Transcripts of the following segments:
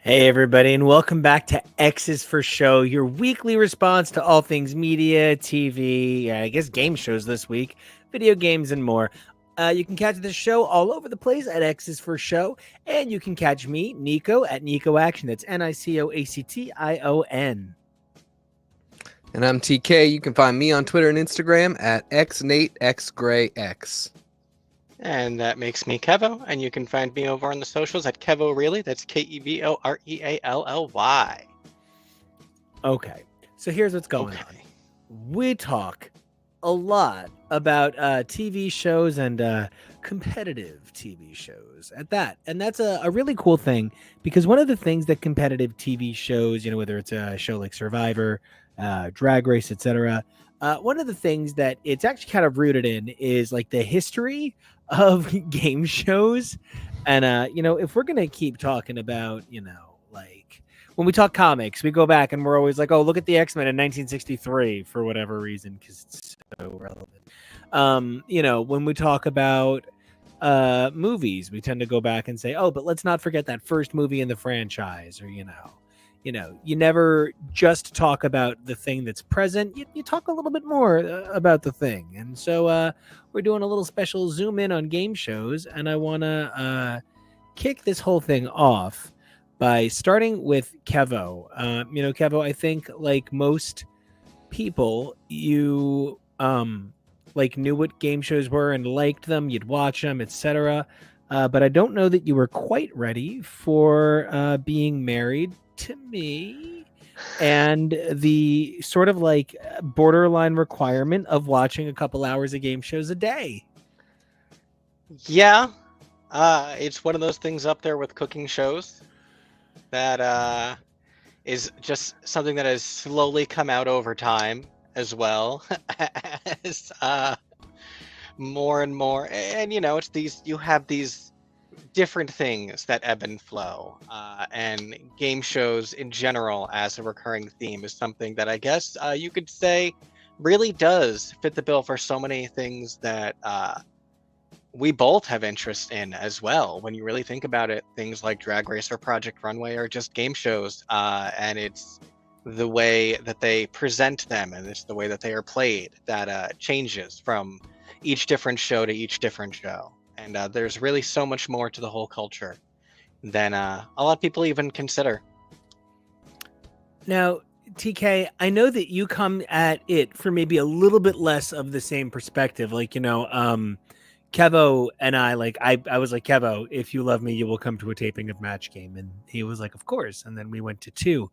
Hey, everybody, and welcome back to XI4S Show, your weekly response to all things media, TV, I guess game shows this week, video games, and more. You can catch the show all over the place at XI4S Show, and you can catch me, Nico, at Nico Action. That's NICOACTION. And I'm TK. You can find me on Twitter and Instagram at XNateXGrayX. And that makes me Kevo, and you can find me over on the socials at Kevo Really. That's KEVOREALLY. Okay, so here's what's going on. We talk a lot about TV shows and competitive TV shows at that. And that's a really cool thing, because one of the things that competitive TV shows, whether it's a show like Survivor, Drag Race, etc., one of the things that it's actually kind of rooted in is like the history of game shows. And, if we're going to keep talking about, like when we talk comics, we go back and we're always like, oh, look at the X-Men in 1963 for whatever reason, because it's so relevant. When we talk about movies, we tend to go back and say, oh, but let's not forget that first movie in the franchise, or, you never just talk about the thing that's present. You talk a little bit more about the thing. And so we're doing a little special zoom in on game shows. And I want to kick this whole thing off by starting with Kevo. Kevo, I think like most people, you knew what game shows were and liked them. You'd watch them, etc. But I don't know that you were quite ready for being married to me and the sort of like borderline requirement of watching a couple hours of game shows a day. Yeah, it's one of those things up there with cooking shows that is just something that has slowly come out over time as well as more and more. And it's you have these different things that ebb and flow, and game shows in general as a recurring theme is something that I guess you could say really does fit the bill for so many things that we both have interest in as well. When you really think about it, things like Drag Race or Project Runway are just game shows, and it's the way that they present them and it's the way that they are played that changes from each different show to each different show. And there's really so much more to the whole culture than a lot of people even consider. Now, TK, I know that you come at it for maybe a little bit less of the same perspective. Like, Kevo and I was like, Kevo, if you love me, you will come to a taping of Snatch Game. And he was like, of course. And then we went to 2.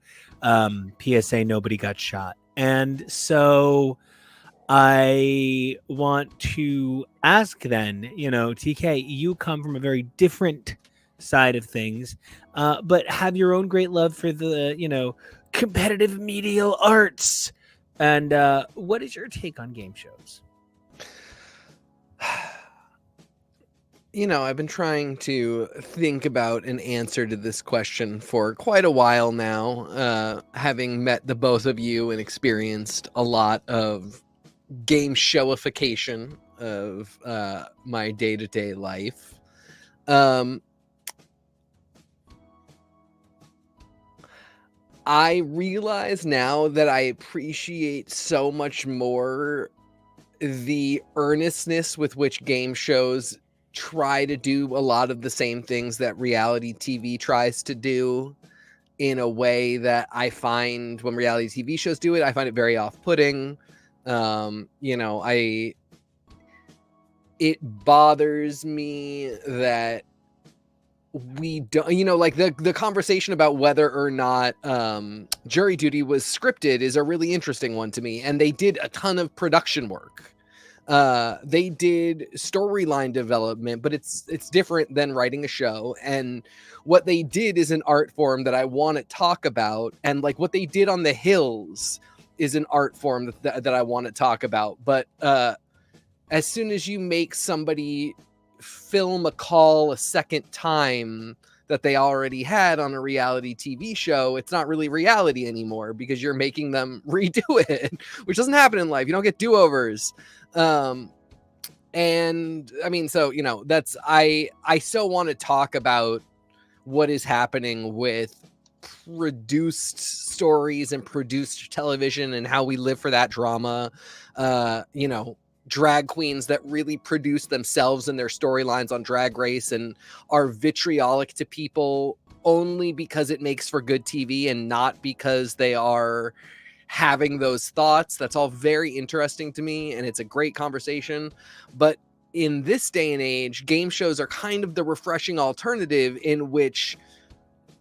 PSA, nobody got shot. And so I want to ask then, TK, you come from a very different side of things, but have your own great love for the, competitive medial arts. And what is your take on game shows? I've been trying to think about an answer to this question for quite a while now, having met the both of you and experienced a lot of game showification of my day-to-day life. I realize now that I appreciate so much more the earnestness with which game shows try to do a lot of the same things that reality TV tries to do, in a way that I find when reality TV shows do it, I find it very off-putting. It bothers me that we don't, like the conversation about whether or not jury duty was scripted is a really interesting one to me. And they did a ton of production work. They did storyline development, but it's different than writing a show. And what they did is an art form that I want to talk about. And like what they did on The Hills is an art form that I want to talk about. But as soon as you make somebody film a call a second time that they already had on a reality TV show, it's not really reality anymore, because you're making them redo it, which doesn't happen in life. You don't get do-overs. And I mean, so, that's, I so want to talk about what is happening with produced stories and produced television and how we live for that drama. You know, drag queens that really produce themselves and their storylines on Drag Race and are vitriolic to people only because it makes for good TV and not because they are having those thoughts. That's all very interesting to me, and it's a great conversation. But in this day and age, game shows are kind of the refreshing alternative in which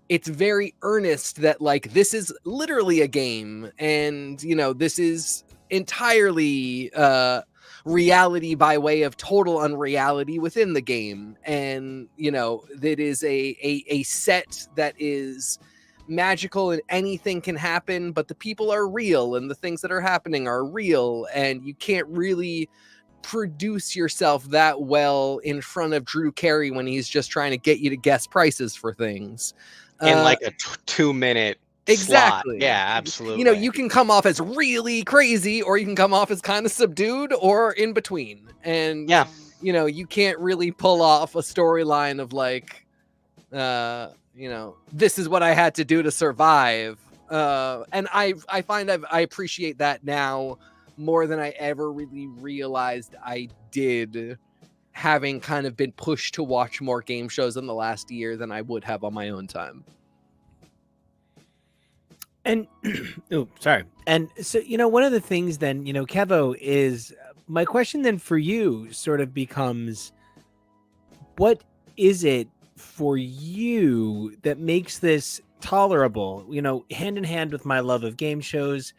it's very earnest that, like, this is literally a game, and, you know, this is entirely reality by way of total unreality within the game. And, you know, that is a set that is magical and anything can happen, but the people are real and the things that are happening are real, and you can't really produce yourself that well in front of Drew Carey when he's just trying to get you to guess prices for things in like a 2-minute exactly slot. Yeah, absolutely. You know, you can come off as really crazy, or you can come off as kind of subdued, or in between. And yeah, you know, you can't really pull off a storyline of like, you know, this is what I had to do to survive. And I find I appreciate that now more than I ever really realized I did, having kind of been pushed to watch more game shows in the last year than I would have on my own time. And oh, sorry. And so, you know, one of the things then, you know, Kevo, is my question then for you sort of becomes, what is it for you that makes this tolerable? You know, hand in hand with my love of game shows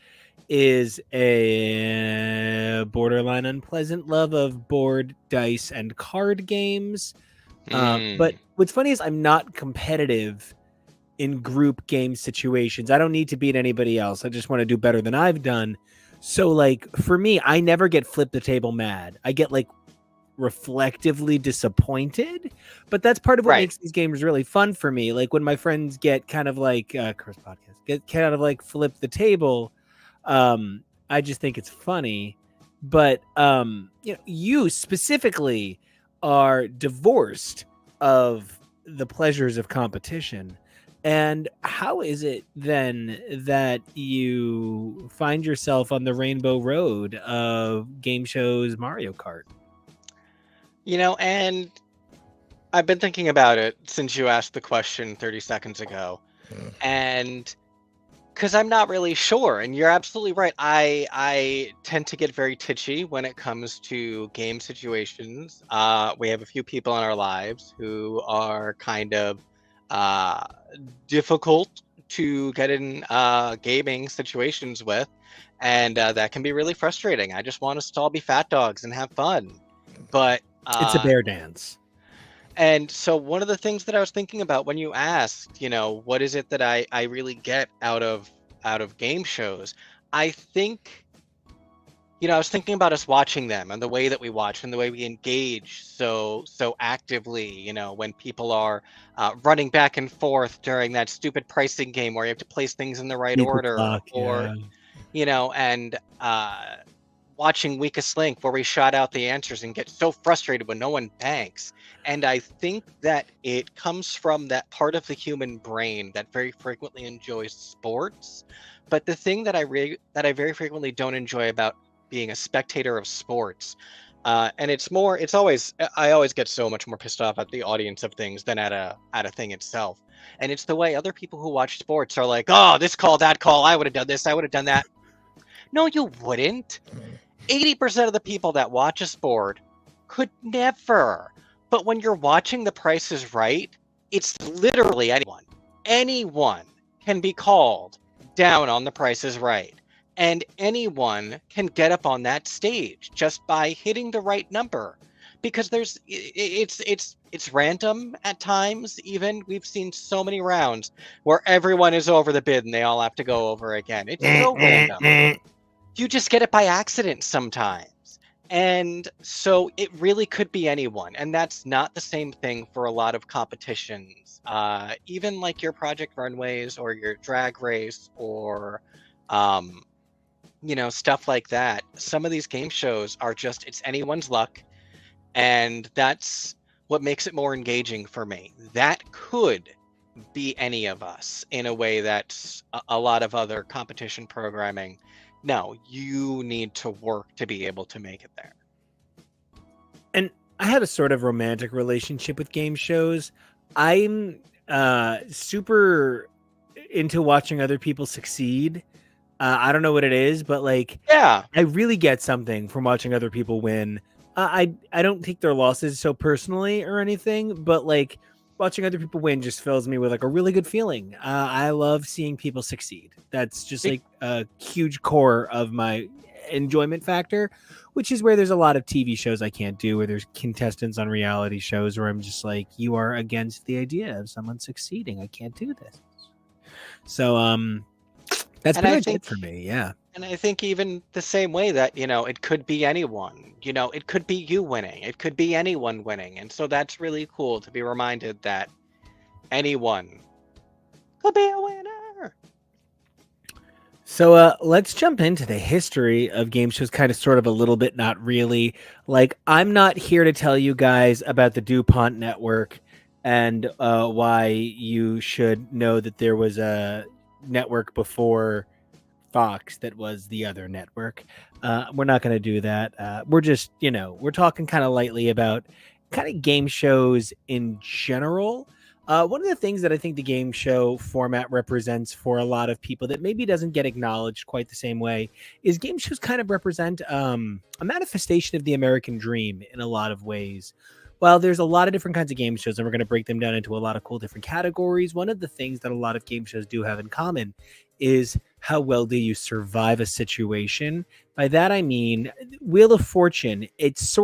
is a borderline unpleasant love of board, dice, and card games. But what's funny is I'm not competitive in group game situations. I don't need to beat anybody else. I just want to do better than I've done. So, like, for me, I never get flip the table mad. I get, like, reflectively disappointed, but that's part of what makes these games really fun for me. Like, when my friends get kind of like Curse Podcast, get kind of like flip the table, I just think it's funny. But you know, you specifically are divorced of the pleasures of competition. And how is it then that you find yourself on the rainbow road of game shows, Mario Kart? You know, and I've been thinking about it since you asked the question 30 seconds ago. And because I'm not really sure, and you're absolutely right. I tend to get very titchy when it comes to game situations. We have a few people in our lives who are kind of difficult to get in gaming situations with, and that can be really frustrating. I just want us to all be fat dogs and have fun, but it's a bear dance. And so one of the things that I was thinking about when you asked, you know, what is it that I really get out of game shows, I think, you know, I was thinking about us watching them and the way that we watch and the way we engage so actively, you know, when people are running back and forth during that stupid pricing game where you have to place things in the right order, or, you know, and watching Weakest Link where we shout out the answers and get so frustrated when no one banks. And I think that it comes from that part of the human brain that very frequently enjoys sports. But the thing that I very frequently don't enjoy about being a spectator of sports, and I always get so much more pissed off at the audience of things than at a thing itself. And it's the way other people who watch sports are like, oh, this call, that call, I would have done this, I would have done that. No, you wouldn't. 80% of the people that watch a sport could never. But when you're watching The Price is Right, it's literally anyone. Anyone can be called down on The Price is Right. And anyone can get up on that stage just by hitting the right number. Because it's random at times. Even we've seen so many rounds where everyone is over the bid and they all have to go over again. It's so random. You just get it by accident sometimes. And so it really could be anyone. And that's not the same thing for a lot of competitions. Even like your Project Runways or your Drag Race or, you know, stuff like that. Some of these game shows are just, it's anyone's luck. And that's what makes it more engaging for me. That could be any of us in a way that a lot of other competition programming. No, you need to work to be able to make it there. And I have a sort of romantic relationship with game shows. I'm super into watching other people succeed. I don't know what it is, but like, Yeah. I really get something from watching other people win. I don't take their losses so personally or anything, but like watching other people win just fills me with like a really good feeling. I love seeing people succeed. That's just like a huge core of my enjoyment factor, which is where there's a lot of TV shows I can't do, where there's contestants on reality shows where I'm just like, you are against the idea of someone succeeding. I can't do this. So that's pretty much it for me. Yeah. And I think even the same way that, it could be anyone, it could be you winning, it could be anyone winning. And so that's really cool to be reminded that anyone could be a winner. So let's jump into the history of game shows, kind of sort of a little bit, not really. Like, I'm not here to tell you guys about the DuPont network and why you should know that there was a network before Fox that was the other network. We're not going to do that. We're just, we're talking kind of lightly about kind of game shows in general. One of the things that I think the game show format represents for a lot of people that maybe doesn't get acknowledged quite the same way is game shows kind of represent a manifestation of the American dream in a lot of ways. While there's a lot of different kinds of game shows, and we're going to break them down into a lot of cool different categories, one of the things that a lot of game shows do have in common is how well do you survive a situation. By that, I mean Wheel of Fortune. It's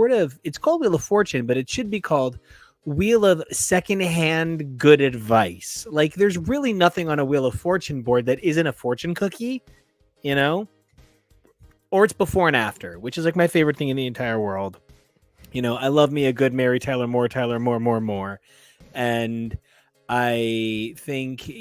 called Wheel of Fortune, but it should be called Wheel of Secondhand Good Advice. Like, there's really nothing on a Wheel of Fortune board that isn't a fortune cookie, or it's before and after, which is like my favorite thing in the entire world. I love me a good Mary Tyler Moore. And I think,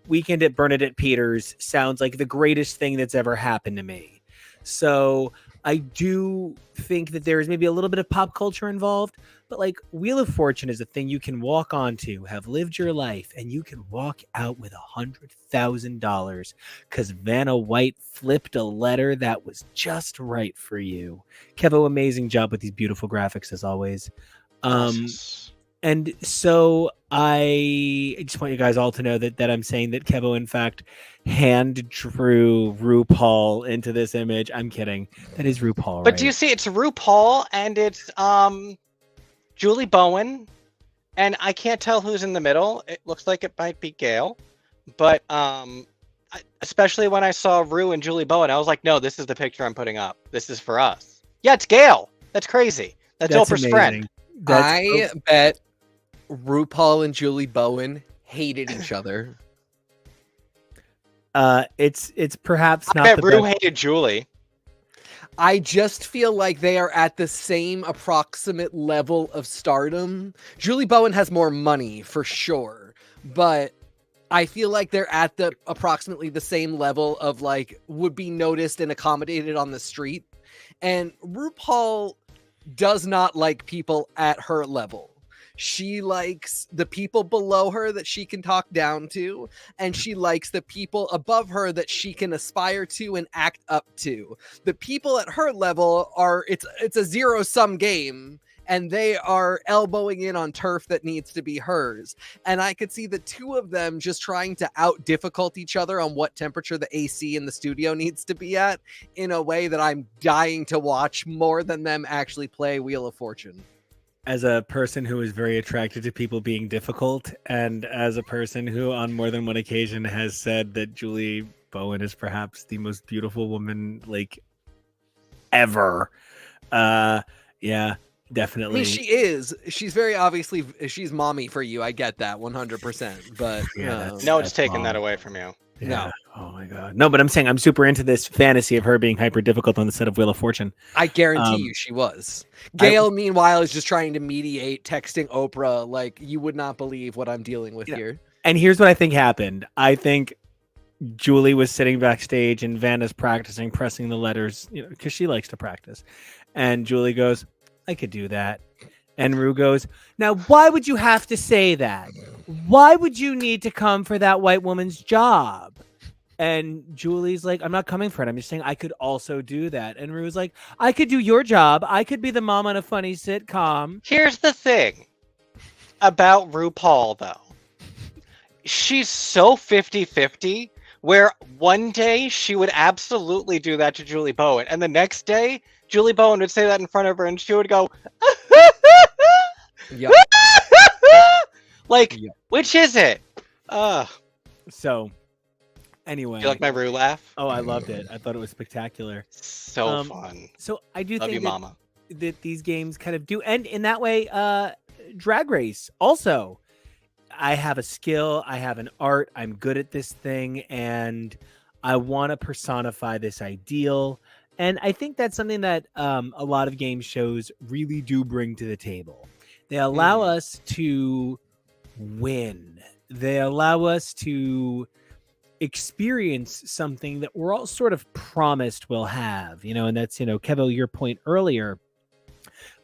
Weekend at Bernadette Peters sounds like the greatest thing that's ever happened to me. So I do think that there is maybe a little bit of pop culture involved, but like Wheel of Fortune is a thing you can walk onto, have lived your life, and you can walk out with $100,000 because Vanna White flipped a letter that was just right for you. Kevo, amazing job with these beautiful graphics as always. And so I just want you guys all to know that I'm saying that Kevo, in fact, hand drew RuPaul into this image. I'm kidding. That is RuPaul, But right? do you see it's RuPaul and it's Julie Bowen, and I can't tell who's in the middle. It looks like it might be Gail, but especially when I saw Ru and Julie Bowen, I was like, no, this is the picture I'm putting up. This is for us. Yeah, it's Gail. That's crazy. That's Oprah's friend. I bet RuPaul and Julie Bowen hated each other. It's perhaps not. I bet Ru hated Julie. I just feel like they are at the same approximate level of stardom. Julie Bowen has more money for sure, but I feel like they're at the approximately the same level of like would be noticed and accommodated on the street. And RuPaul does not like people at her level. She likes the people below her that she can talk down to, and she likes the people above her that she can aspire to and act up to. The people at her level it's a zero-sum game, and they are elbowing in on turf that needs to be hers. And I could see the two of them just trying to out-difficult each other on what temperature the AC in the studio needs to be at in a way that I'm dying to watch more than them actually play Wheel of Fortune. As a person who is very attracted to people being difficult, and as a person who on more than one occasion has said that Julie Bowen is perhaps the most beautiful woman like ever. Yeah, definitely. I mean, she is. She's very obviously, she's mommy for you. I get that 100%. But Yeah, No one's taking that away from you. Yeah. No. Oh my god. No, but I'm saying I'm super into this fantasy of her being hyper difficult on the set of Wheel of Fortune. I guarantee you she was. Gail, meanwhile, is just trying to mediate, texting Oprah like, you would not believe what I'm dealing with here. And here's what I think happened. I think Julie was sitting backstage and Vanna's practicing pressing the letters, because she likes to practice. And Julie goes, I could do that. And Rue goes, now, why would you have to say that? Why would you need to come for that white woman's job? And Julie's like, I'm not coming for it. I'm just saying I could also do that. And Rue's like, I could do your job. I could be the mom on a funny sitcom. Here's the thing about RuPaul, though. She's so 50-50, where one day she would absolutely do that to Julie Bowen, and the next day, Julie Bowen would say that in front of her, and she would go, Yep. like, Yep. which is it? So, anyway. Do you like my Rue laugh? Oh, I loved it. I thought it was spectacular. So fun. So I do Love think you, that, Mama. that these games kind of do end in that way. Drag Race also. I have a skill. I have an art. I'm good at this thing, and I want to personify this ideal. And I think that's something that a lot of game shows really do bring to the table. They allow us to win. They allow us to experience something that we're all sort of promised we'll have, and that's, Kevo, your point earlier.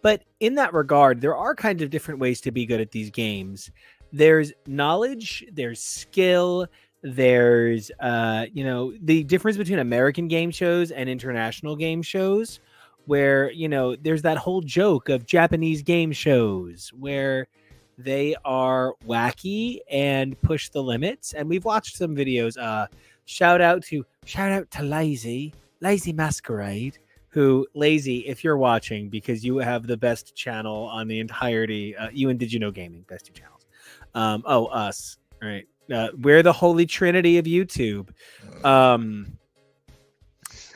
But in that regard, there are kind of different ways to be good at these games. There's knowledge, there's skill, there's, the difference between American game shows and international game shows where, there's that whole joke of Japanese game shows where they are wacky and push the limits. And we've watched some videos. Shout out to Lazy Masquerade, who, Lazy, if you're watching, because you have the best channel on the entirety, you and Did You Know Gaming, best two channels. Us, right? We're the holy trinity of YouTube.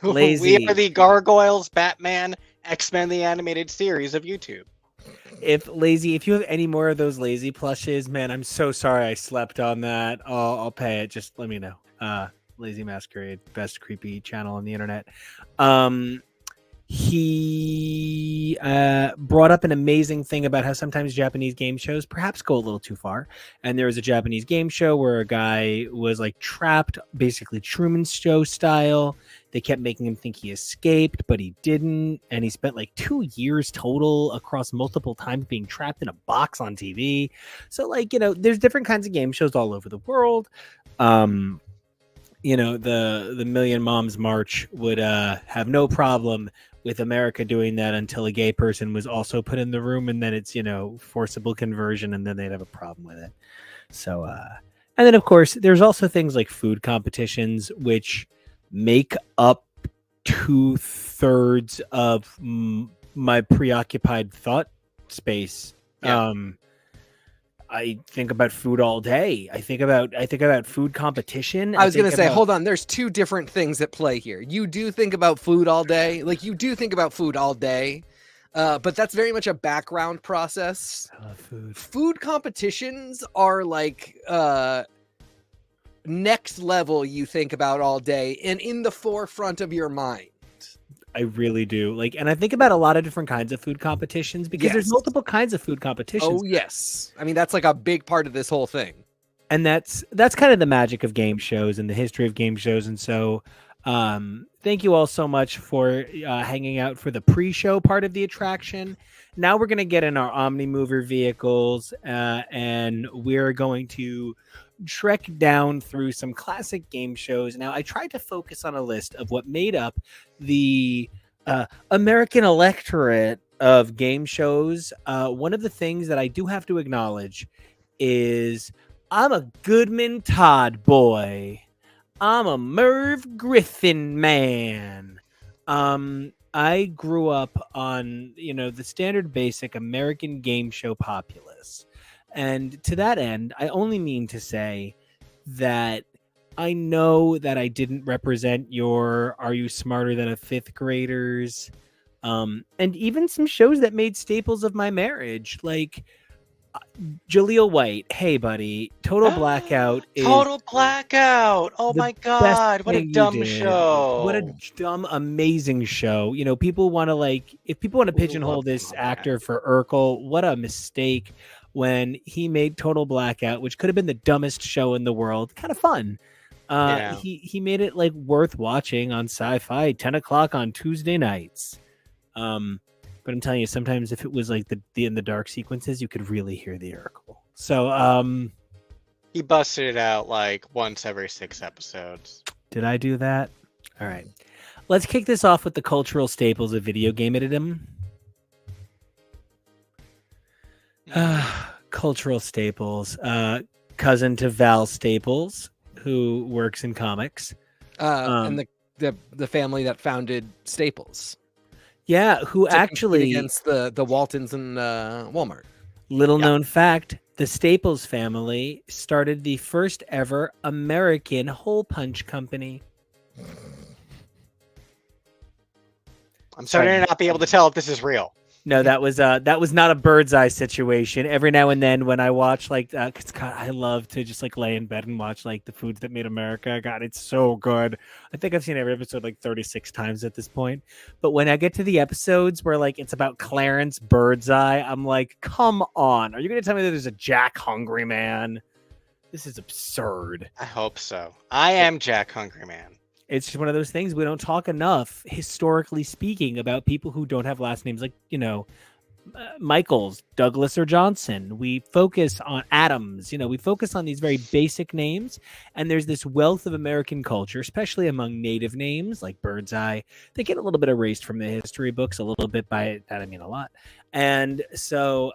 Lazy. We are the Gargoyles, Batman, X-Men the Animated Series of YouTube. If you have any more of those Lazy plushes, man, I'm so sorry I slept on that. I'll pay it. Just let me know. Lazy Masquerade, best creepy channel on the internet. He brought up an amazing thing about how sometimes Japanese game shows perhaps go a little too far. And there was a Japanese game show where a guy was like trapped, basically Truman Show style. They kept making him think he escaped, but he didn't. And he spent like 2 years total across multiple times being trapped in a box on TV. So there's different kinds of game shows all over the world. The Million Moms March would have no problem with America doing that until a gay person was also put in the room, and then it's forcible conversion, and then they'd have a problem with it. So and then of course there's also things like food competitions, which make up 2/3 of my preoccupied thought space. Yeah. I think about food all day. I think about food competition. I was going to say, hold on. There's two different things at play here. You do think about food all day. But that's very much a background process. I love food. Food competitions are like next level you think about all day and in the forefront of your mind. I really do. And I think about a lot of different kinds of food competitions because there's multiple kinds of food competitions. Oh, yes. I mean, that's like a big part of this whole thing. And that's kind of the magic of game shows and the history of game shows. And so thank you all so much for hanging out for the pre-show part of the attraction. Now we're going to get in our Omni-Mover vehicles and we're going to trek down through some classic game shows. Now, I tried to focus on a list of what made up the American electorate of game shows. One of the things that I do have to acknowledge is I'm a Goodman Todd boy. I'm a Merv Griffin man. I grew up on, the standard basic American game show populace. And to that end, I only mean to say that I know that I didn't represent your Are You Smarter Than a Fifth Graders, and even some shows that made staples of my marriage, like Jaleel White. Hey, buddy, Total Blackout. Total Blackout. Oh my God. What a dumb show. What a dumb, amazing show. People want to if people want to pigeonhole this actor for Urkel, what a mistake. When he made Total Blackout, which could have been the dumbest show in the world, kind of fun. He made it worth watching on Sci-Fi, 10 o'clock on Tuesday nights. But I'm telling you, sometimes if it was like the in the dark sequences, you could really hear the Urkel. So He busted it out like once every 6 episodes. did I do that? All right. Let's kick this off with the cultural staples of video game gamedom. Cultural staples. Cousin to Val Staples, who works in comics. And the family that founded Staples. Yeah, who to actually against the Waltons and Walmart. Little known fact, the Staples family started the first ever American hole punch company. I'm starting to not be able to tell if this is real. No, that was not a bird's eye situation. Every now and then when I watch like, cause God, I love to just like lay in bed and watch like the Foods That Made America. God, it's so good. I think I've seen every episode like 36 times at this point. But when I get to the episodes where like it's about Clarence Birdseye, I'm like, come on. Are you going to tell me that there's a Jack Hungry Man? This is absurd. I hope so. I am Jack Hungry Man. It's just one of those things we don't talk enough, historically speaking, about people who don't have last names like, Michaels, Douglas, or Johnson. We focus on Adams. We focus on these very basic names. And there's this wealth of American culture, especially among native names like Birdseye. They get a little bit erased from the history books, a little bit. By that, I mean a lot. And so,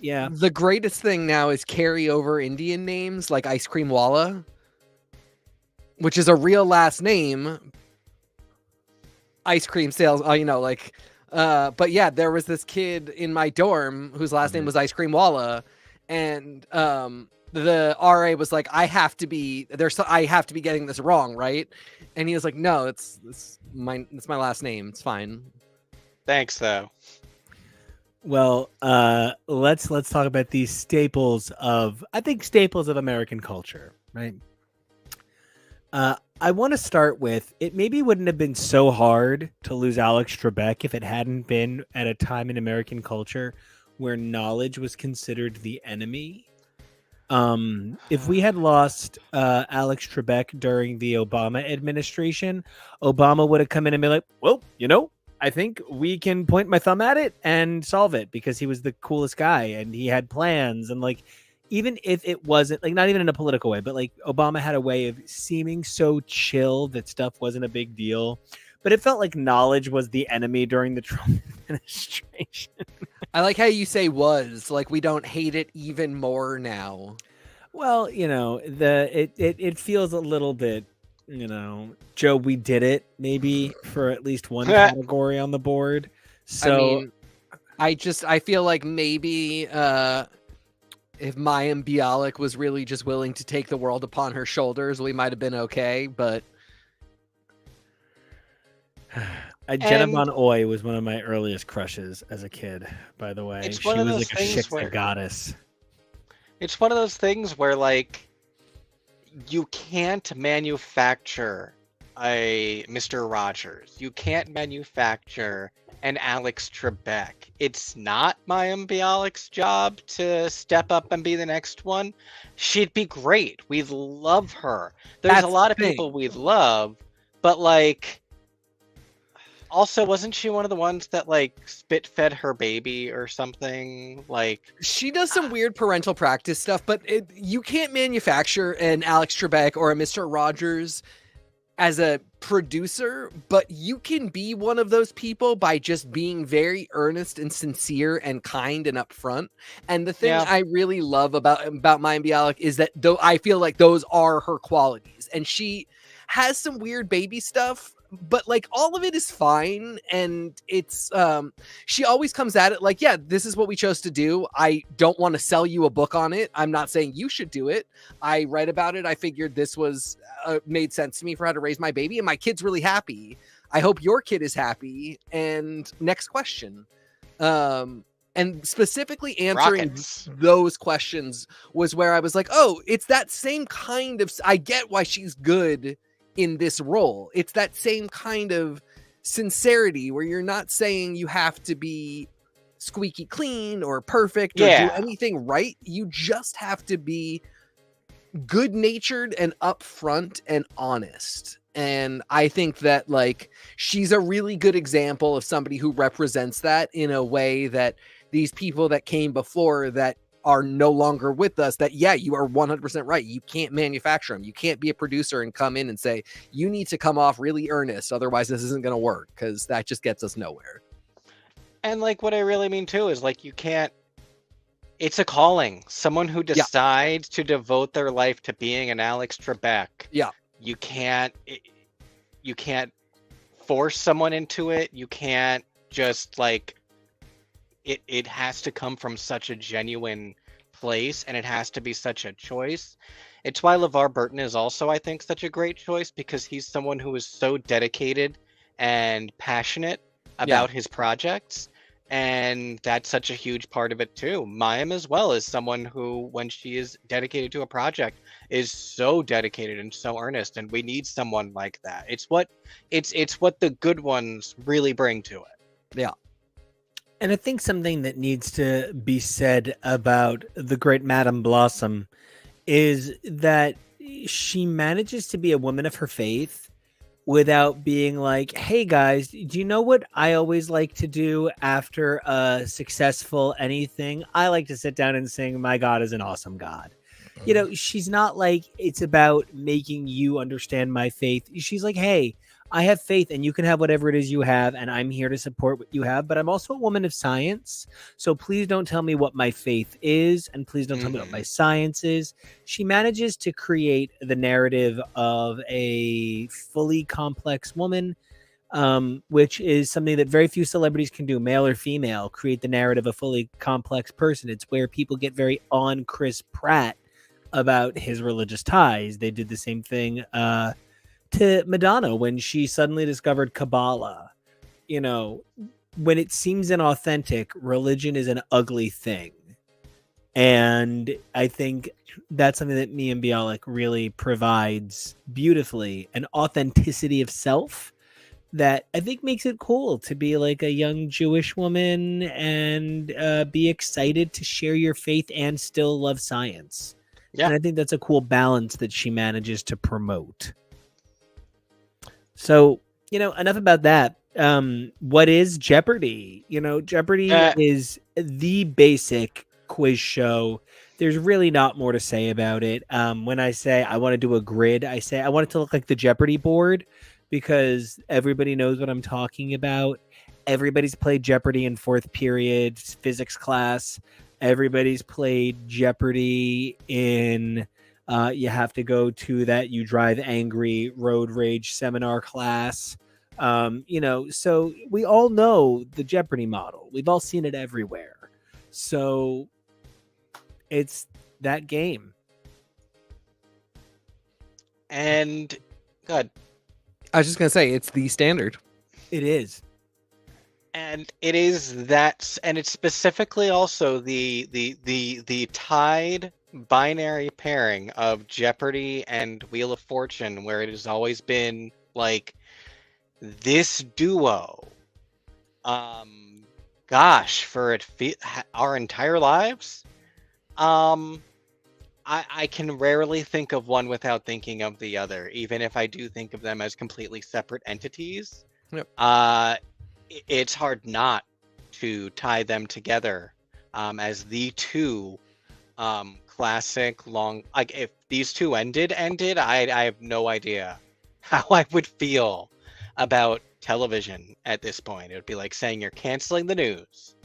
yeah. The greatest thing now is carry over Indian names like Ice Cream Walla, which is a real last name. Ice cream sales, but yeah, there was this kid in my dorm whose last name was Ice Cream Walla, and the RA was like, I have to be getting this wrong, right? And he was like, no, it's my last name. It's fine. Thanks, though. Well, let's talk about these staples of American culture, right? I want to start with, it maybe wouldn't have been so hard to lose Alex Trebek if it hadn't been at a time in American culture where knowledge was considered the enemy. If we had lost Alex Trebek during the Obama administration, Obama would have come in and been like, well, I think we can point my thumb at it and solve it, because he was the coolest guy and he had plans. And like, even if it wasn't like, not even in a political way, but like Obama had a way of seeming so chill that stuff wasn't a big deal, but it felt like knowledge was the enemy during the Trump administration. I like how you say was, like we don't hate it even more now. Well, it feels a little bit, Joe, we did it maybe for at least one category on the board. So I feel like maybe, if Mayim Bialik was really just willing to take the world upon her shoulders, we might have been okay, but... Jenna Von Oy was one of my earliest crushes as a kid, by the way. She was like a Shiksa goddess. It's one of those things where, like, you can't manufacture a Mr. Rogers. You can't manufacture an Alex Trebek. It's not Mayim Bialik's job to step up and be the next one. She'd be great. We love her. There's a lot of people we love, but like, also, wasn't she one of the ones that like spit fed her baby or something? Like, she does some weird parental practice stuff, but you can't manufacture an Alex Trebek or a Mr. Rogers as a producer, but you can be one of those people by just being very earnest and sincere and kind and upfront. And the thing I really love about Mayim Bialik is that, though, I feel like those are her qualities, and she has some weird baby stuff, but like all of it is fine. And it's she always comes at it like, yeah, this is what we chose to do. I don't want to sell you a book on it. I'm not saying you should do it. I read about it. I figured this was made sense to me for how to raise my baby, and my kid's really happy. I hope your kid is happy. And next question. And specifically answering those questions was where I was like, oh, it's that same kind of, I get why she's good in this role. It's that same kind of sincerity where you're not saying you have to be squeaky clean or perfect or do anything right. You just have to be good-natured and upfront and honest. And I think that like she's a really good example of somebody who represents that in a way that these people that came before that are no longer with us, that, yeah, you are 100% right. You can't manufacture them. You can't be a producer and come in and say, you need to come off really earnest. Otherwise this isn't going to work, because that just gets us nowhere. And like what I really mean too is like you can't. It's a calling. Someone who decides to devote their life to being an Alex Trebek. Yeah. You can't force someone into it. You can't just like it has to come from such a genuine place, and it has to be such a choice. It's why LeVar Burton is also, I think, such a great choice, because he's someone who is so dedicated and passionate about his projects. And that's such a huge part of it too. Mayim as well is someone who, when she is dedicated to a project, is so dedicated and so earnest. And we need someone like that. It's what the good ones really bring to it. Yeah. And I think something that needs to be said about the great Madame Blossom is that she manages to be a woman of her faith without being like, hey guys, do you know what I always like to do after a successful anything? I like to sit down and sing, my God is an awesome God. You know, she's not like, it's about making you understand my faith. She's like, hey, I have faith and you can have whatever it is you have, and I'm here to support what you have, but I'm also a woman of science. So please don't tell me what my faith is, and please don't tell me what my science is. She manages to create the narrative of a fully complex woman, which is something that very few celebrities can do, male or female, create the narrative of a fully complex person. It's where people get very on Chris Pratt about his religious ties. They did the same thing to Madonna when she suddenly discovered Kabbalah. You know, when it seems inauthentic, religion is an ugly thing. And I think that's something that Mayim Bialik really provides beautifully, an authenticity of self that I think makes it cool to be like a young Jewish woman and be excited to share your faith and still love science. Yeah. And I think that's a cool balance that she manages to promote. So, you know, enough about that. What is Jeopardy? You know, Jeopardy is the basic quiz show. There's really not more to say about it. When I say I want to do a grid, I say I want it to look like the Jeopardy board, because everybody knows what I'm talking about. Everybody's played Jeopardy in fourth period physics class. Everybody's played Jeopardy in you have to go to that You Drive Angry road rage seminar class. You know, so we all know the Jeopardy model. We've all seen it everywhere. So it's that game. And good. I was just going to say, it's the standard. It is. And it is that, and it's specifically also the tied binary pairing of Jeopardy and Wheel of Fortune, where it has always been like this duo. Gosh, for our entire lives. I can rarely think of one without thinking of the other, even if I do think of them as completely separate entities. Yep. It's hard not to tie them together as the two classic long. Like if these two ended, I have no idea how I would feel about television at this point. It would be like saying you're canceling the news.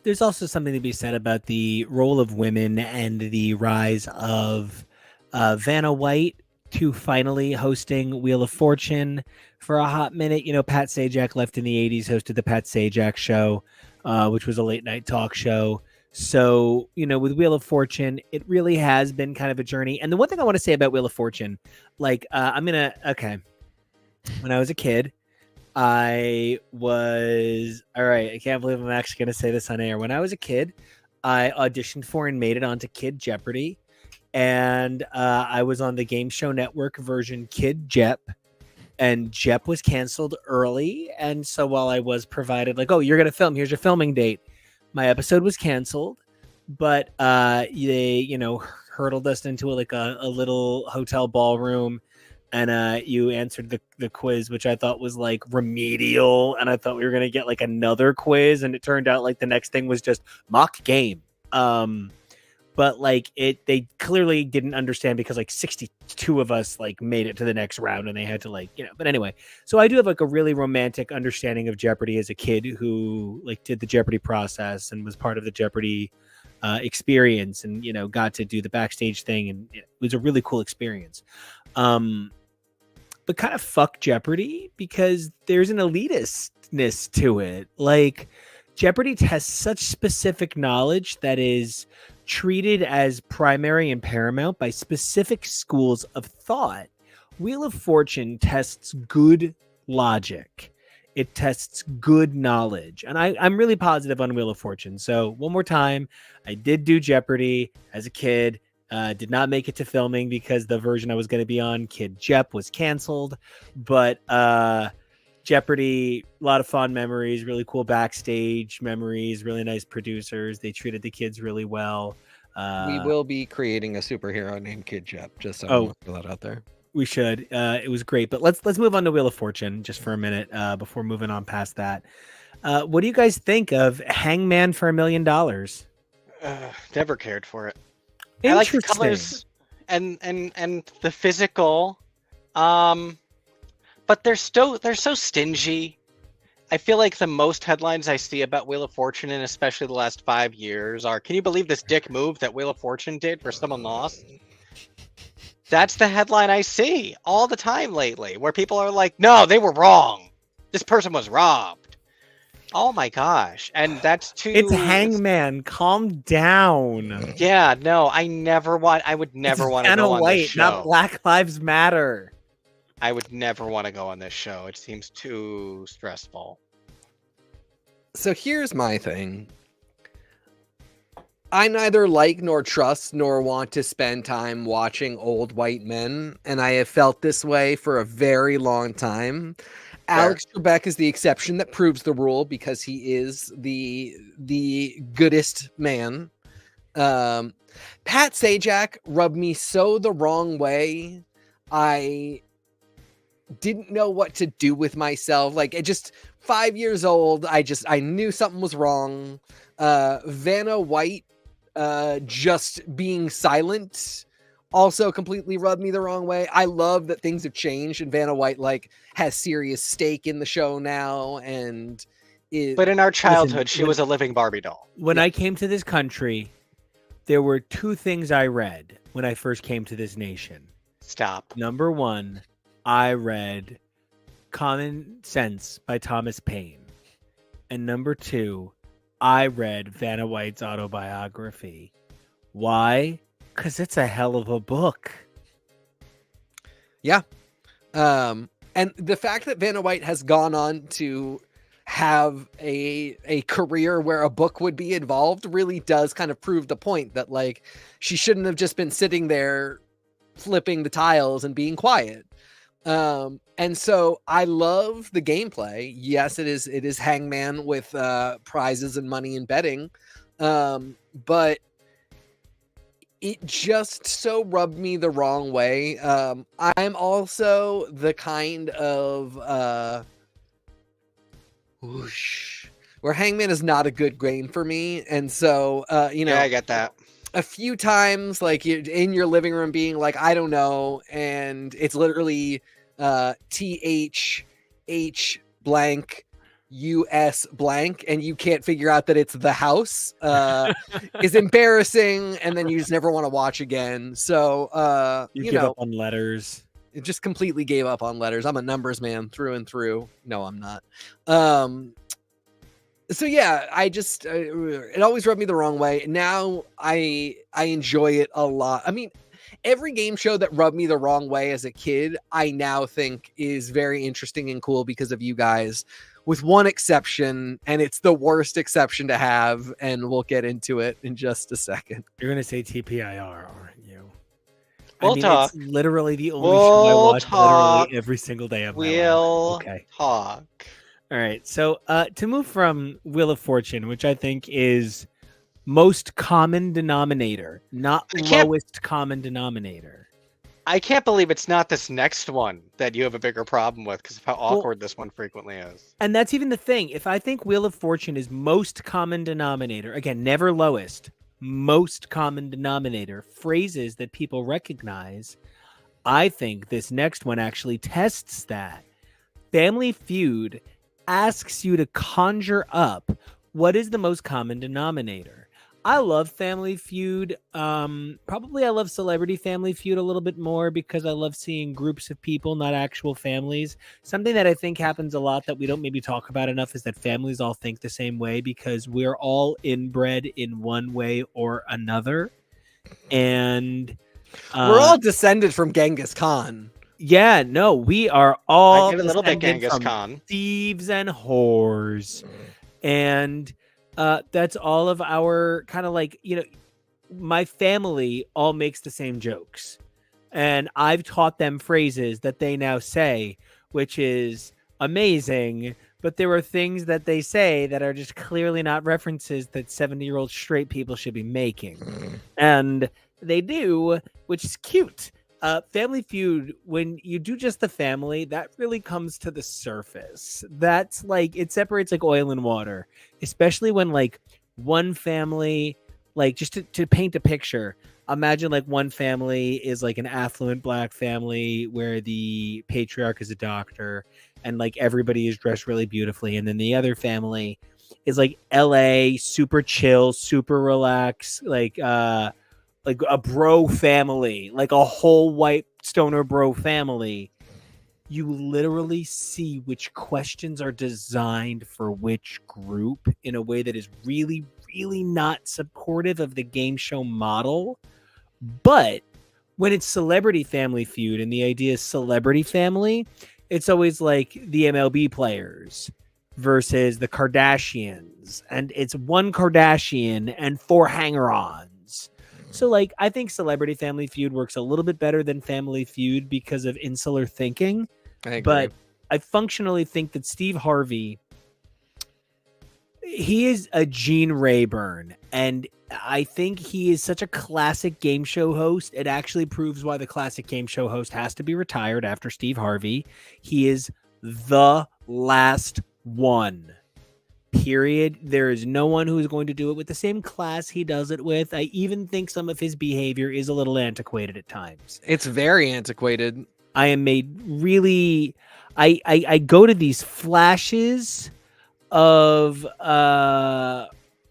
There's also something to be said about the role of women and the rise of Vanna White to finally hosting Wheel of Fortune for a hot minute. You know, Pat Sajak left in the 80s, hosted the Pat Sajak Show, which was a late night talk show. So, you know, with Wheel of Fortune, it really has been kind of a journey. And the one thing I want to say about Wheel of Fortune, like, when I was a kid, I can't believe I'm actually going to say this on air. When I was a kid, I auditioned for and made it onto Kid Jeopardy. And I was on the Game Show Network version Kid Jep. And Jep was canceled early. And so while I was provided like, oh, you're going to film, here's your filming date, my episode was canceled. But they, you know, hurtled us into a little hotel ballroom. and you answered the quiz, which I thought was like remedial, and I thought we were gonna get like another quiz, and it turned out like the next thing was just mock game. But like they clearly didn't understand because like 62 of us like made it to the next round, and they had to like, but anyway, so I do have like a really romantic understanding of Jeopardy as a kid who like did the Jeopardy process and was part of the Jeopardy experience, and got to do the backstage thing, and it was a really cool experience. But kind of fuck Jeopardy because there's an elitistness to it. Like Jeopardy tests such specific knowledge that is treated as primary and paramount by specific schools of thought. Wheel of Fortune tests good logic. It tests good knowledge. And I'm really positive on Wheel of Fortune. So one more time, I did do Jeopardy as a kid. Did not make it to filming because the version I was going to be on, Kid Jep, was canceled. But Jeopardy, a lot of fond memories, really cool backstage memories, really nice producers. They treated the kids really well. We will be creating a superhero named Kid Jep, just so I'm going to throw that out there. We should. It was great. But let's move on to Wheel of Fortune just for a minute before moving on past that. What do you guys think of Hangman for $1 million? Never cared for it. I like the colors and the physical, but they're so stingy. I feel like the most headlines I see about Wheel of Fortune, and especially the last 5 years, are, "Can you believe this dick move that Wheel of Fortune did for someone lost?" That's the headline I see all the time lately, where people are like, "No, they were wrong. This person was robbed." Oh my gosh. And that's too... It's Hangman. Calm down. Yeah, no, I would never want to go on this show. Not Black Lives Matter. I would never want to go on this show. It seems too stressful. So here's my thing. I neither like nor trust nor want to spend time watching old white men, and I have felt this way for a very long time. Alex Trebek is the exception that proves the rule because he is the goodest man. Pat Sajak rubbed me so the wrong way. I didn't know what to do with myself. Like, it just 5 years old. I knew something was wrong. Vanna White just being silent also completely rubbed me the wrong way. I love that things have changed and Vanna White like has serious stake in the show now. And but in our childhood, she was a living Barbie doll. When I came to this country, there were two things I read when I first came to this nation. Stop. Number one, I read Common Sense by Thomas Paine. And number two, I read Vanna White's autobiography. Why? Because it's a hell of a book. Yeah. And the fact that Vanna White has gone on to have a career where a book would be involved really does kind of prove the point that like she shouldn't have just been sitting there flipping the tiles and being quiet. And so I love the gameplay. Yes, it is Hangman with prizes and money and betting. But it just so rubbed me the wrong way. I'm also the kind of where Hangman is not a good game for me. And so, yeah, I get that. A few times, like you're in your living room being like, I don't know. And it's literally THH blank US blank, and you can't figure out that it's the house is embarrassing, and then you just never want to watch again. So you give up on letters. It just completely gave up on letters. I'm a numbers man through and through. No, I'm not. So yeah, I just it always rubbed me the wrong way. Now I enjoy it a lot. I mean, every game show that rubbed me the wrong way as a kid, I now think is very interesting and cool because of you guys, with one exception, and it's the worst exception to have, and we'll get into it in just a second. You're gonna say TPIR, aren't you? We'll talk. It's literally the only show I watch literally every single day of my life. We'll talk. All right, so to move from Wheel of Fortune, which I think is most common denominator, not lowest common denominator. I can't believe it's not this next one that you have a bigger problem with because of how awkward this one frequently is. And that's even the thing. If I think Wheel of Fortune is most common denominator, again, never lowest, most common denominator, phrases that people recognize, I think this next one actually tests that. Family Feud asks you to conjure up what is the most common denominator. I love Family Feud. Probably I love Celebrity Family Feud a little bit more because I love seeing groups of people, not actual families. Something that I think happens a lot that we don't maybe talk about enough is that families all think the same way because we're all inbred in one way or another. And we're all descended from Genghis Khan. Yeah, no, we are all I get a little bit descended Genghis from Khan. thieves and whores. And that's all of our kind of like, my family all makes the same jokes. And I've taught them phrases that they now say, which is amazing. But there are things that they say that are just clearly not references that 70-year-old straight people should be making. And they do, which is cute. Family Feud, when you do just the family, that really comes to the surface. That's like, it separates like oil and water, especially when like one family, like just to paint a picture, imagine like one family is like an affluent Black family where the patriarch is a doctor and like everybody is dressed really beautifully. And then the other family is like LA, super chill, super relaxed, like a bro family, like a whole white stoner bro family. You literally see which questions are designed for which group in a way that is really, really not supportive of the game show model. But when it's Celebrity Family Feud and the idea is celebrity family, it's always like the MLB players versus the Kardashians. And it's one Kardashian and 4 hanger-ons. So, like, I think Celebrity Family Feud works a little bit better than Family Feud because of insular thinking. I agree. But I functionally think that Steve Harvey, he is a Gene Rayburn. And I think he is such a classic game show host. It actually proves why the classic game show host has to be retired after Steve Harvey. He is the last one. Period. There is no one who is going to do it with the same class he does it with. I even think some of his behavior is a little antiquated at times. It's very antiquated. I am made really... I go to these flashes of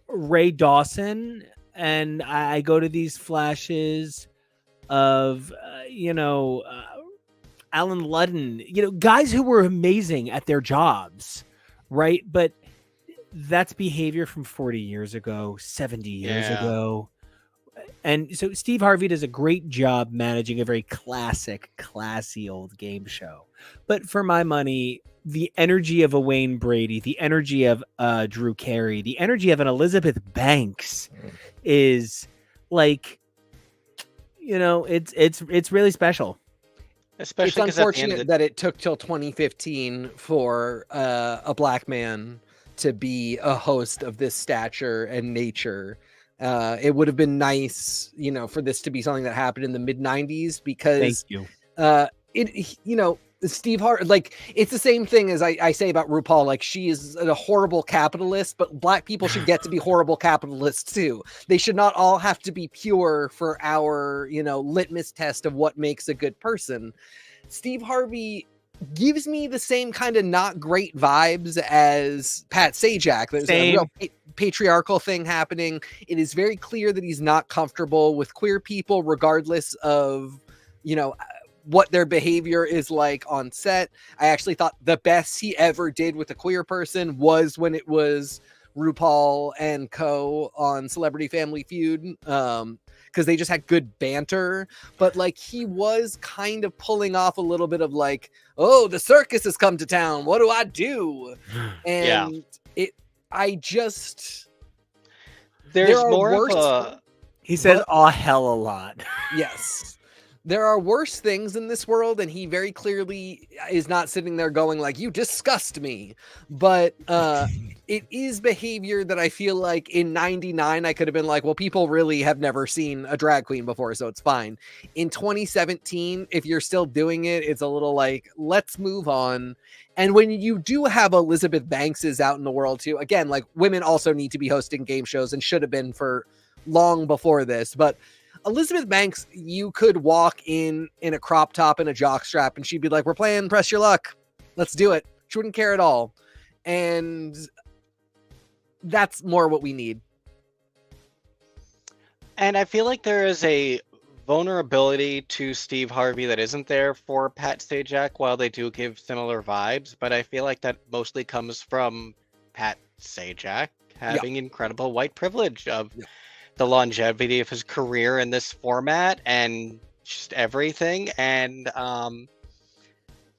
Ray Dawson, and I go to these flashes of, Alan Ludden, guys who were amazing at their jobs, right? But that's behavior from 40 years ago, 70 years ago. And so Steve Harvey does a great job managing a very classy old game show. But for my money, the energy of a Wayne Brady, the energy of Drew Carey, the energy of an Elizabeth Banks is like, it's really special. Especially it's unfortunate that it took till 2015 for a Black man to be a host of this stature and nature. It would have been nice, for this to be something that happened in the mid 90s because Steve Harvey, like, it's the same thing as I say about RuPaul. Like, she is a horrible capitalist, but Black people should get to be horrible capitalists too. They should not all have to be pure for our, litmus test of what makes a good person. Steve Harvey gives me the same kind of not great vibes as Pat Sajak. There's a real patriarchal thing happening. It is very clear that he's not comfortable with queer people, regardless of, what their behavior is like on set. I actually thought the best he ever did with a queer person was when it was RuPaul and co on Celebrity Family Feud, because they just had good banter. But like, he was kind of pulling off a little bit of like, oh, the circus has come to town, what do I do? And there's more of a... He says "aw hell" a lot. Yes. there are worse things in this world, and he very clearly is not sitting there going like, you disgust me. But it is behavior that I feel like in 99 I could have been like, well, people really have never seen a drag queen before, so it's fine. In 2017, if you're still doing it, it's a little like, let's move on. And when you do have Elizabeth Bankses out in the world too, again, like, women also need to be hosting game shows and should have been for long before this. But Elizabeth Banks, you could walk in a crop top and a jockstrap and she'd be like, we're playing Press Your Luck. Let's do it. She wouldn't care at all. And that's more what we need. And I feel like there is a vulnerability to Steve Harvey that isn't there for Pat Sajak, while they do give similar vibes. But I feel like that mostly comes from Pat Sajak having incredible white privilege of the longevity of his career in this format and just everything. And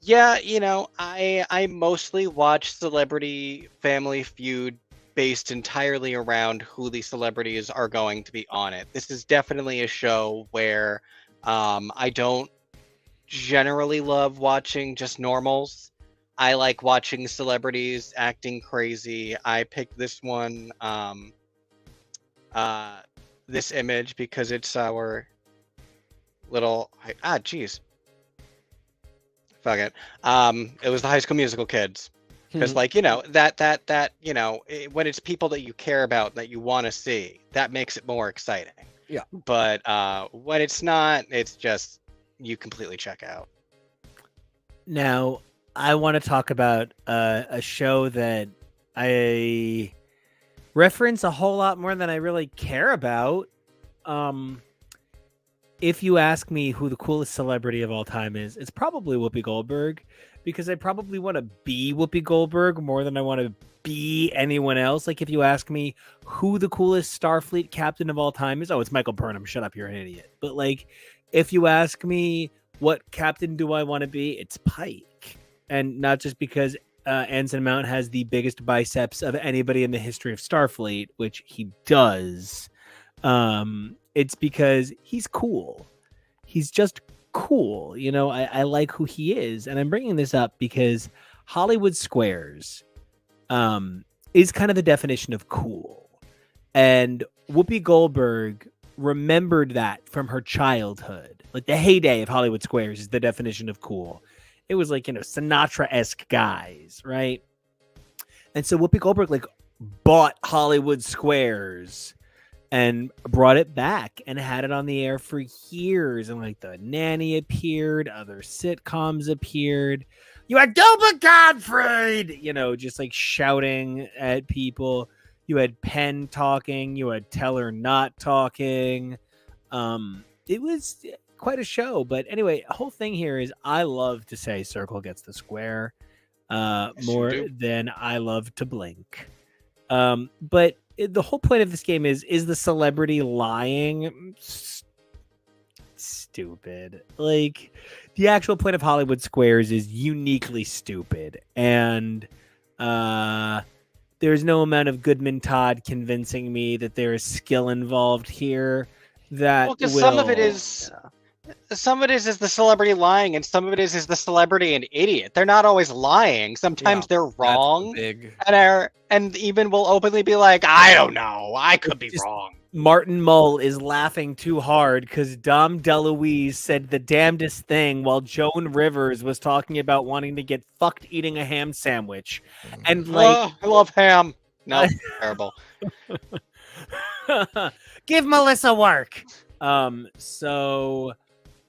yeah, you know, I mostly watch Celebrity Family Feud based entirely around who the celebrities are going to be on it. This is definitely a show where I don't generally love watching just normals. I like watching celebrities acting crazy. I picked this one, this image, because it's our little, geez. Fuck it. It was the High School Musical kids. Because, like, you know, that you know, when it's people that you care about, that you want to see, that makes it more exciting. Yeah. But when it's not, it's just, you completely check out. Now, I want to talk about a show that I reference a whole lot more than I really care about. If you ask me who the coolest celebrity of all time is, it's probably Whoopi Goldberg, because I probably want to be Whoopi Goldberg more than I want to be anyone else. Like, if you ask me who the coolest Starfleet captain of all time is, oh, it's Michael Burnham. Shut up, you're an idiot. But, like, if you ask me what captain do I want to be, it's Pike. And not just because Anson Mount has the biggest biceps of anybody in the history of Starfleet, which he does. It's because he's cool. He's just cool. You know, I like who he is. And I'm bringing this up because Hollywood Squares is kind of the definition of cool. And Whoopi Goldberg remembered that from her childhood. Like, the heyday of Hollywood Squares is the definition of cool. It was like, you know, Sinatra-esque guys, right? And so Whoopi Goldberg, like, bought Hollywood Squares and brought it back and had it on the air for years. And, like, The Nanny appeared, other sitcoms appeared. You had Gilbert Gottfried, you know, just like shouting at people. You had Penn talking. You had Teller not talking. It was quite a show. But anyway, the whole thing here is I love to say circle gets the square more than I love to blink. But the whole point of this game is the celebrity lying? Stupid. Like, the actual point of Hollywood Squares is uniquely stupid. And there's no amount of Goodman Todd convincing me that there is skill involved here. That some of it is the celebrity lying, and some of it is the celebrity an idiot. They're not always lying. Sometimes they're wrong, and even will openly be like, I don't know, I could be wrong. Martin Mull is laughing too hard because Dom DeLuise said the damnedest thing while Joan Rivers was talking about wanting to get fucked eating a ham sandwich. And like, I love ham. No, terrible. Give Melissa work. So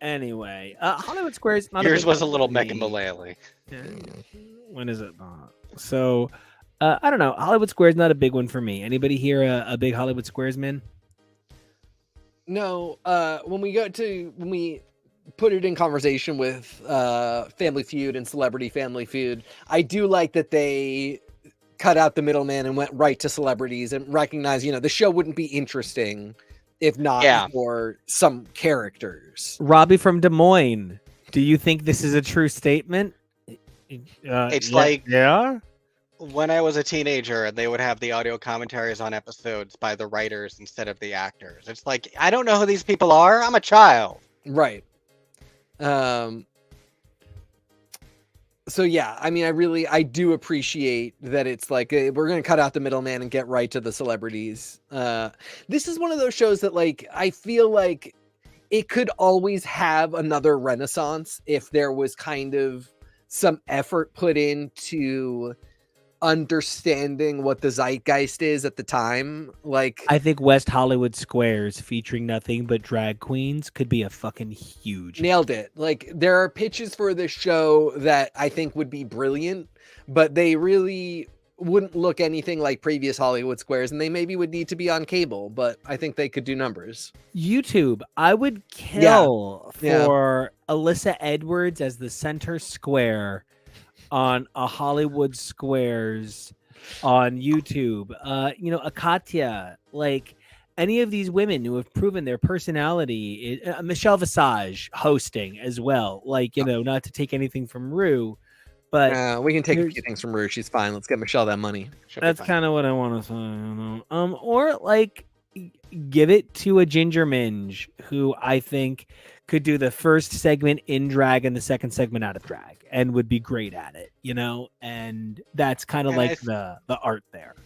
anyway, Hollywood Squares. Yours was a little Megan Mullally. When is it not? So I don't know. Hollywood Squares not a big one for me. Anybody here a big Hollywood Squares man? No. When we put it in conversation with Family Feud and Celebrity Family Feud, I do like that they cut out the middleman and went right to celebrities and recognized, you know, the show wouldn't be interesting if not for some characters. Robbie from Des Moines, do you think this is a true statement? It's like when I was a teenager and they would have the audio commentaries on episodes by the writers instead of the actors. It's like, I don't know who these people are. I'm a child. Right. So yeah, I mean, I do appreciate that it's like we're gonna cut out the middleman and get right to the celebrities. This is one of those shows that like I feel like it could always have another renaissance if there was kind of some effort put into understanding what the zeitgeist is at the time. Like, I think West Hollywood Squares featuring nothing but drag queens could be a fucking huge. nailed it. Like, there are pitches for this show that I think would be brilliant, but they really wouldn't look anything like previous Hollywood Squares, and they maybe would need to be on cable, but I think they could do numbers. YouTube, I would kill for Alyssa Edwards as the center square on a Hollywood Squares on YouTube. You know, Akatia, like any of these women who have proven their personality. Michelle Visage hosting as well. Like, you know, not to take anything from Rue, but we can take a few things from Rue. She's fine. Let's get Michelle that money. that's kind of what I want to say. Or like give it to a Ginger Minge who I think could do the first segment in drag and the second segment out of drag and would be great at it, you know? And that's kind of like the art there.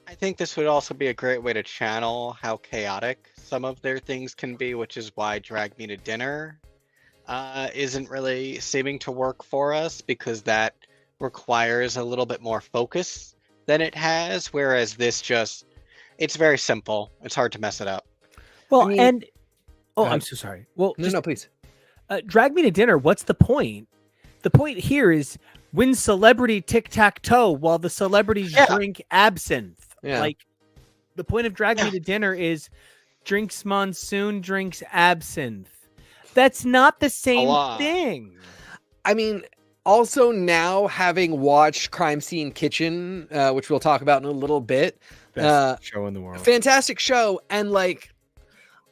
I think this would also be a great way to channel how chaotic some of their things can be, which is why Drag Me to Dinner isn't really seeming to work for us, because that requires a little bit more focus than it has, whereas this it's very simple. It's hard to mess it up. Well, I mean, I'm so sorry. Well, no, please. Drag Me to Dinner. What's the point? The point here is win celebrity tic-tac-toe while the celebrities drink absinthe. Yeah. Like, the point of Drag Me to Dinner is drinks monsoon, drinks absinthe. That's not the same thing. I mean, also now having watched Crime Scene Kitchen, which we'll talk about in a little bit. Best show in the world. Fantastic show. And like,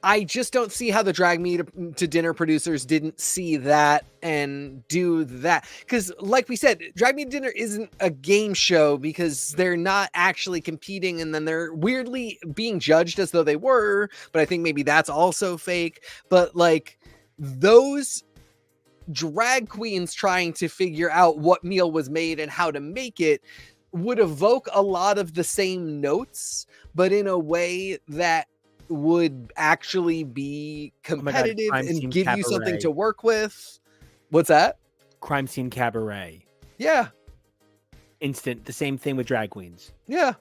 I just don't see how the Drag Me to Dinner producers didn't see that and do that. Because like we said, Drag Me to Dinner isn't a game show because they're not actually competing, and then they're weirdly being judged as though they were. But I think maybe that's also fake. But like those drag queens trying to figure out what meal was made and how to make it would evoke a lot of the same notes, but in a way that would actually be competitive and give you something to work with. What's that? Crime Scene Cabaret. Yeah. Instant. The same thing with drag queens. Yeah.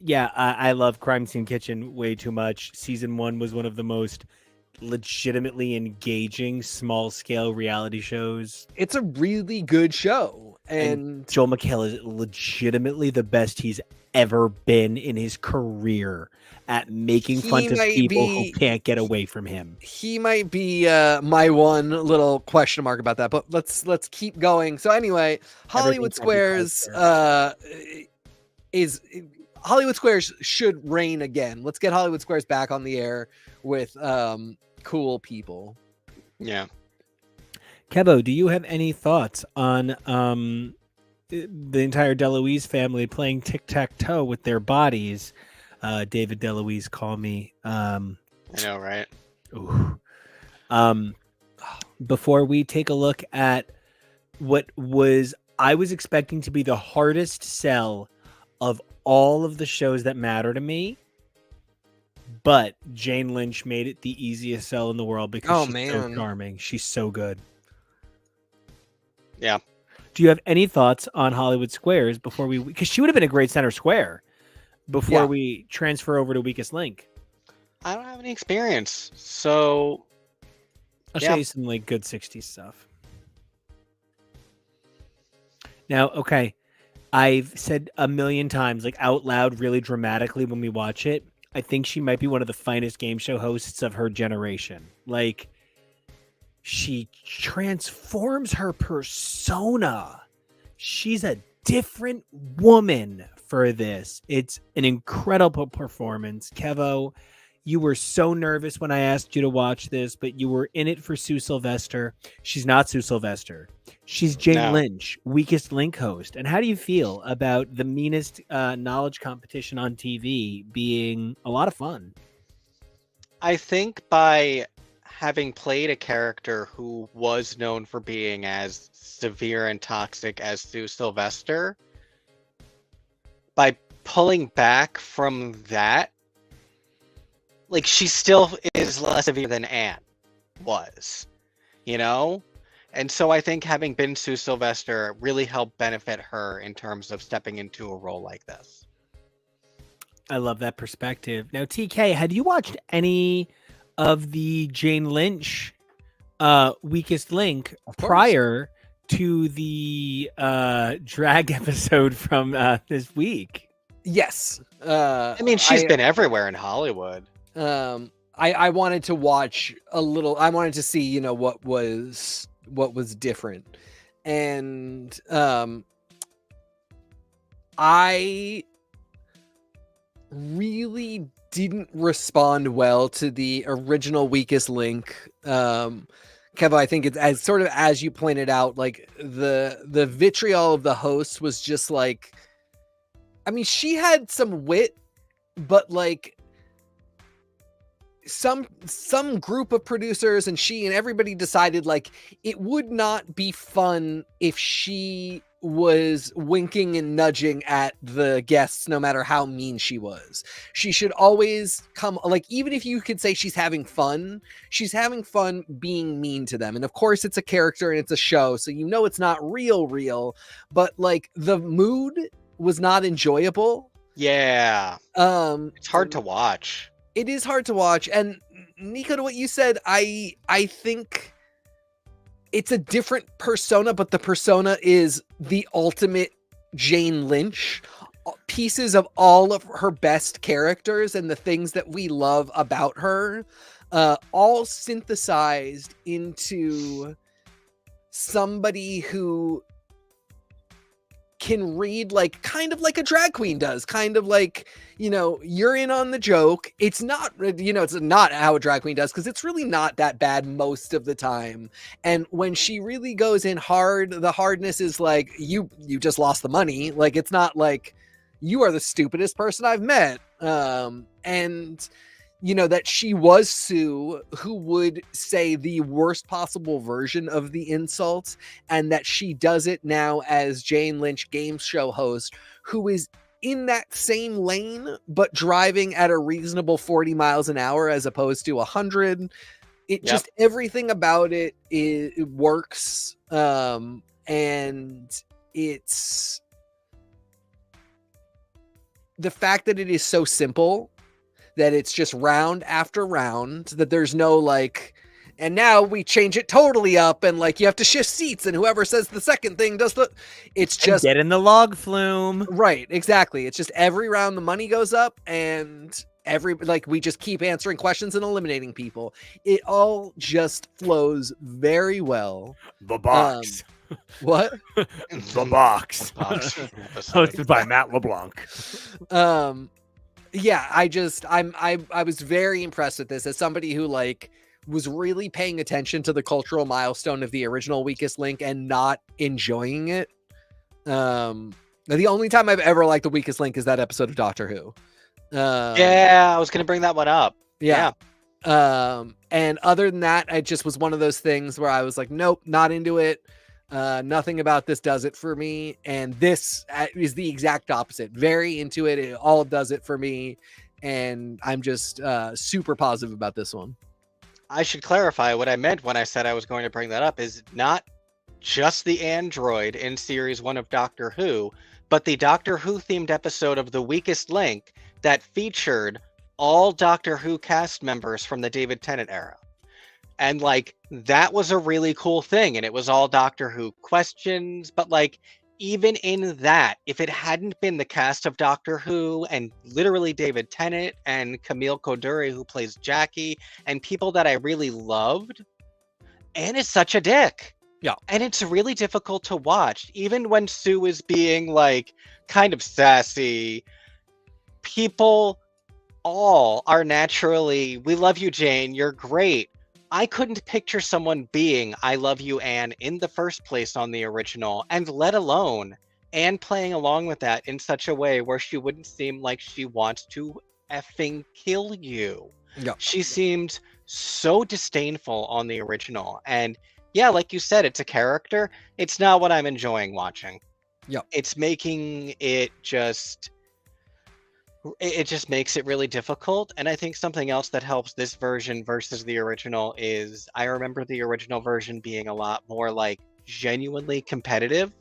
I love Crime Scene Kitchen way too much. Season 1 was one of the most legitimately engaging small scale reality shows. It's a really good show. And Joel McHale is legitimately the best he's ever been in his career at making fun of people who can't get away from him. He might be my one little question mark about that, but let's keep going. So anyway, Hollywood Squares Hollywood Squares should reign again. Let's get Hollywood Squares back on the air with cool people. Yeah. Kevo, do you have any thoughts on the entire DeLuise family playing tic-tac-toe with their bodies? David DeLuise, call me. I know, right? Ooh. Before we take a look at what I was expecting to be the hardest sell of all of the shows that matter to me, but Jane Lynch made it the easiest sell in the world because she's so charming. She's so good. Yeah. Do you have any thoughts on Hollywood Squares before because she would have been a great center square before we transfer over to Weakest Link? I don't have any experience, so I'll show you some like good 60s stuff. Now, okay, I've said a million times, like out loud, really dramatically when we watch it, I think she might be one of the finest game show hosts of her generation. Like, she transforms her persona. She's a different woman for this. It's an incredible performance. Kevo, you were so nervous when I asked you to watch this, but you were in it for Sue Sylvester. She's not Sue Sylvester. She's Jane Lynch, Weakest Link host. And how do you feel about the meanest knowledge competition on TV being a lot of fun? I think by having played a character who was known for being as severe and toxic as Sue Sylvester, by pulling back from that, like, she still is less severe than Anne was, you know? And so I think having been Sue Sylvester really helped benefit her in terms of stepping into a role like this. I love that perspective. Now, TK, had you watched any of the Jane Lynch Weakest Link prior to the drag episode from this week? Yes. I mean, she's been everywhere in Hollywood. I wanted to watch a little. I wanted to see, you know, what was different, and I really didn't respond well to the original Weakest Link. Kev, I think it's as sort of as you pointed out, like the vitriol of the host was just like, I mean, she had some wit, but like some group of producers and she and everybody decided like it would not be fun if she was winking and nudging at the guests no matter how mean she was. She should always come, like, even if you could say she's having fun being mean to them. And of course it's a character and it's a show, so you know it's not real, but like the mood was not enjoyable. Yeah. It's hard to watch. It is hard to watch. And Nico, to what you said, I think it's a different persona, but the persona is the ultimate Jane Lynch. Pieces of all of her best characters and the things that we love about her, all synthesized into somebody who can read like kind of like a drag queen does, kind of like, you know, you're in on the joke. It's not, you know, it's not how a drag queen does, because it's really not that bad most of the time. And when she really goes in hard, the hardness is like, you just lost the money. Like, it's not like you are the stupidest person I've met. And you know, that she was Sue, who would say the worst possible version of the insult, and that she does it now as Jane Lynch game show host, who is in that same lane, but driving at a reasonable 40 miles an hour as opposed to 100. It just, everything about it works. And it's the fact that it is so simple, that it's just round after round, that there's no like, and now we change it totally up, and like you have to shift seats, and whoever says the second thing does the, it's just get in the log flume. Right, exactly. It's just every round the money goes up, and like we just keep answering questions and eliminating people. It all just flows very well. The box. What? The box. Hosted by Matt LeBlanc. Yeah, I was very impressed with this as somebody who like was really paying attention to the cultural milestone of the original Weakest Link and not enjoying it. The only time I've ever liked the Weakest Link is that episode of Doctor Who. Yeah, I was gonna bring that one up. Yeah. And other than that, it just was one of those things where I was like, nope, not into it. Nothing about this does it for me, and this is the exact opposite. Very into it. It all does it for me, and I'm just super positive about this one. I should clarify what I meant when I said I was going to bring that up is not just the android in series 1 of Doctor Who, but the Doctor Who themed episode of The Weakest Link that featured all Doctor Who cast members from the David Tennant era. And like, that was a really cool thing. And it was all Doctor Who questions. But like, even in that, if it hadn't been the cast of Doctor Who and literally David Tennant and Camille Coduri, who plays Jackie, and people that I really loved, Anne is such a dick. Yeah. And it's really difficult to watch. Even when Sue is being like kind of sassy, people all are naturally, we love you, Jane, you're great. I couldn't picture someone being I love you, Anne, in the first place on the original, and let alone Anne playing along with that in such a way where she wouldn't seem like she wants to effing kill you. Yeah. She seemed so disdainful on the original. And yeah, like you said, it's a character. It's not what I'm enjoying watching. Yep. It's making it just makes it really difficult. And I think something else that helps this version versus the original is I remember the original version being a lot more like genuinely competitive,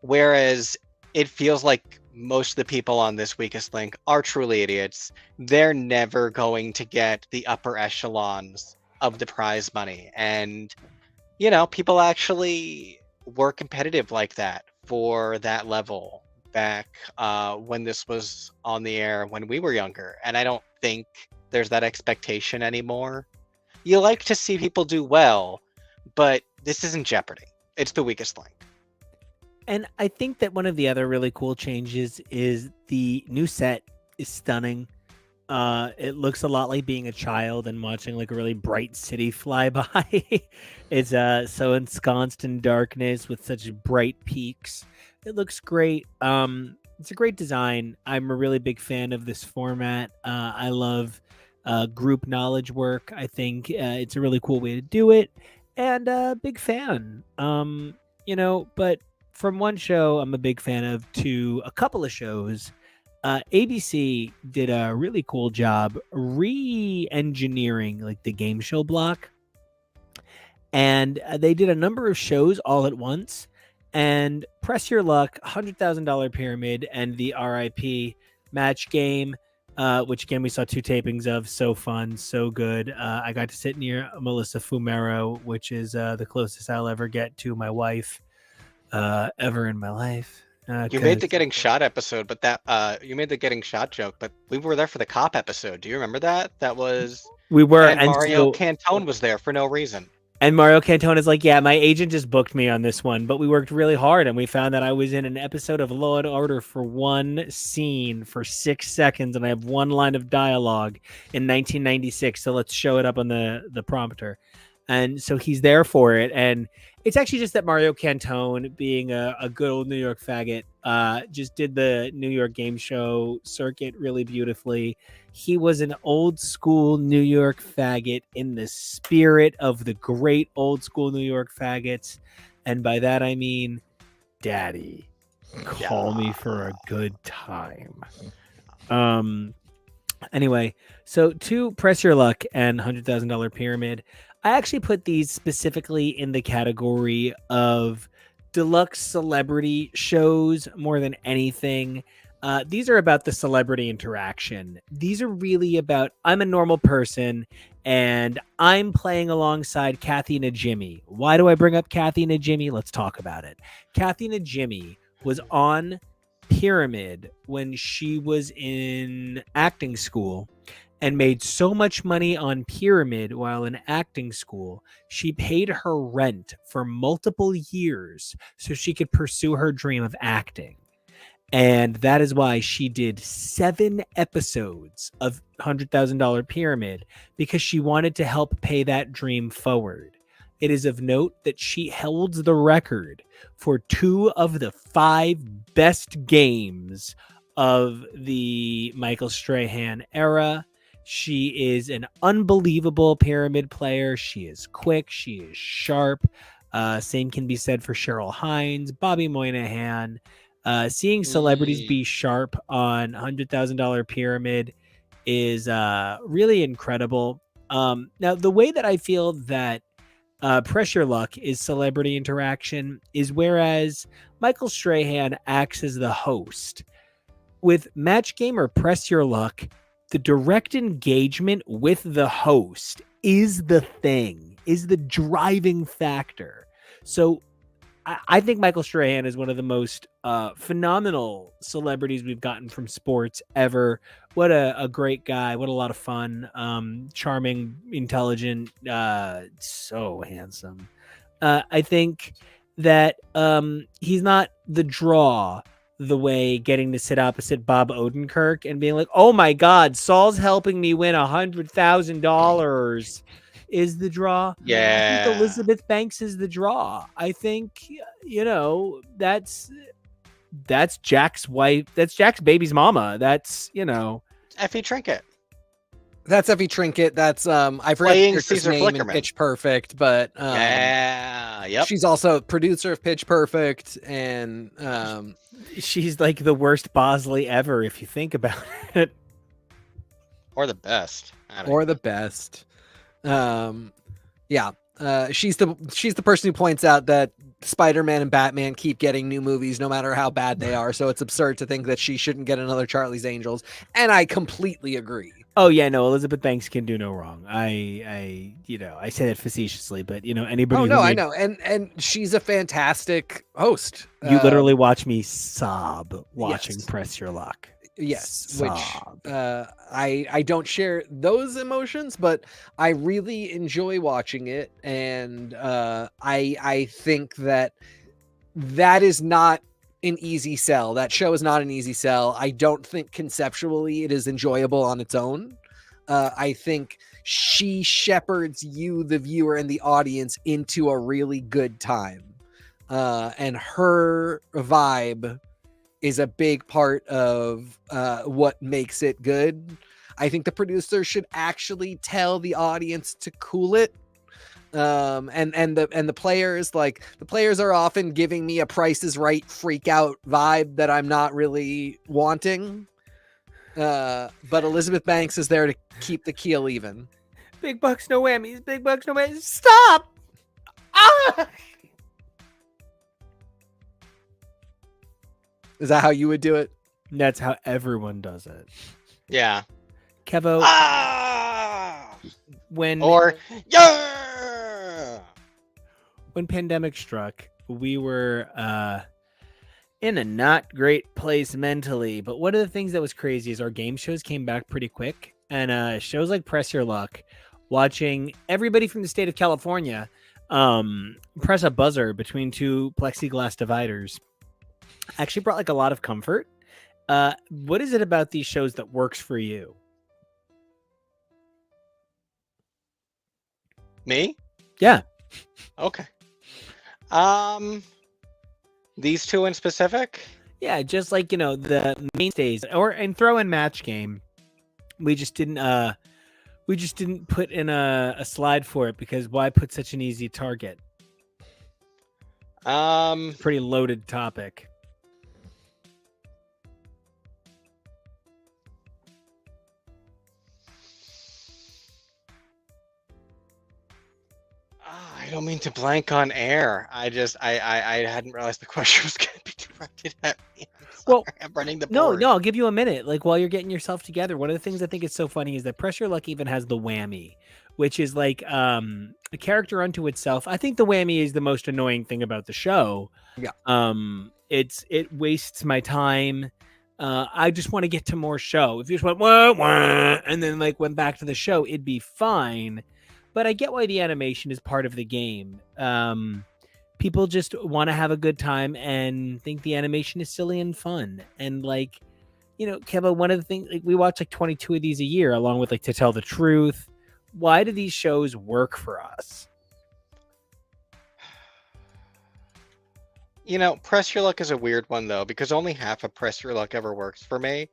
whereas it feels like most of the people on this weakest link are truly idiots. They're never going to get the upper echelons of the prize money. And, you know, people actually were competitive like that for that level back when this was on the air when we were younger. And I don't think there's that expectation anymore. You like to see people do well, but this isn't Jeopardy. It's the weakest link. And I think that one of the other really cool changes is the new set is stunning. It looks a lot like being a child and watching like a really bright city fly by. It's so ensconced in darkness with such bright peaks. It looks great. It's a great design. I'm a really big fan of this format. I love group knowledge work. I think it's a really cool way to do it, and big fan. You know, but from one show I'm a big fan of to a couple of shows, ABC did a really cool job re-engineering like the game show block, and they did a number of shows all at once. And Press Your Luck, $100,000 Pyramid, and the RIP Match Game, which again we saw 2 tapings of. So fun, so good. I got to sit near Melissa Fumero, which is the closest I'll ever get to my wife ever in my life. You made the getting shot episode, but that you made the getting shot joke, but we were there for the cop episode. Do you remember that? That was we were, and Mario Cantone was there for no reason. And Mario Cantone is like, yeah, my agent just booked me on this one, but we worked really hard, and we found that I was in an episode of Law & Order for one scene for 6 seconds, and I have one line of dialogue in 1996, so let's show it up on the prompter. And so he's there for it, and it's actually just that Mario Cantone, being a good old New York faggot, just did the New York game show circuit really beautifully. He was an old school New York faggot in the spirit of the great old school New York faggots. And by that, I mean, Daddy, call me for a good time. Anyway, so to Press Your Luck and $100,000 Pyramid, I actually put these specifically in the category of deluxe celebrity shows more than anything. These are about the celebrity interaction. These are really about, I'm a normal person and I'm playing alongside Kathy Najimy. Why do I bring up Kathy Najimy? Let's talk about it. Kathy Najimy was on Pyramid when she was in acting school and made so much money on Pyramid while in acting school, she paid her rent for multiple years so she could pursue her dream of acting. And that is why she did 7 episodes of $100,000 Pyramid, because she wanted to help pay that dream forward. It is of note that she held the record for 2 of the 5 best games of the Michael Strahan era. She is an unbelievable Pyramid player. She is quick. She is sharp. Same can be said for Cheryl Hines, Bobby Moynihan. Seeing celebrities be sharp on $100,000 Pyramid is really incredible. Now, the way that I feel that Press Your Luck is celebrity interaction is whereas Michael Strahan acts as the host. With Match Game or Press Your Luck, the direct engagement with the host is the thing, is the driving factor. So I think Michael Strahan is one of the most phenomenal celebrities we've gotten from sports ever. What a great guy. What a lot of fun. Charming, intelligent, so handsome. I think that he's not the draw the way getting to sit opposite Bob Odenkirk and being like, oh my God, Saul's helping me win $100,000 is the draw. Yeah. I think Elizabeth Banks is the draw. I think, you know, that's Jack's wife. That's Jack's baby's mama. That's, you know. Effie Trinket. That's Effie Trinket. That's I forgot the Playing character's Caesar name in Flickerman. Pitch Perfect, but Yeah, yep. she's also producer of Pitch Perfect, and She's like the worst Bosley ever, if you think about it. Or the best. I don't or know. the best. Yeah. She's the person who points out that Spider-Man and Batman keep getting new movies no matter how bad they are, so it's absurd to think that she shouldn't get another Charlie's Angels, and I completely agree. Oh yeah, no, Elizabeth Banks can do no wrong. I say that facetiously, but anybody. Oh who no, I made- know, and she's a fantastic host. You literally watch me sob watching yes. Press Your Luck. Yes, Sob. which I don't share those emotions, but I really enjoy watching it, and I think that is not an easy sell. That show is not an easy sell. I don't think conceptually it is enjoyable on its own. I think she shepherds you, the viewer, and the audience into a really good time, and her vibe is a big part of what makes it good. I think the producer should actually tell the audience to cool it. And the players, like the players are often giving me a Price is Right freak out vibe that I'm not really wanting. But Elizabeth Banks is there to keep the keel even. Big bucks, no whammies. Big bucks, no whammies. Stop! Ah! Is that how you would do it? That's how everyone does it. Yeah. Kevo, when Yeah. when pandemic struck, we were in a not great place mentally. But one of the things that was crazy is our game shows came back pretty quick, and shows like Press Your Luck, watching everybody from the state of California press a buzzer between two plexiglass dividers actually brought like a lot of comfort. What is it about these shows that works for you? Me? Yeah. Okay. These two in specific? Yeah, just like, the mainstays and throw in Match Game. We just didn't put in a slide for it because why put such an easy target? Pretty loaded topic. I don't mean to blank on air. I hadn't realized the question was going to be directed at me. I'm running the board. No, I'll give you a minute. Like while you're getting yourself together, one of the things I think is so funny is that Press Your Luck even has the whammy, which is like a character unto itself. I think the whammy is the most annoying thing about the show. Yeah. It wastes my time. I just want to get to more show. If you just went wah, wah, and then like went back to the show, it'd be fine. But I get why the animation is part of the game. People just want to have a good time and think the animation is silly and fun. And like, Kevo, one of the things, like we watch like 22 of these a year, along with like To Tell the Truth. Why do these shows work for us? Press Your Luck is a weird one though, because only half of Press Your Luck ever works for me.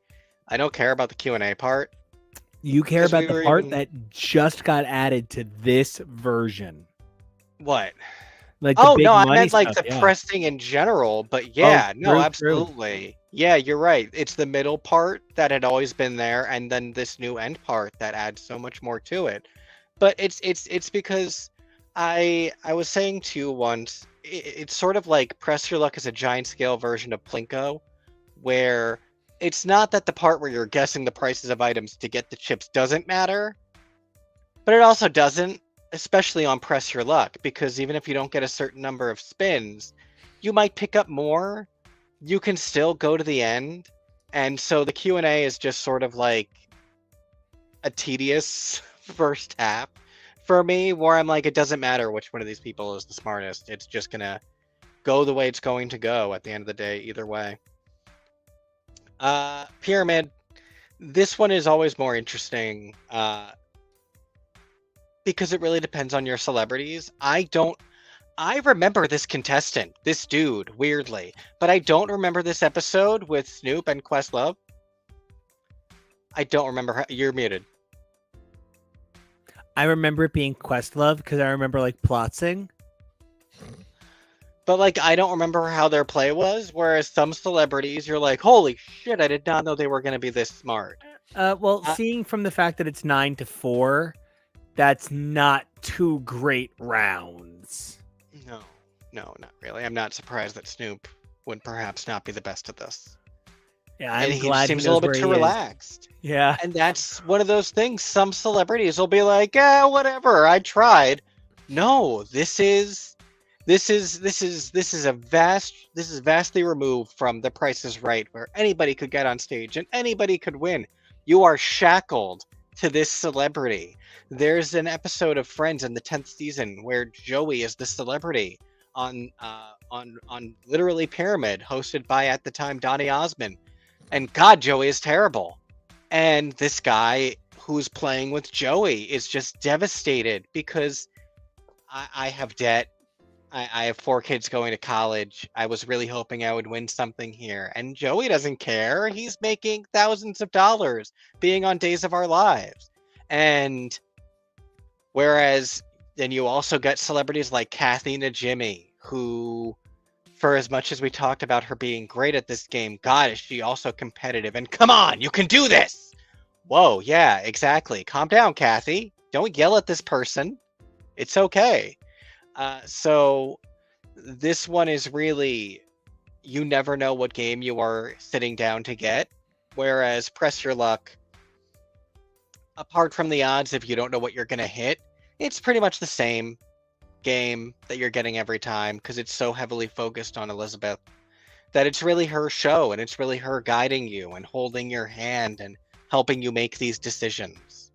I don't care about the Q&A part. You care about the part that just got added to this version. What? Like I meant like stuff, the pressing in general, but yeah, absolutely. True. Yeah, you're right. It's the middle part that had always been there, and then this new end part that adds so much more to it. But it's because I was saying to you once, it's sort of like Press Your Luck is a giant scale version of Plinko, where it's not that the part where you're guessing the prices of items to get the chips doesn't matter, but it also doesn't, especially on Press Your Luck, because even if you don't get a certain number of spins, you might pick up more. You can still go to the end, and so the Q&A is just sort of like a tedious first half for me, where I'm like, it doesn't matter which one of these people is the smartest. It's just gonna go the way it's going to go at the end of the day, either way. Pyramid, this one is always more interesting because it really depends on your celebrities. I remember this contestant, this dude, weirdly, but I don't remember this episode with Snoop and Questlove. I don't remember. You're muted. I remember it being Questlove because I remember like plotzing. But like, I don't remember how their play was. Whereas some celebrities, you're like, holy shit, I did not know they were going to be this smart. Well, seeing from the fact that it's 9-4, that's not 2 great rounds. No, not really. I'm not surprised that Snoop would perhaps not be the best at this. Yeah, I'm And glad he seems he a knows little where bit he too is. relaxed. Yeah. And that's one of those things. Some celebrities will be like, whatever, I tried. No, this is vastly removed from The Price is Right, where anybody could get on stage and anybody could win. You are shackled to this celebrity. There's an episode of Friends in the 10th season where Joey is the celebrity on literally Pyramid, hosted by, at the time, Donny Osmond. And God, Joey is terrible. And this guy who's playing with Joey is just devastated because I have debt. I have 4 kids going to college. I was really hoping I would win something here. And Joey doesn't care. He's making thousands of dollars being on Days of Our Lives. And whereas then you also get celebrities like Kathy Najimy, who, for as much as we talked about her being great at this game, God, is she also competitive. And come on, you can do this. Whoa, yeah, exactly. Calm down, Kathy. Don't yell at this person. It's okay. So this one is really, you never know what game you are sitting down to get. Whereas Press Your Luck, apart from the odds, if you don't know what you're going to hit, it's pretty much the same game that you're getting every time because it's so heavily focused on Elizabeth that it's really her show and it's really her guiding you and holding your hand and helping you make these decisions.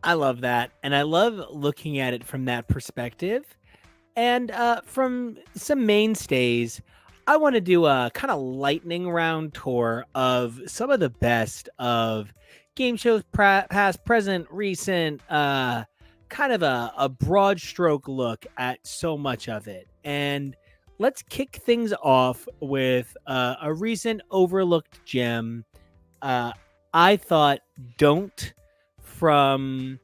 I love that. And I love looking at it from that perspective. And from some mainstays, I want to do a kind of lightning round tour of some of the best of game shows, past, present, recent, kind of a broad stroke look at so much of it. And let's kick things off with a recent overlooked gem. I thought Don't from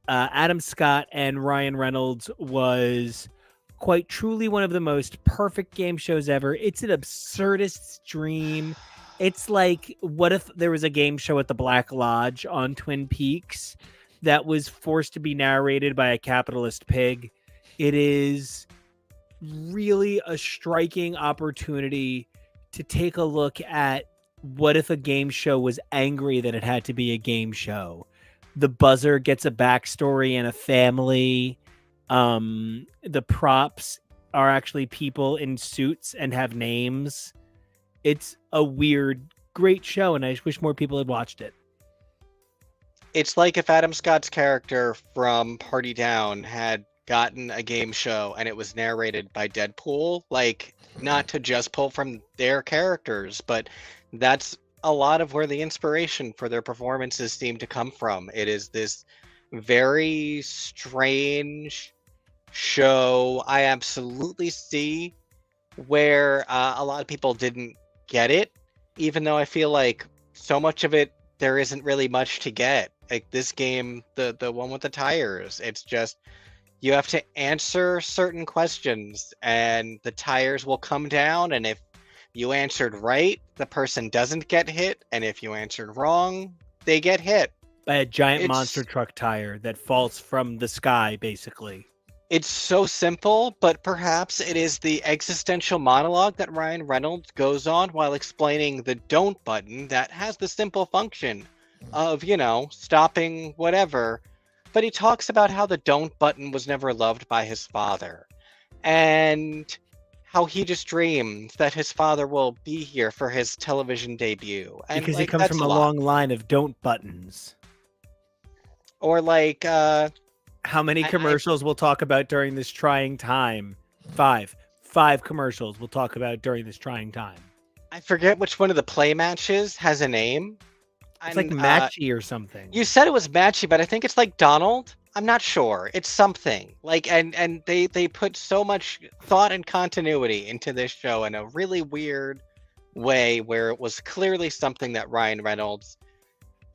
Adam Scott and Ryan Reynolds was quite truly one of the most perfect game shows ever. It's an absurdist dream. It's like, what if there was a game show at the Black Lodge on Twin Peaks that was forced to be narrated by a capitalist pig? It is really a striking opportunity to take a look at what if a game show was angry that it had to be a game show. The buzzer gets a backstory and a family. The props are actually people in suits and have names. It's a weird, great show, and I just wish more people had watched it. It's like if Adam Scott's character from Party Down had gotten a game show and it was narrated by Deadpool, like, not to just pull from their characters, but that's a lot of where the inspiration for their performances seem to come from. It is this very strange show. I absolutely see where a lot of people didn't get it, even though I feel like so much of it, there isn't really much to get. Like this game, the one with the tires, it's just, you have to answer certain questions and the tires will come down, and if you answered right, the person doesn't get hit, and if you answered wrong, they get hit. By a giant monster truck tire that falls from the sky, basically. It's so simple, but perhaps it is the existential monologue that Ryan Reynolds goes on while explaining the don't button that has the simple function of, stopping whatever. But he talks about how the don't button was never loved by his father, and how he just dreams that his father will be here for his television debut. And because he comes from a long line of don't buttons. Or like... how many commercials we'll talk about during this trying time? 5 commercials we'll talk about during this trying time. I forget which one of the play matches has a name. It's like Matchy or something. You said it was Matchy, but I think it's like Donald. I'm not sure. It's something like, and they put so much thought and continuity into this show in a really weird way, where it was clearly something that Ryan Reynolds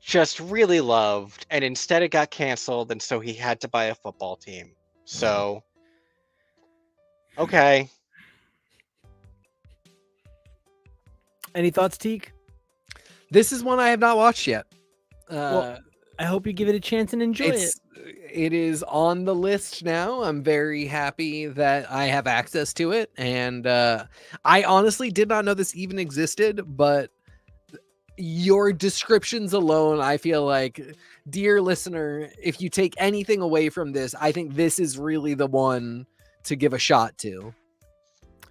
just really loved, and instead it got canceled, and so he had to buy a football team. So, okay. Any thoughts, Teak? This is one I have not watched yet. Well, I hope you give it a chance and enjoy it. It is on the list now. I'm very happy that I have access to it, and I honestly did not know this even existed, but your descriptions alone, I feel like, dear listener, if you take anything away from this, I think this is really the one to give a shot to.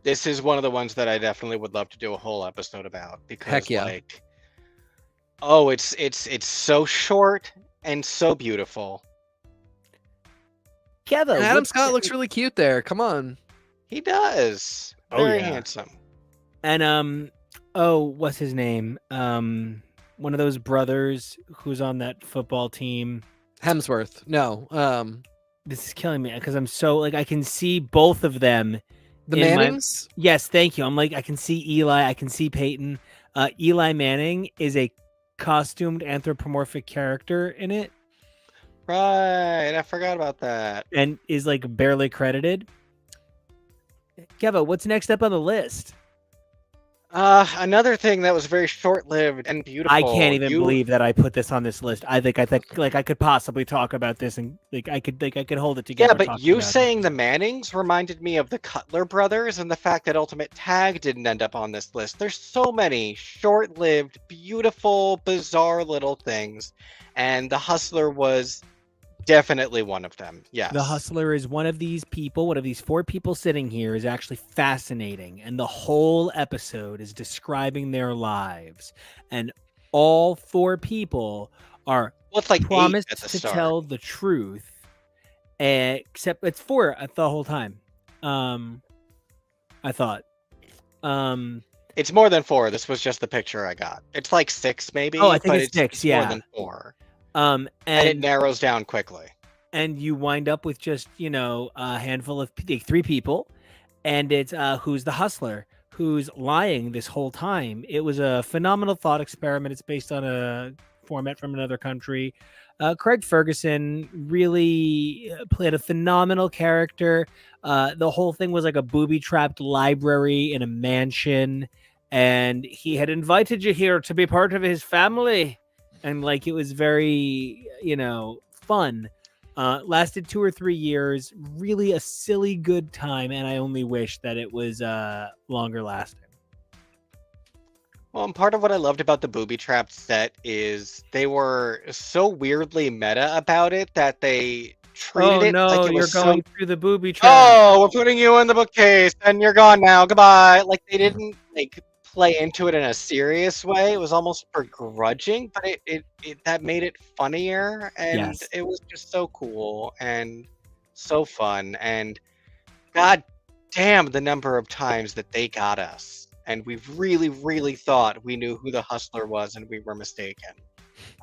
This is one of the ones that I definitely would love to do a whole episode about, because Heck yeah. like, it's so short and so beautiful. Kevin, And Adam Scott looks really cute there. Come on. He does. Oh, Very yeah. handsome. And what's his name? One of those brothers who's on that football team. Hemsworth. No. This is killing me because I'm so like I can see both of them. The in Mannings? Yes, thank you. I'm like I can see Eli, I can see Peyton. Eli Manning is a costumed anthropomorphic character in it. Right, I forgot about that. And is like barely credited. Keva, what's next up on the list? Another thing that was very short-lived and beautiful. I can't even believe that I put this on this list. I think like I could possibly talk about this and I could hold it together. Yeah, but you saying the Mannings reminded me of the Cutler brothers and the fact that Ultimate Tag didn't end up on this list. There's so many short-lived, beautiful, bizarre little things, and The Hustler was definitely one of them. Yes. The Hustler is one of these people, one of these four people sitting here is actually fascinating. And the whole episode is describing their lives. And all four people are promised to tell the truth. Except it's four the whole time. I thought. It's more than four. This was just the picture I got. It's like six maybe. Oh, I think it's six, yeah. More than four. And it narrows down quickly. And you wind up with just, a handful of three people. And it's who's the hustler, who's lying this whole time. It was a phenomenal thought experiment. It's based on a format from another country. Craig Ferguson really played a phenomenal character. The whole thing was like a booby-trapped library in a mansion. And he had invited you here to be part of his family. And like it was very, fun. Lasted 2 or 3 years. Really a silly good time, and I only wish that it was longer lasting. Well, and part of what I loved about the booby trap set is they were so weirdly meta about it that they treated it like it was going through the booby trap. Oh, we're putting you in the bookcase and you're gone now. Goodbye. Like they didn't play into it in a serious way. It was almost begrudging, but it that made it funnier, and it was just so cool and so fun. And god damn the number of times that they got us, and we really thought we knew who the hustler was, and we were mistaken.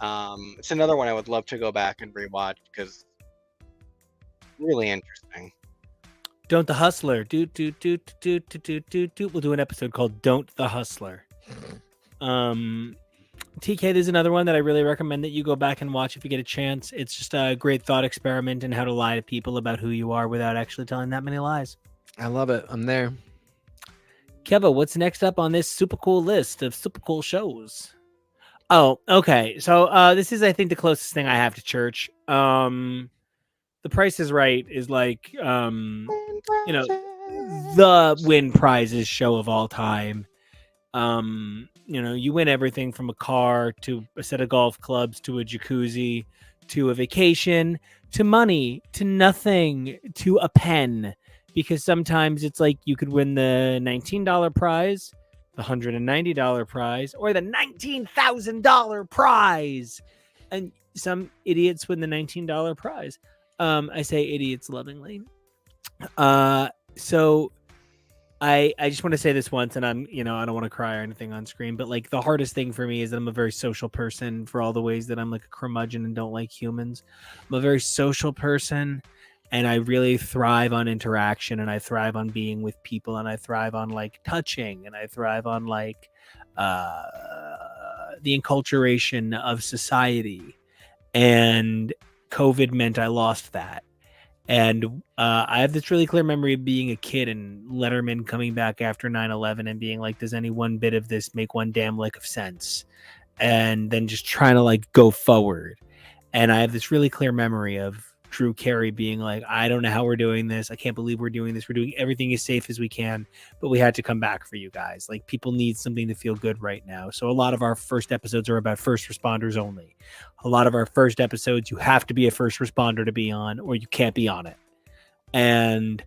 It's another one I would love to go back and rewatch because really interesting. Don't the Hustler. We'll do an episode called Don't the Hustler. TK, there's another one that I really recommend that you go back and watch if you get a chance. It's just a great thought experiment in how to lie to people about who you are without actually telling that many lies. I love it. I'm there. Keva, what's next up on this super cool list of super cool shows? Oh, okay. So this is, I think, the closest thing I have to church. The Price is Right is like, the win prizes show of all time. You win everything from a car to a set of golf clubs to a jacuzzi to a vacation to money to nothing to a pen, because sometimes it's like you could win the $19 prize, the $190 prize, or the $19,000 prize, and some idiots win the $19 prize. I say idiots lovingly. So I just want to say this once, and I'm, I don't want to cry or anything on screen, but like the hardest thing for me is that I'm a very social person for all the ways that I'm like a curmudgeon and don't like humans. I'm a very social person, and I really thrive on interaction, and I thrive on being with people, and I thrive on like touching, and I thrive on like the enculturation of society, and COVID meant I lost that. And I have this really clear memory of being a kid and Letterman coming back after 9/11 and being like, does any one bit of this make one damn lick of sense? And then just trying to like go forward. And I have this really clear memory of Drew Carey being like, I don't know how we're doing this. I can't believe we're doing this. We're doing everything as safe as we can, but we had to come back for you guys. Like, people need something to feel good right now. So a lot of our first episodes are about first responders only. A lot of our first episodes, you have to be a first responder to be on, or you can't be on it. And,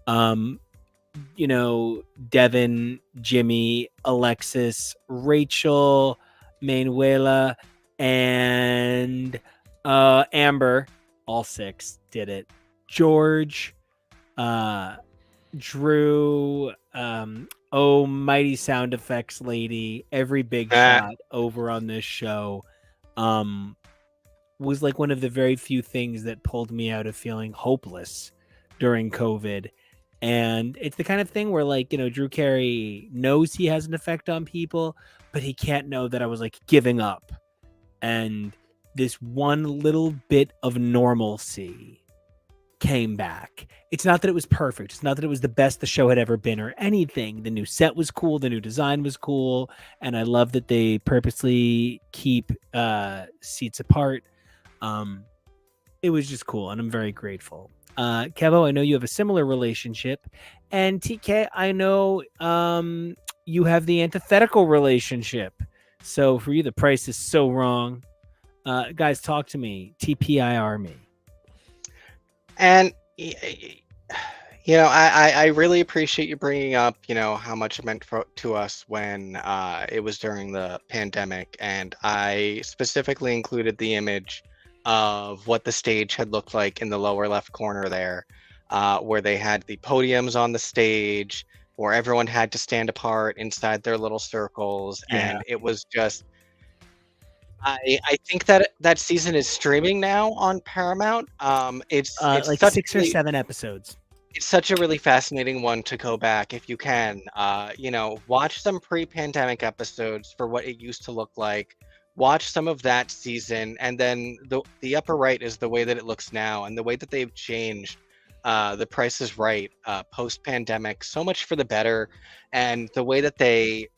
you know, Devin, Jimmy, Alexis, Rachel, Manuela, and Amber, all 6 did it. George, Drew, oh, mighty sound effects lady, every big shot over on this show was like one of the very few things that pulled me out of feeling hopeless during COVID. And it's the kind of thing where, like, you know, Drew Carey knows he has an effect on people, but he can't know that I was like giving up. And this one little bit of normalcy came back. It's not that it was perfect. It's not that it was the best the show had ever been or anything. The new set was cool. The new design was cool. And I love that they purposely keep seats apart. It was just cool. And I'm very grateful. Kevo, I know you have a similar relationship. And TK, I know you have the antithetical relationship. So for you, the price is so wrong. Guys, talk to me. TPIR me. And you know, I really appreciate you bringing up, you know, how much it meant to us when it was during the pandemic. And I specifically included the image of what the stage had looked like in the lower left corner there, where they had the podiums on the stage, where everyone had to stand apart inside their little circles. Yeah. And it was just, I think that season is streaming now on Paramount. It's like 6 or 7 episodes. It's such a really fascinating one to go back if you can. You know, watch some pre-pandemic episodes for what it used to look like. Watch some of that season, and then the upper right is the way that it looks now, and the way that they've changed. The Price is Right post-pandemic, so much for the better, and the way that they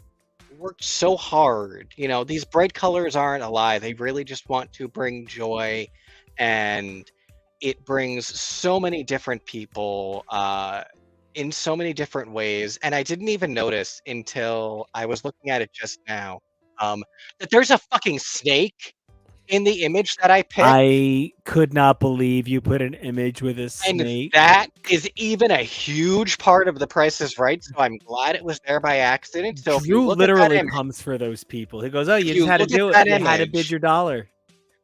worked so hard. You know, these bright colors aren't a lie. They really just want to bring joy, and it brings so many different people in so many different ways. And I didn't even notice until I was looking at it just now that there's a fucking snake in the image that I picked. I could not believe you put an image with a snake. And that is even a huge part of The Price is Right, so I'm glad it was there by accident. So Drew literally comes for those people. He goes, oh, you just had to do it. You had to bid your dollar.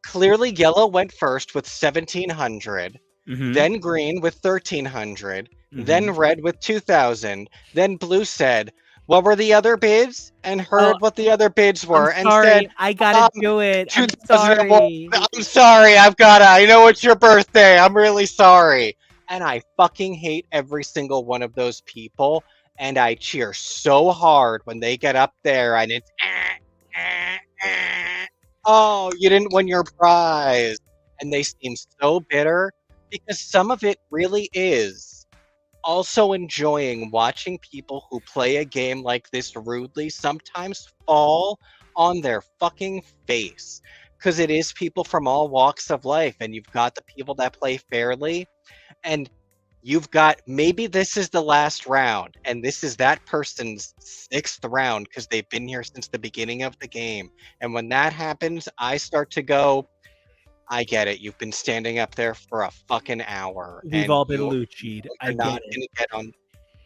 Clearly, yellow went first with 1,700, then green with 1,300, then red with 2,000, then blue said, what were the other bids? And heard what the other bids were. I'm sorry, and said, I gotta do it. I'm sorry. I'm sorry, I know it's your birthday. I'm really sorry. And I fucking hate every single one of those people. And I cheer so hard when they get up there and it's, oh, you didn't win your prize. And they seem so bitter because some of it really is also enjoying watching people who play a game like this rudely sometimes fall on their fucking face, because it is people from all walks of life, and you've got the people that play fairly, and you've got, maybe this is the last round and this is that person's 6th round because they've been here since the beginning of the game. And when that happens, I start to go, I get it. You've been standing up there for a fucking hour. We've all been Lucci'd. You're not gonna get on.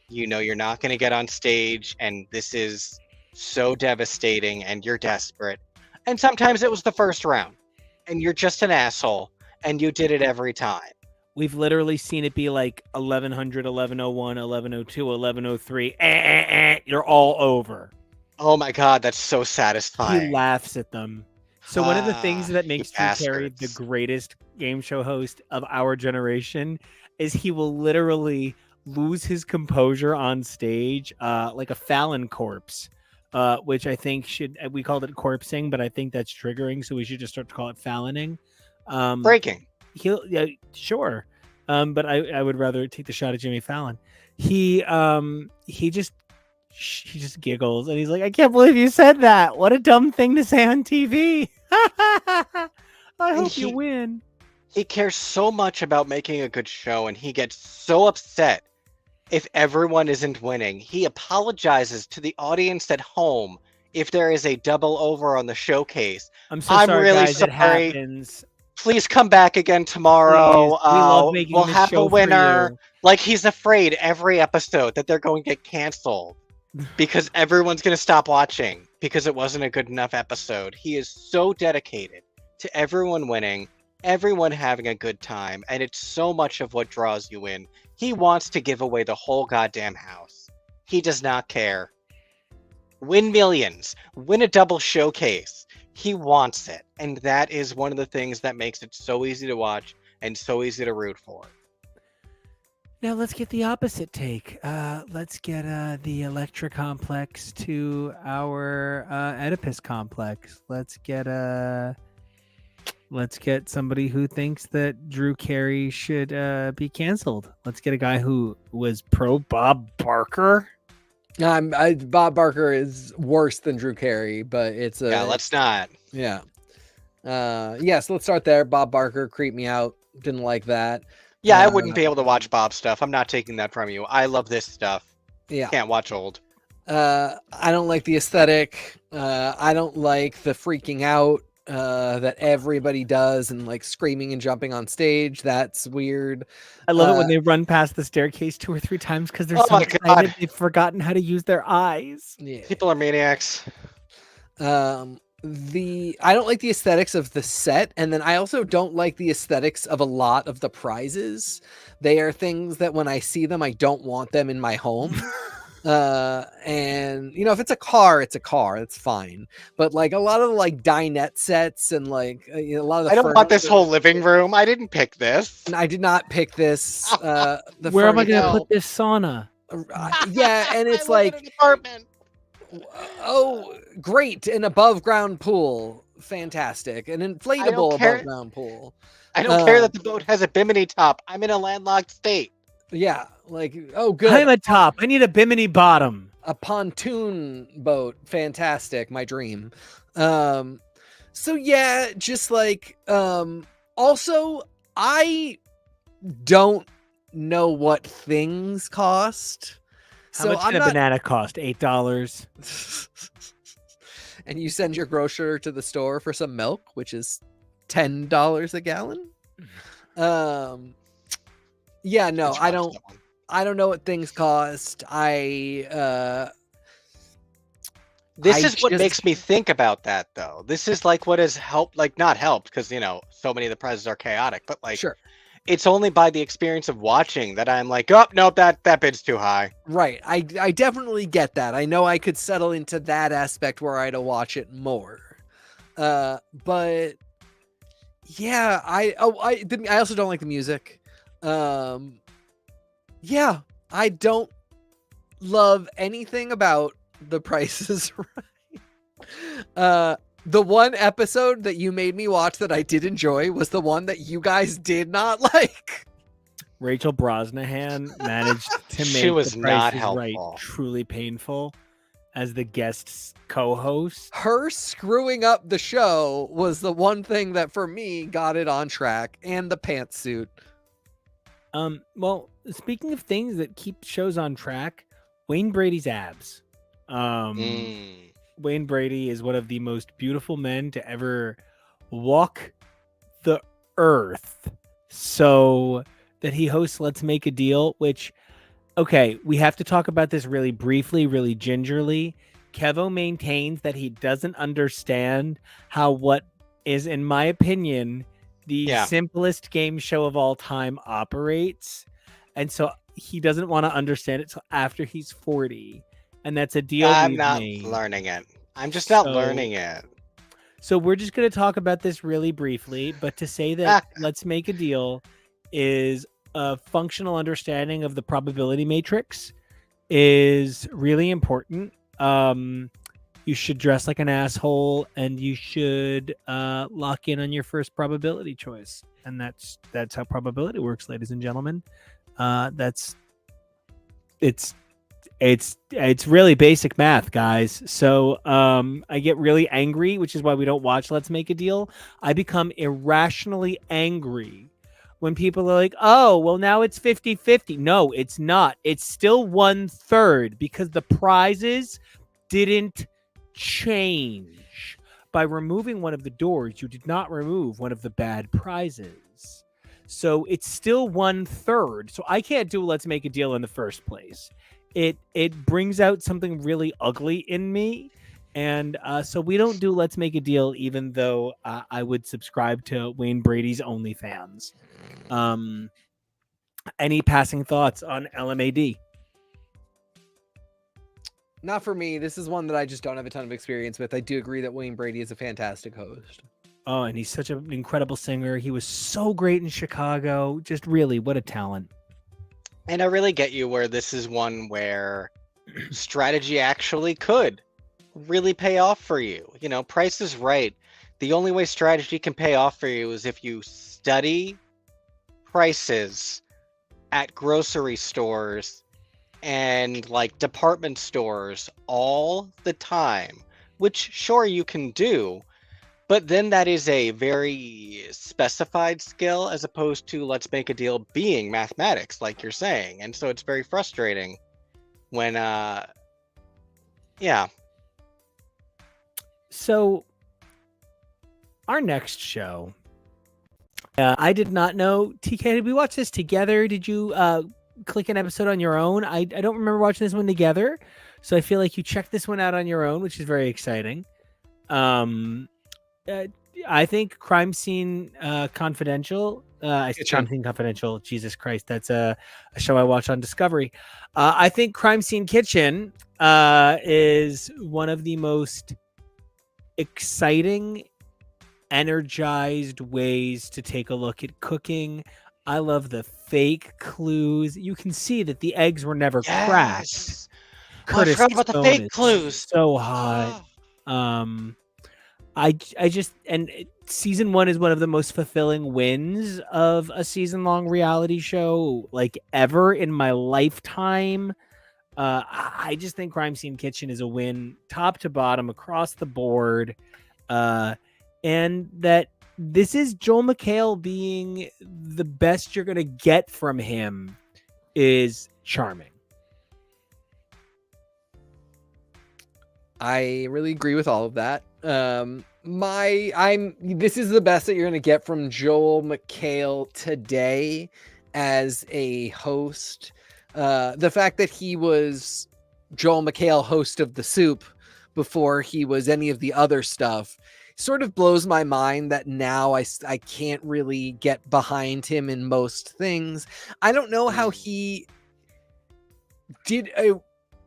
You know, you're not going to get on stage, and this is so devastating, and you're desperate. And sometimes it was the first round, and you're just an asshole, and you did it every time. We've literally seen it be like 1100, 1101, 1102, 1103. You're all over. Oh my God, that's so satisfying. He laughs at them. So one of the things that makes Drew Carey the greatest game show host of our generation is he will literally lose his composure on stage like a Fallon corpse which I think we called it corpsing, but I think that's triggering, so we should just start to call it falloning. Breaking. Sure. But I would rather take the shot at Jimmy Fallon. He just giggles and he's like, I can't believe you said that. What a dumb thing to say on TV. I hope you win. He cares so much about making a good show, and he gets so upset if everyone isn't winning. He apologizes to the audience at home if there is a double over on the showcase. I'm sorry, really guys, sorry. it happens. Please come back again tomorrow. Please. We love making we'll this have show a winner. for you. Like, he's afraid every episode that they're going to get canceled because everyone's going to stop watching because it wasn't a good enough episode. He is so dedicated to everyone winning, everyone having a good time, and it's so much of what draws you in. He wants to give away the whole goddamn house. He does not care. Win millions. Win a double showcase. He wants it. And that is one of the things that makes it so easy to watch and so easy to root for. Now let's get the opposite take. Let's get the Electra complex to our Oedipus complex. Let's get somebody who thinks that Drew Carey should be canceled. Let's get a guy who was pro Bob Barker. Bob Barker is worse than Drew Carey, but it's a... Yeah, let's not. Yeah. So let's start there. Bob Barker creeped me out. Didn't like that. Yeah, I wouldn't be able to watch Bob's stuff. I'm not taking that from you. I love this stuff. Yeah. Can't watch old. I don't like the aesthetic. I don't like the freaking out that everybody does and like screaming and jumping on stage. That's weird. I love it when they run past the staircase 2 or 3 times because they're so excited they've forgotten how to use their eyes. Yeah. People are maniacs. I don't like the aesthetics of the set, and then I also don't like the aesthetics of a lot of the prizes. They are things that when I see them, I don't want them in my home. And if it's a car, it's fine. But like a lot of the like dinette sets and like a lot of the I don't want this whole living room. I didn't pick this. I did not pick this. Where am I going to put this sauna? Yeah, and it's like, an apartment. Oh, great! An above ground pool, fantastic! An inflatable above ground pool. I don't care that the boat has a bimini top. I'm in a landlocked state. Yeah, like, oh, good. I'm a top. I need a bimini bottom. A pontoon boat, fantastic. My dream. So yeah, just like, also, I don't know what things cost. How much did a banana cost? $8. And you send your grocer to the store for some milk, which is $10 a gallon. Yeah, no, I don't know what things cost. This is what makes me think about that, though. This is like what has helped, like not helped, because so many of the prizes are chaotic, but like, sure. It's only by the experience of watching that I'm like, oh, nope, that bid's too high. Right. I definitely get that. I know I could settle into that aspect where I had to watch it more. But yeah, I also don't like the music. Yeah, I don't love anything about The Price is Right. The one episode that you made me watch that I did enjoy was the one that you guys did not like. Rachel Brosnahan managed to make she was The Price not is helpful. Right truly painful as the guest co-host. Her screwing up the show was the one thing that for me got it on track, and the pantsuit. Well, speaking of things that keep shows on track, Wayne Brady's abs. Wayne Brady is one of the most beautiful men to ever walk the earth. So that he hosts Let's Make a Deal, which, okay, we have to talk about this really briefly, really gingerly. Kevo maintains that he doesn't understand how what is, in my opinion, the simplest game show of all time operates. And so he doesn't want to understand it till after he's 40. And that's a deal I'm we've not made. learning it. I'm just not learning it. So we're just going to talk about this really briefly, but to say that Let's Make a Deal is a functional understanding of the probability matrix is really important. you should dress like an asshole, and you should lock in on your first probability choice. And that's how probability works, ladies and gentlemen. It's really basic math, guys. So I get really angry, which is why we don't watch Let's Make a Deal. I become irrationally angry when people are like, oh, well, now it's 50-50. No, it's not. It's still 1/3 because the prizes didn't change. By removing one of the doors, you did not remove one of the bad prizes. So it's still 1/3. So I can't do Let's Make a Deal in the first place. It brings out something really ugly in me. And so we don't do Let's Make a Deal, even though I would subscribe to Wayne Brady's OnlyFans. Any passing thoughts on LMAD? Not for me. This is one that I just don't have a ton of experience with. I do agree that Wayne Brady is a fantastic host. Oh, and he's such an incredible singer. He was so great in Chicago. Just really, what a talent. And I really get you where this is one where strategy actually could really pay off for you. You know, Price is Right. The only way strategy can pay off for you is if you study prices at grocery stores and like department stores all the time, which sure you can do, but then that is a very specified skill as opposed to Let's Make a Deal being mathematics, like you're saying. And so it's very frustrating when, yeah. So our next show, I did not know. TK, did we watch this together? Did you click an episode on your own? I don't remember watching this one together. So I feel like you checked this one out on your own, which is very exciting. I think Crime Scene Confidential. I said Crime Scene Confidential. Jesus Christ, that's a show I watch on Discovery. I think Crime Scene Kitchen is one of the most exciting, energized ways to take a look at cooking. I love the fake clues. You can see that the eggs were never cracked. Curtis, I forgot about the fake clues. So hot. I just, and season 1 is one of the most fulfilling wins of a season-long reality show like ever in my lifetime. I just think Crime Scene Kitchen is a win, top to bottom, across the board, and that this is Joel McHale being the best you're gonna get from him is charming. I really agree with all of that. This is the best that you're going to get from Joel McHale today as a host. The fact that he was Joel McHale, host of The Soup, before he was any of the other stuff, sort of blows my mind that now I can't really get behind him in most things. I don't know how he did a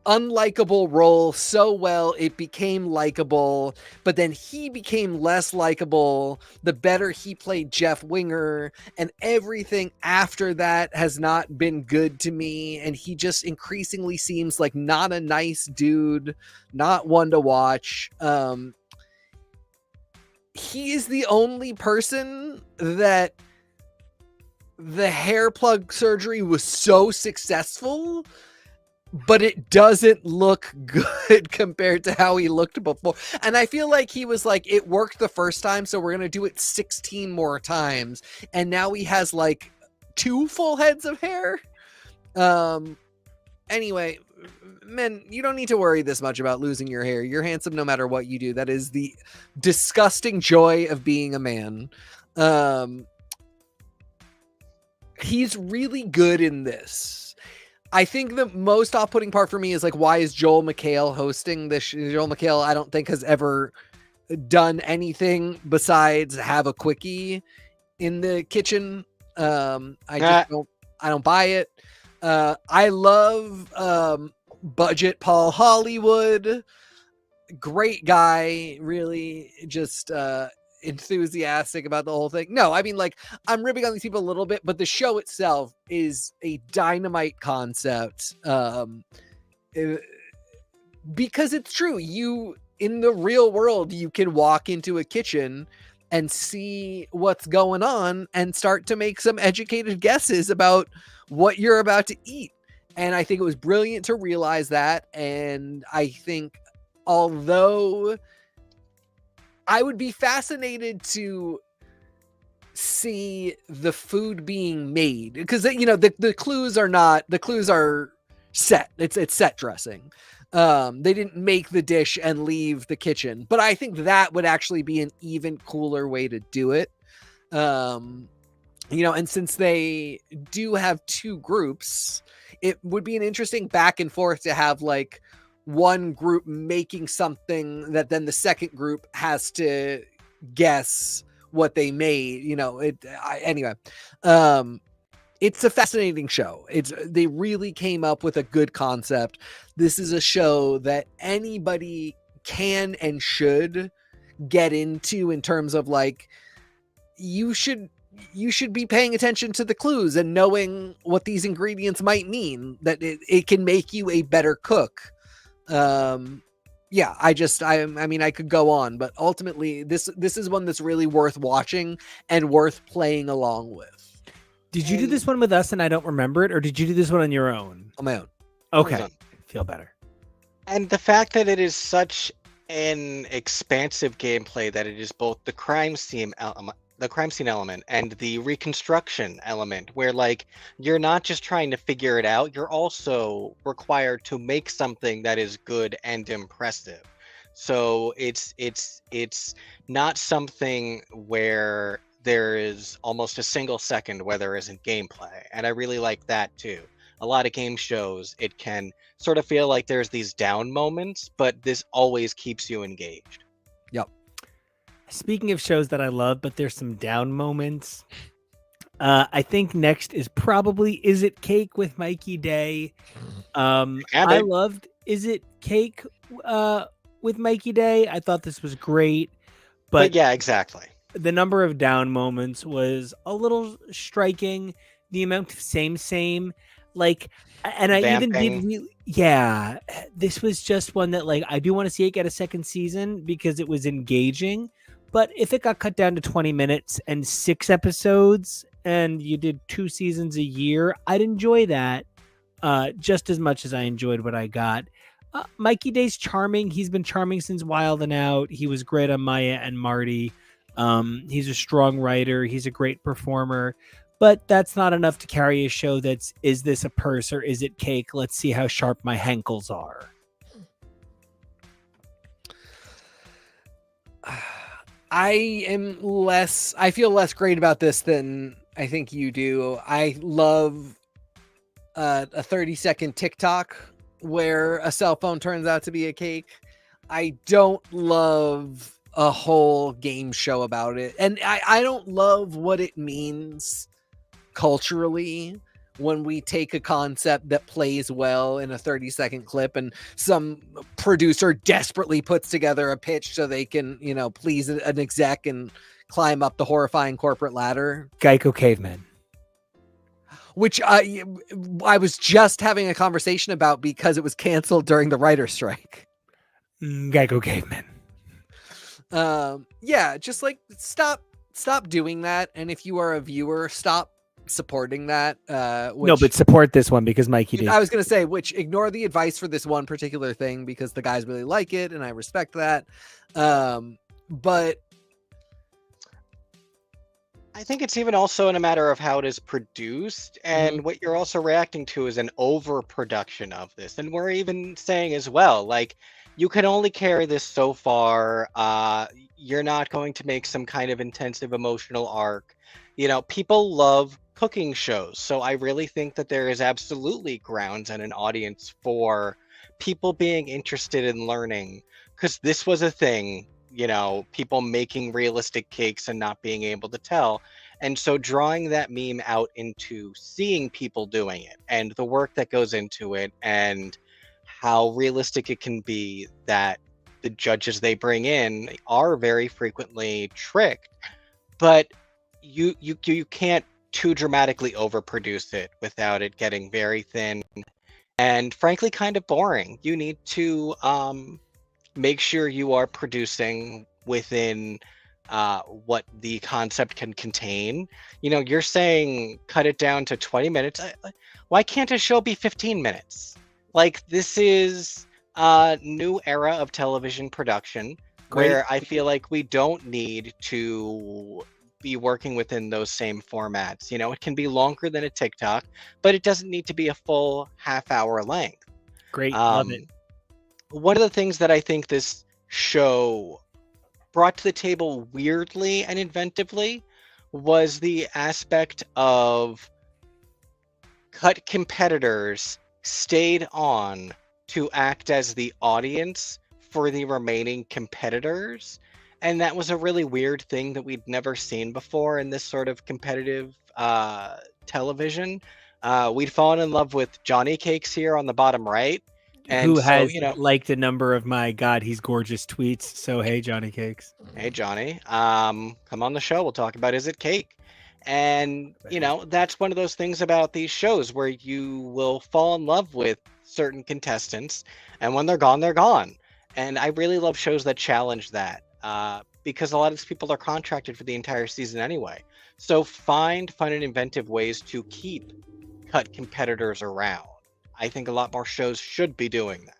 unlikable role so well it became likable, but then he became less likable the better he played Jeff Winger, and everything after that has not been good to me, and he just increasingly seems like not a nice dude, not one to watch. He is the only person that the hair plug surgery was so successful, but it doesn't look good compared to how he looked before. And I feel like he was like, it worked the first time, so we're going to do it 16 more times. And now he has like 2 full heads of hair. Anyway, men, you don't need to worry this much about losing your hair. You're handsome no matter what you do. That is the disgusting joy of being a man. He's really good in this. I think the most off-putting part for me is like, why is Joel McHale hosting this? Joel McHale, I don't think has ever done anything besides have a quickie in the kitchen. I don't buy it. I love budget Paul Hollywood. Great guy, really just enthusiastic about the whole thing. No, I mean, like, I'm ripping on these people a little bit, but the show itself is a dynamite concept. Because it's true. in the real world, you can walk into a kitchen and see what's going on and start to make some educated guesses about what you're about to eat. And I think it was brilliant to realize that. And I think, although I would be fascinated to see the food being made, because the clues are set. It's set dressing. They didn't make the dish and leave the kitchen, but I think that would actually be an even cooler way to do it. And since they do have two groups, it would be an interesting back and forth to have like one group making something that then the second group has to guess what they made. Anyway, it's a fascinating show. They really came up with a good concept. This is a show that anybody can and should get into in terms of like, you should be paying attention to the clues and knowing what these ingredients might mean, that it can make you a better cook. I mean, I could go on, but ultimately this is one that's really worth watching and worth playing along with. Did you do this one with us and I don't remember it, or did you do this one on your own? On my own. Okay. Feel better. And the fact that it is such an expansive gameplay, that it is both the crime scene element and the reconstruction element, where like you're not just trying to figure it out, you're also required to make something that is good and impressive. So it's not something where there is almost a single second where there isn't gameplay, and I really like that too. A lot of game shows, it can sort of feel like there's these down moments, but this always keeps you engaged. Yep. Speaking of shows that I love, but there's some down moments, I think next is probably Is It Cake with Mikey Day. I loved Is It Cake with Mikey Day. I thought this was great, but yeah, exactly. The number of down moments was a little striking. The amount of same, like, and I Vamping. even did this was just one that like I do want to see it get a second season because it was engaging. But if it got cut down to 20 minutes and 6 episodes and you did 2 seasons a year, I'd enjoy that just as much as I enjoyed what I got. Mikey Day's charming. He's been charming since Wild and Out. He was great on Maya and Marty. He's a strong writer. He's a great performer. But that's not enough to carry a show that's, is this a purse or is it cake? Let's see how sharp my hankles are. I feel less great about this than I think you do. I love a 30-second TikTok where a cell phone turns out to be a cake. I don't love a whole game show about it. And I don't love what it means culturally when we take a concept that plays well in a 30-second clip and some producer desperately puts together a pitch so they can, please an exec and climb up the horrifying corporate ladder. Geico Caveman. Which I was just having a conversation about because it was canceled during the writer's strike. Geico Caveman. Just like stop doing that. And if you are a viewer, stop supporting that. No, but support this one because Mikey did. I was going to say, ignore the advice for this one particular thing because the guys really like it and I respect that. But I think it's even also in a matter of how it is produced, and what you're also reacting to is an overproduction of this. And we're even saying as well, like, you can only carry this so far. You're not going to make some kind of intensive emotional arc. People love cooking shows. So I really think that there is absolutely grounds and an audience for people being interested in learning, because this was a thing, people making realistic cakes and not being able to tell. And so drawing that meme out into seeing people doing it and the work that goes into it and how realistic it can be, that the judges they bring in are very frequently tricked, but you can't too dramatically overproduce it without it getting very thin and frankly kind of boring. You need to make sure you are producing within what the concept can contain. You're saying cut it down to 20 minutes. Why can't a show be 15 minutes? Like, this is a new era of television production where I feel like we don't need to be working within those same formats. It can be longer than a TikTok, but it doesn't need to be a full half-hour length. Great, love it. One of the things that I think this show brought to the table weirdly and inventively was the aspect of cut competitors stayed on to act as the audience for the remaining competitors. And that was a really weird thing that we'd never seen before in this sort of competitive television. We'd fallen in love with Johnny Cakes here on the bottom right. And who has liked a number of my God, he's gorgeous tweets. So, hey, Johnny Cakes. Hey, Johnny. Come on the show. We'll talk about Is It Cake? And, that's one of those things about these shows where you will fall in love with certain contestants. And when they're gone, they're gone. And I really love shows that challenge that because a lot of these people are contracted for the entire season anyway. So find fun and inventive ways to keep cut competitors around. I think a lot more shows should be doing that.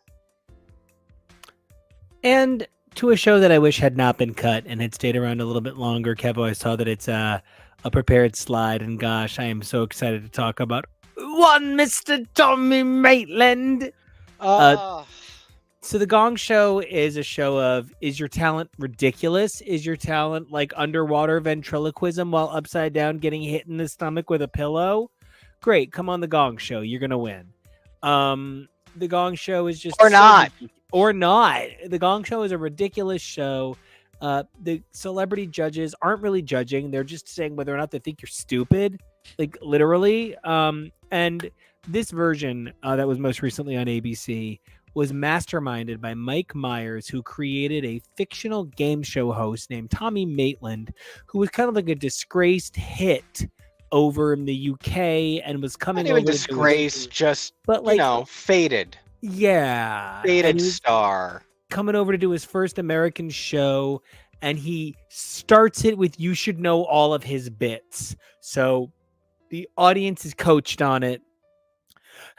And to a show that I wish had not been cut and had stayed around a little bit longer, Kevo, I saw that it's a prepared slide, and gosh, I am so excited to talk about one Mr. Tommy Maitland. So the Gong Show is a show of, is your talent ridiculous? Is your talent like underwater ventriloquism while upside down getting hit in the stomach with a pillow? Great, come on the Gong Show. You're going to win. The Gong Show is just... Or not. The Gong Show is a ridiculous show. The celebrity judges aren't really judging. They're just saying whether or not they think you're stupid. Like, literally. And this version that was most recently on ABC was masterminded by Mike Myers, who created a fictional game show host named Tommy Maitland, who was kind of like a disgraced hit over in the UK and was coming over. Not even disgraced, just, but like, faded. Yeah. Faded star. Coming over to do his first American show, and he starts it with "You should know all of his bits." So the audience is coached on it.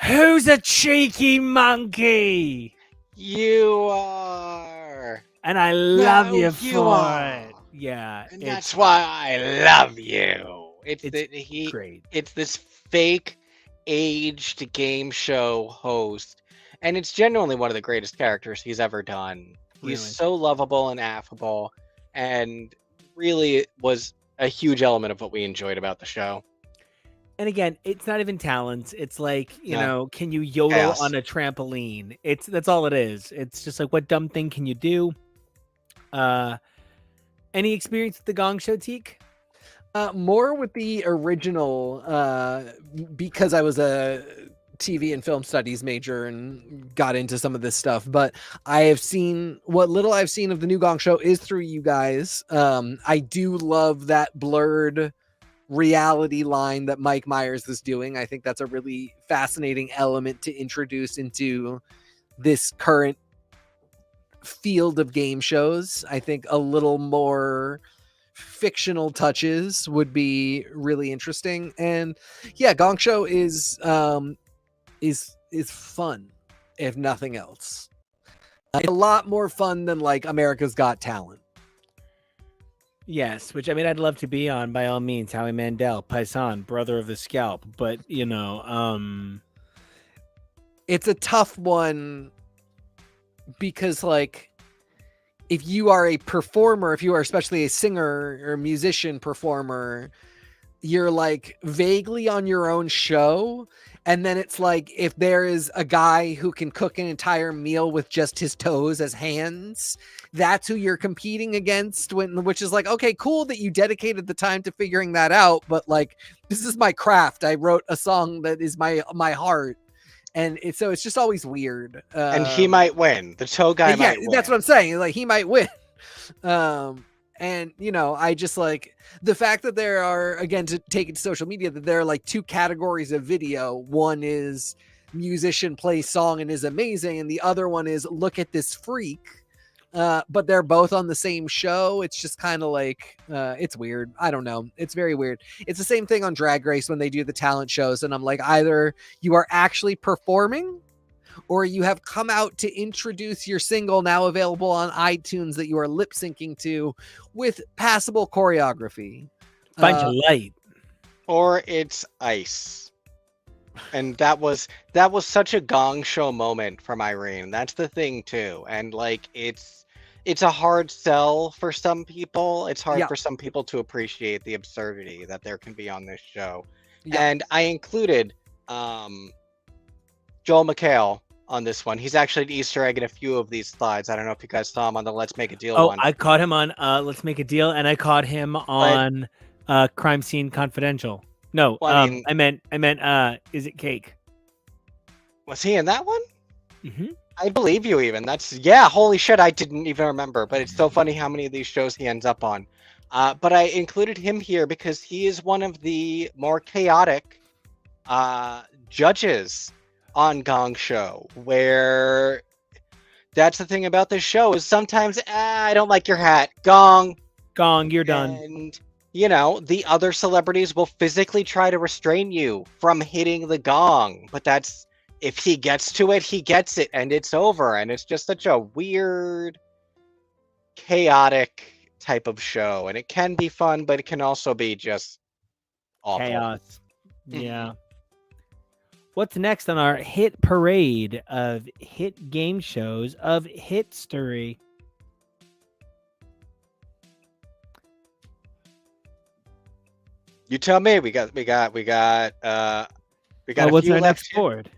Who's a cheeky monkey? You are. And I love you for it. Yeah. And that's why I love you. It's great. It's this fake aged game show host. And it's genuinely one of the greatest characters he's ever done. He's so lovable and affable, and really was a huge element of what we enjoyed about the show. And again, it's not even talents. It's like, you know, can you yodel on a trampoline? That's all it is. It's just like, what dumb thing can you do? Any experience with the Gong Show, Teak? More with the original, because I was a TV and film studies major and got into some of this stuff, but I have seen what little I've seen of the new Gong Show is through you guys. I do love that blurred reality line that Mike Myers is doing. I think that's a really fascinating element to introduce into this current field of game shows. I think a little more fictional touches would be really interesting. And yeah, Gong Show is fun, if nothing else. A lot more fun than like America's Got Talent. Yes, which I mean, I'd love to be on by all means. Howie Mandel, Paisan, brother of the scalp. But, you know, it's a tough one because, like, if you are a performer, if you are especially a singer or musician performer, you're like vaguely on your own show. And then it's like, if there is a guy who can cook an entire meal with just his toes as hands, that's who you're competing against, which is like, okay, cool that you dedicated the time to figuring that out. But like, this is my craft. I wrote a song that is my heart. And it's just always weird. And he might win. The toe guy might win. That's what I'm saying. Like, he might win. And, you know, I just like the fact that there are, again, to take it to social media, that there are like two categories of video. One is musician plays song and is amazing. And the other one is look at this freak. but they're both on the same show. It's just kind of like, it's weird. I don't know. It's very weird. It's the same thing on Drag Race when they do the talent shows. And I'm like, either you are actually performing or you have come out to introduce your single now available on iTunes that you are lip syncing to with passable choreography. Bunch of light. Or it's ice. And that was such a gong show moment from Irene. That's the thing too. And like it's a hard sell for some people. It's hard for some people to appreciate the absurdity that there can be on this show. Yeah. And I included Joel McHale on this one. He's actually an Easter egg in a few of these slides. I don't know if you guys saw him on the Let's Make a Deal one. I caught him on Let's Make a Deal, and I caught him on Crime Scene Confidential. No, well, I meant Is It Cake? Was he in that one? Mm-hmm. I believe you even. Holy shit, I didn't even remember. But it's so funny how many of these shows he ends up on. But I included him here because he is one of the more chaotic judges on Gong Show, where that's the thing about this show is sometimes, I don't like your hat. Gong, you're done. And you know, the other celebrities will physically try to restrain you from hitting the gong. But that's, if he gets to it, he gets it, and it's over. And it's just such a weird, chaotic type of show. And it can be fun, but it can also be just awful. Chaos. Yeah. What's next on our hit parade of hit game shows of hitstory? You tell me. We got a what's few our left next board?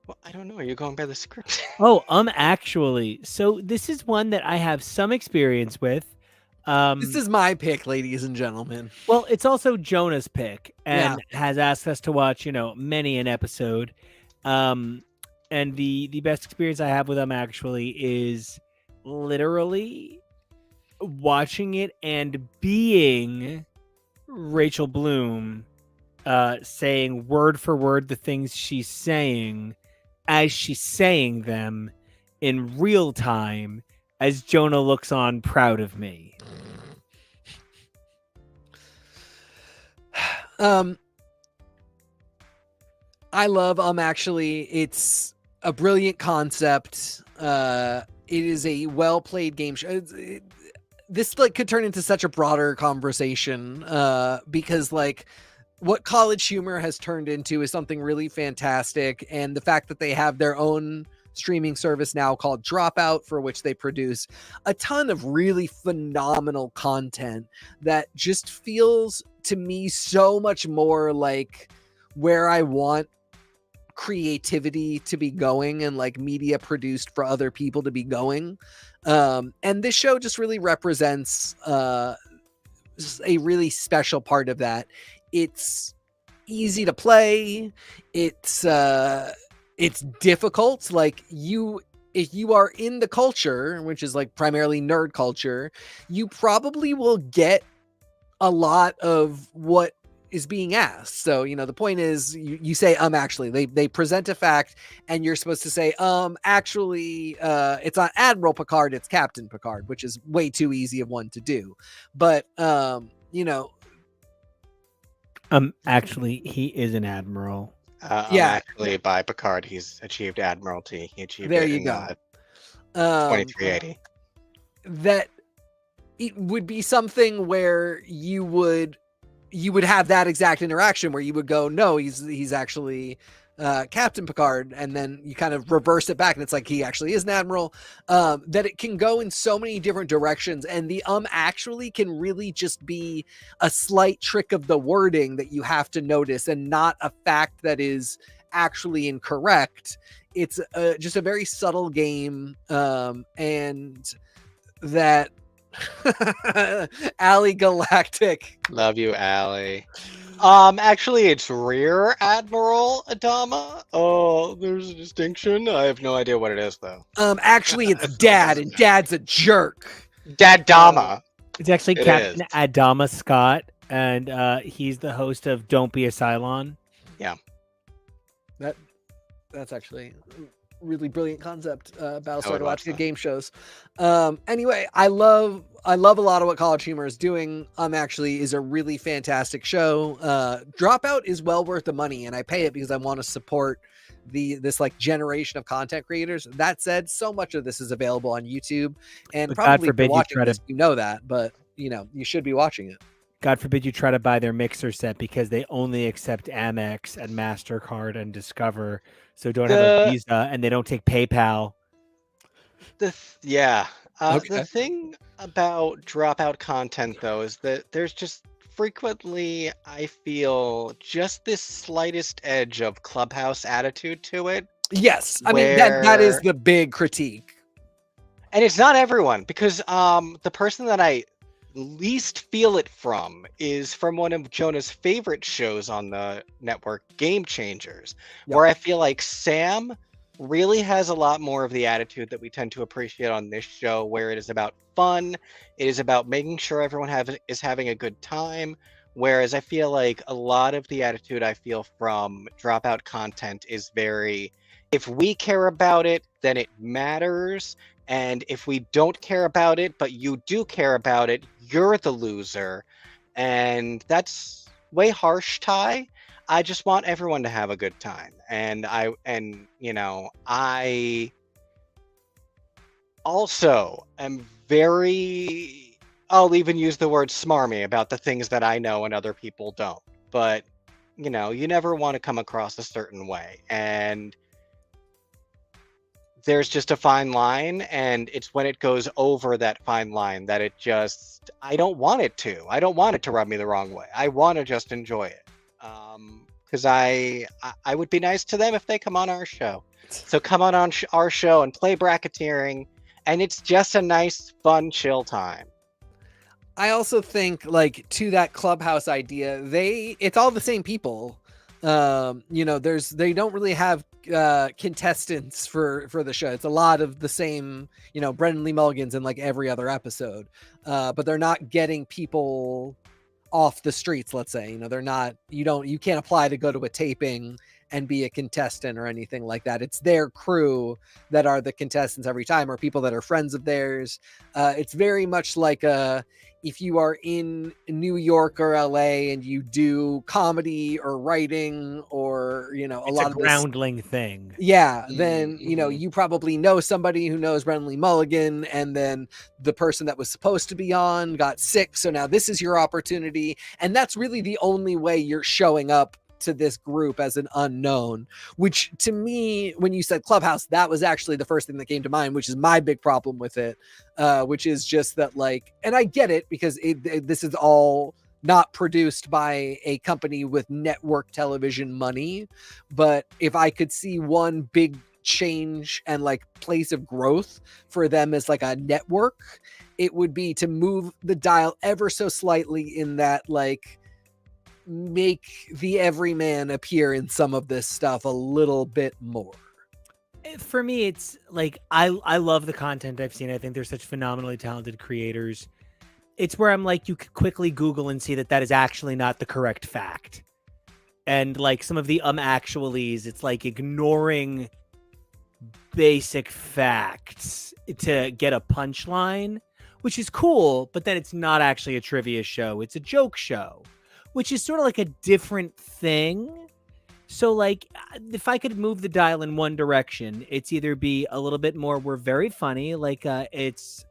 Well, I don't know. Are you going by the script? Actually. So this is one that I have some experience with. This is my pick, ladies and gentlemen. Well, it's also Jonah's pick and has asked us to watch, many an episode. And the best experience I have with him actually is literally watching it and being Rachel Bloom, saying word for word the things she's saying as she's saying them in real time as Jonah looks on proud of me. I love actually it's a brilliant concept. It is a well-played game show. This could turn into such a broader conversation because what College Humor has turned into is something really fantastic, and the fact that they have their own streaming service now called Dropout, for which they produce a ton of really phenomenal content that just feels to me so much more like where I want creativity to be going and media produced for other people to be going. And this show just really represents a really special part of that. It's easy to play. It's difficult. If you are in the culture, which is primarily nerd culture, you probably will get a lot of what is being asked. So, the point is you say, actually, they present a fact and you're supposed to say, actually, it's not Admiral Picard, it's Captain Picard, which is way too easy of one to do. But, actually, he is an admiral. Actually, by Picard, he's achieved admiralty. He achieved there it you in, go. 2380. That it would be something where you would have that exact interaction where you would go, no, he's actually Captain Picard, and then you kind of reverse it back and it's he actually is an admiral. That it can go in so many different directions, and the actually can really just be a slight trick of the wording that you have to notice and not a fact that is actually incorrect. It's just a very subtle game, and that Allie Galactic, love you, Allie. Actually, it's Rear Admiral Adama. Oh, there's a distinction. I have no idea what it is, though. Actually, it's Dad, and Dad's a jerk. Dad Dama. It's actually Captain Adama Scott, and he's the host of Don't Be a Cylon. Yeah. That's actually really brilliant concept. Battlestar watch Galactica that. game shows. Anyway, I love a lot of what College Humor is doing. Actually is a really fantastic show. Dropout is well worth the money, and I pay it because I want to support this like generation of content creators. That said, so much of this is available on YouTube, and But God probably if forbid you're you watching try to- this, you know that, but you should be watching it. God forbid you try to buy their mixer set because they only accept Amex and MasterCard and Discover, so don't have a Visa, and they don't take PayPal. The Okay. thing about dropout content though is that there's just frequently, I feel, just this slightest edge of Clubhouse attitude to it. Yes, I mean that is Where- the big critique. And it's not everyone, because the person that I least feel it from is from one of Jonah's favorite shows on the network, Game Changers, Yep. where I feel like Sam really has a lot more of the attitude that we tend to appreciate on this show, where it is about fun, it is about making sure everyone is having a good time, whereas I feel like a lot of the attitude I feel from dropout content is very, if we care about it, then it matters. And if we don't care about it, but you do care about it, you're the loser. And that's way harsh, Ty. I just want everyone to have a good time. And I also am very, I'll even use the word smarmy about the things that I know and other people don't. But, you never want to come across a certain way. And there's just a fine line, and it's when it goes over that fine line that it just, I don't want it to. I don't want it to rub me the wrong way. I want to just enjoy it. Because I would be nice to them if they come on our show. So come on our show and play bracketeering, and it's just a nice, fun, chill time. I also think, like, to that Clubhouse idea, it's all the same people. They don't really have contestants for the show. It's a lot of the same, Brendan Lee Mulligans in like every other episode, but they're not getting people off the streets. Let's say, they're not, you can't apply to go to a taping and be a contestant or anything like that. It's their crew that are the contestants every time, or people that are friends of theirs. It's very much like if you are in New York or LA and you do comedy or writing or, It's a groundling thing. Yeah. Then, you probably know somebody who knows Brendan Lee Mulligan, and then the person that was supposed to be on got sick. So now this is your opportunity. And that's really the only way you're showing up to this group as an unknown, which to me, when you said Clubhouse, that was actually the first thing that came to mind, which is my big problem with it, which is just that, like, and I get it because this is all not produced by a company with network television money. But if I could see one big change and like place of growth for them as like a network, it would be to move the dial ever so slightly in that, like, make the everyman appear in some of this stuff a little bit more. For me, it's like I love the content I've seen. I think they're such phenomenally talented creators. It's where I'm like, you could quickly Google and see that is actually not the correct fact. And like some of the actuallys, it's like ignoring basic facts to get a punchline, which is cool, but then it's not actually a trivia show. It's a joke show, which is sort of like a different thing. So like, if I could move the dial in one direction, it's either be a little bit more, we're very funny, like it's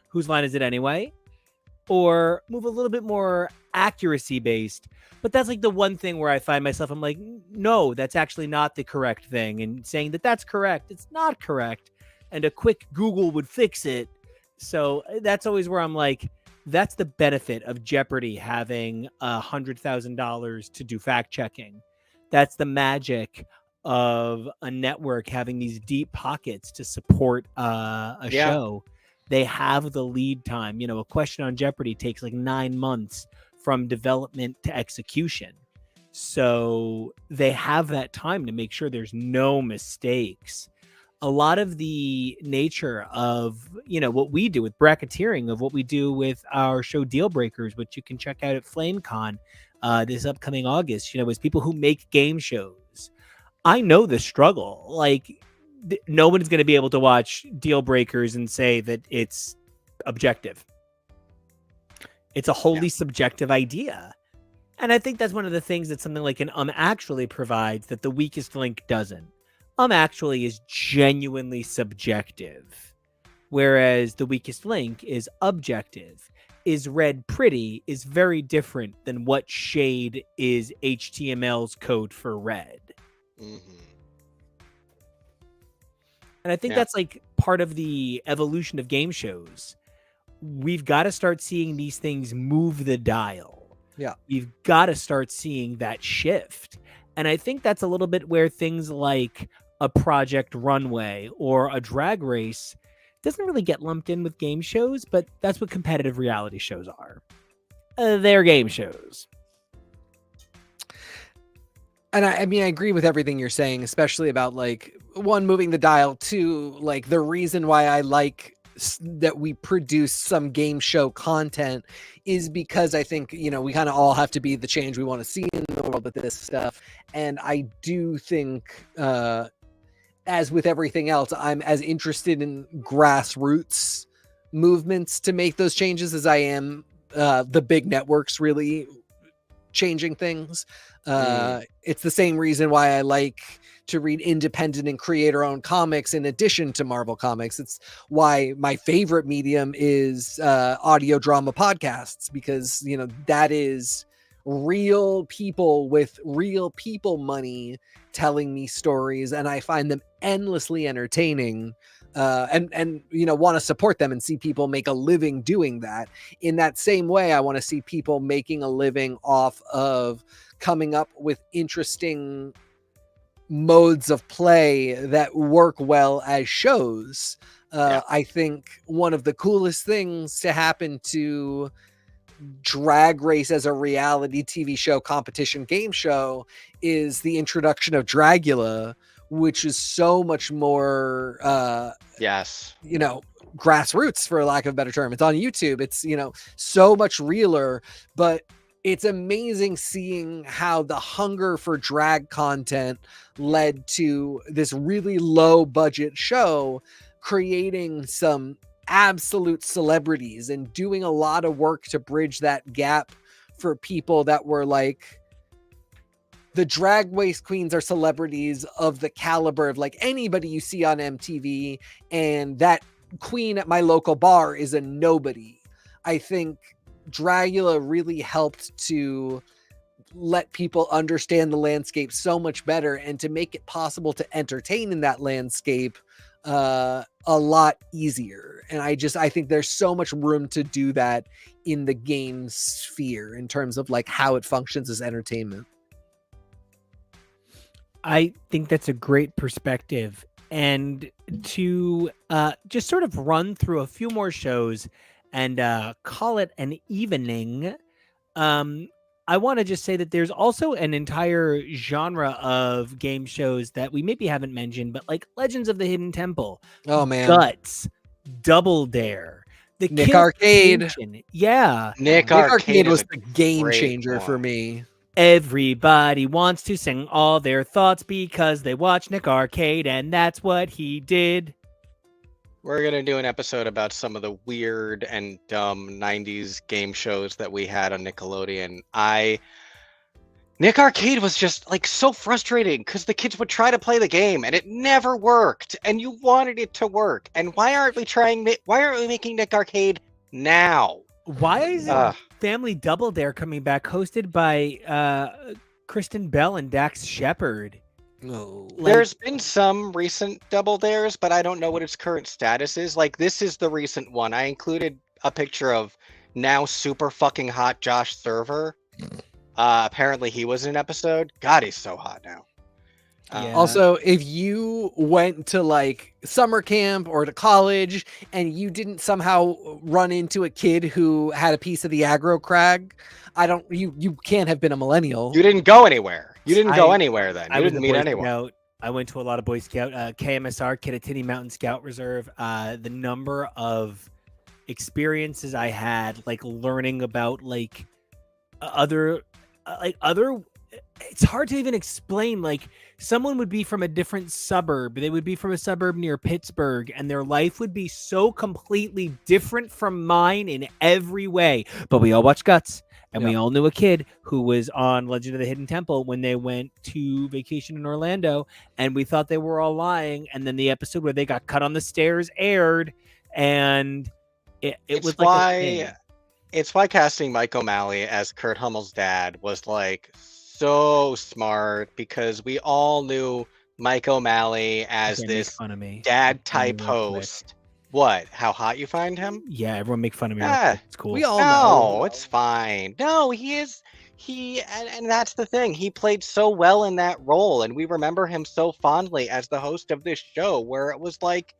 Whose Line Is It Anyway? Or move a little bit more accuracy based. But that's like the one thing where I find myself, I'm like, no, that's actually not the correct thing. And saying that that's correct, it's not correct. And a quick Google would fix it. So that's always where I'm like, that's the benefit of Jeopardy having $100,000 to do fact checking. That's the magic of a network having these deep pockets to support a show. They have the lead time. A question on Jeopardy takes like 9 months from development to execution. So they have that time to make sure there's no mistakes. A lot of the nature of, what we do with bracketeering, of what we do with our show Deal Breakers, which you can check out at FlameCon this upcoming August, is people who make game shows. I know the struggle. Like, no one's going to be able to watch Deal Breakers and say that it's objective. It's a wholly subjective idea. And I think that's one of the things that something like an Actually provides that The Weakest Link doesn't. Actually is genuinely subjective, whereas The Weakest Link is objective. Is red pretty is very different than what shade is HTML's code for red. Mm-hmm. And I think that's like part of the evolution of game shows. We've got to start seeing these things move the dial. Yeah. We've got to start seeing that shift. And I think that's a little bit where things like a Project Runway or a Drag Race doesn't really get lumped in with game shows, but that's what competitive reality shows are. They're game shows. And I mean, I agree with everything you're saying, especially about like one, moving the dial, two, like the reason why I like that we produce some game show content is because I think, you know, we kind of all have to be the change we want to see in the world with this stuff. And I do think, as with everything else, I'm as interested in grassroots movements to make those changes as I am the big networks really changing things. It's the same reason why I like to read independent and creator-owned comics in addition to Marvel Comics. It's why my favorite medium is audio drama podcasts, because, you know, that is real people with real people money telling me stories, and I find them endlessly entertaining, and you know, want to support them and see people make a living doing that. In that same way, I want to see people making a living off of coming up with interesting modes of play that work well as shows. I think one of the coolest things to happen to Drag Race as a reality TV show, competition game show, is the introduction of Dragula, which is so much more you know, grassroots, for lack of a better term. It's on YouTube. It's, you know, so much realer, but it's amazing seeing how the hunger for drag content led to this really low budget show creating some absolute celebrities and doing a lot of work to bridge that gap for people that were like, the Drag Race queens are celebrities of the caliber of like anybody you see on MTV, and that queen at my local bar is a nobody. I think Dragula really helped to let people understand the landscape so much better and to make it possible to entertain in that landscape a lot easier. And I think there's so much room to do that in the game sphere in terms of like how it functions as entertainment. I think that's a great perspective. And to just sort of run through a few more shows and call it an evening, I want to just say that there's also an entire genre of game shows that we maybe haven't mentioned, but like Legends of the Hidden Temple, Oh man, Guts, Double Dare, the Nick Kill Arcade. Station. Yeah. Nick Arcade was is the a game great changer for one. me. Everybody wants to sing all their thoughts because they watch Nick Arcade, and that's what he did. We're going to do an episode about some of the weird and dumb 90s game shows that we had on Nickelodeon. Nick Arcade was just like so frustrating because the kids would try to play the game and it never worked, and you wanted it to work. And why aren't we making Nick Arcade now? Why is Family Double Dare coming back, hosted by Kristen Bell and Dax Shepard? No. There's been some recent Double Dares, but I don't know what its current status is. Like, this is the recent one. I included a picture of now super fucking hot Josh Server. Apparently he was in an episode. God, he's so hot now. Yeah. Also, if you went to like summer camp or to college and you didn't somehow run into a kid who had a piece of the aggro crag, you can't have been a millennial. You didn't go anywhere. You didn't go anywhere then. I You was didn't a meet Boy anyone. Scout. I went to a lot of Boy Scout, KMSR, Kittatinny Mountain Scout Reserve. The number of experiences I had, like learning about like other it's hard to even explain. Like, someone would be from a different suburb. They would be from a suburb near Pittsburgh, and their life would be so completely different from mine in every way. But we all watched Guts, and we all knew a kid who was on Legend of the Hidden Temple when they went to vacation in Orlando, and we thought they were all lying. And then the episode where they got cut on the stairs aired, and it was like a thing. It's why casting Mike O'Malley as Kurt Hummel's dad was like so smart, because we all knew Mike O'Malley as this dad type host. What? How hot you find him? Yeah, everyone make fun of me. Yeah, it's cool. We all know. No, it's fine. No, and that's the thing. He played so well in that role, and we remember him so fondly as the host of this show, where it was like,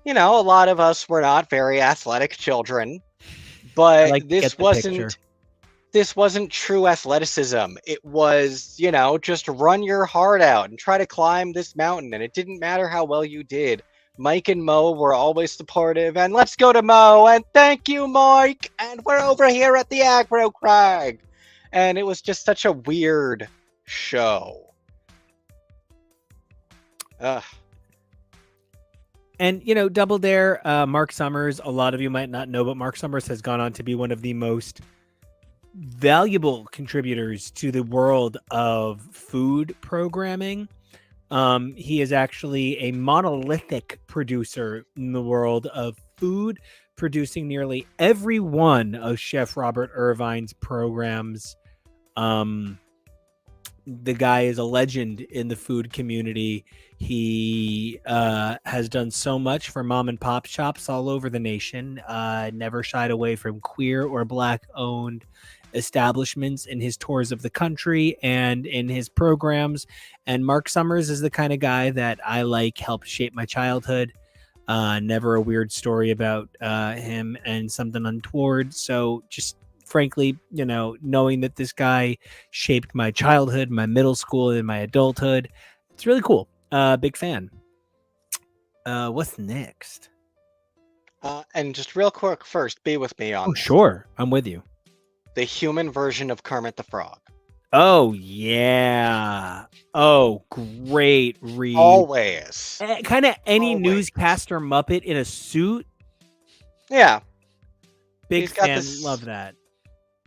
a lot of us were not very athletic children, but this wasn't true athleticism. It was, just run your heart out and try to climb this mountain, and it didn't matter how well you did. Mike and Mo were always supportive, and let's go to Mo, and thank you, Mike, and we're over here at the Aggro Crag. And it was just such a weird show. Ugh. And, Double Dare, Mark Summers, a lot of you might not know, but Mark Summers has gone on to be one of the most valuable contributors to the world of food programming. He is actually a monolithic producer in the world of food, producing nearly every one of Chef Robert Irvine's programs. The guy is a legend in the food community. He has done so much for mom and pop shops all over the nation. Never shied away from queer or Black owned establishments in his tours of the country and in his programs. And Mark Summers is the kind of guy that I helped shape my childhood. Never a weird story about him and something untoward. So just frankly, knowing that this guy shaped my childhood, my middle school, and my adulthood, it's really cool. Big fan. What's next? And just real quick first, be with me on this. Sure. I'm with you. The human version of Kermit the Frog. Oh, yeah. Oh, great read. Always. Kind of any newscaster Muppet in a suit. Yeah. Big fan. Love that.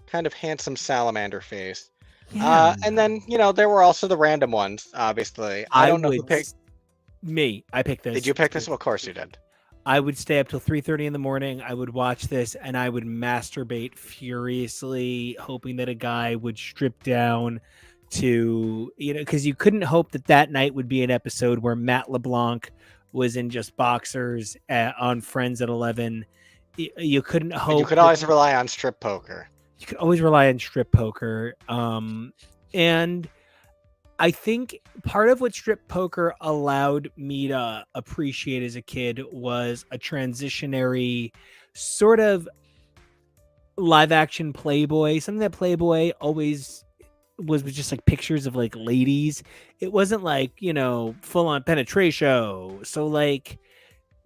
Kind of handsome salamander face. Yeah. And then, there were also the random ones, obviously. I don't know who picked. Me. I picked this. Did you pick this? Well, of course you did. I would stay up till 3:30 in the morning. I would watch this and I would masturbate furiously, hoping that a guy would strip down to, because you couldn't hope that night would be an episode where Matt LeBlanc was in just boxers on Friends at 11. You couldn't hope. You could always rely on strip poker. You could always rely on strip poker. And I think part of what strip poker allowed me to appreciate as a kid was a transitionary sort of live action Playboy, something that Playboy always was just pictures of ladies. It wasn't full on penetration. So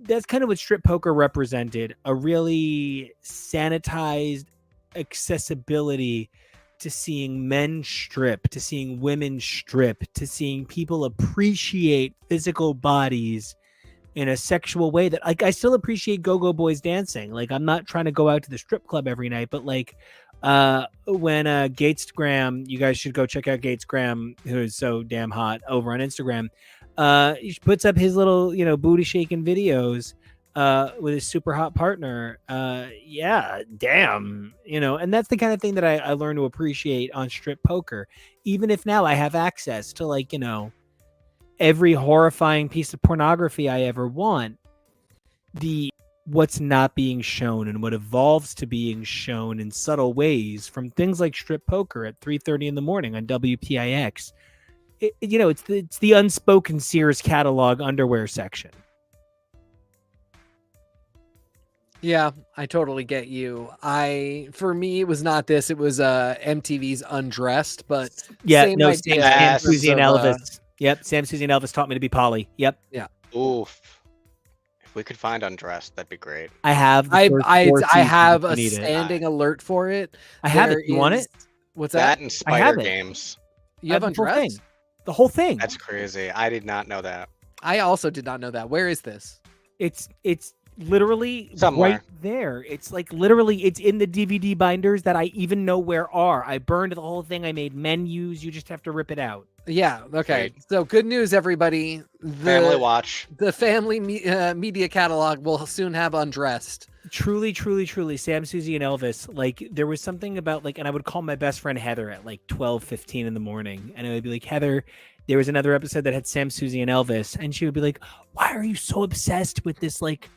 that's kind of what strip poker represented, a really sanitized accessibility to seeing men strip, to seeing women strip, to seeing people appreciate physical bodies in a sexual way that I still appreciate go-go boys dancing. I'm not trying to go out to the strip club every night, but when Gates Graham, you guys should go check out Gates Graham, who is so damn hot, over on Instagram. He puts up his little, booty shaking videos with his super hot partner. Yeah, damn, and that's the kind of thing that I learned to appreciate on strip poker. Even if now I have access to every horrifying piece of pornography I ever want, what's not being shown and what evolves to being shown in subtle ways from things like strip poker at 3:30 in the morning on WPIX. It's the unspoken Sears catalog underwear section. Yeah, I totally get you. For me, it was not this. It was MTV's Undressed, but Sam, Susie, and Elvis. Yep, Sam, Susie, and Elvis taught me to be Polly. Yep. Yeah. Oof. If we could find Undressed, that'd be great. I have. I have a standing alert for it. I have it. You want it? What's that? That and Spider Games. You have the whole thing. undressed? The whole thing. That's crazy. I did not know that. I also did not know that. Where is this? It's literally Somewhere. right there. It's like literally it's in the DVD binders that I even know where are. I burned the whole thing. I made menus. You just have to rip it out. Yeah. Okay. Great. So good news, everybody. Family watch. The family media catalog will soon have undressed. Truly, truly, truly, Sam, Susie, and Elvis. Like there was something about like, and I would call my best friend Heather at like 12:15 in the morning, and I would be like, Heather, there was another episode that had Sam, Susie, and Elvis, and she would be like, why are you so obsessed with this? Like,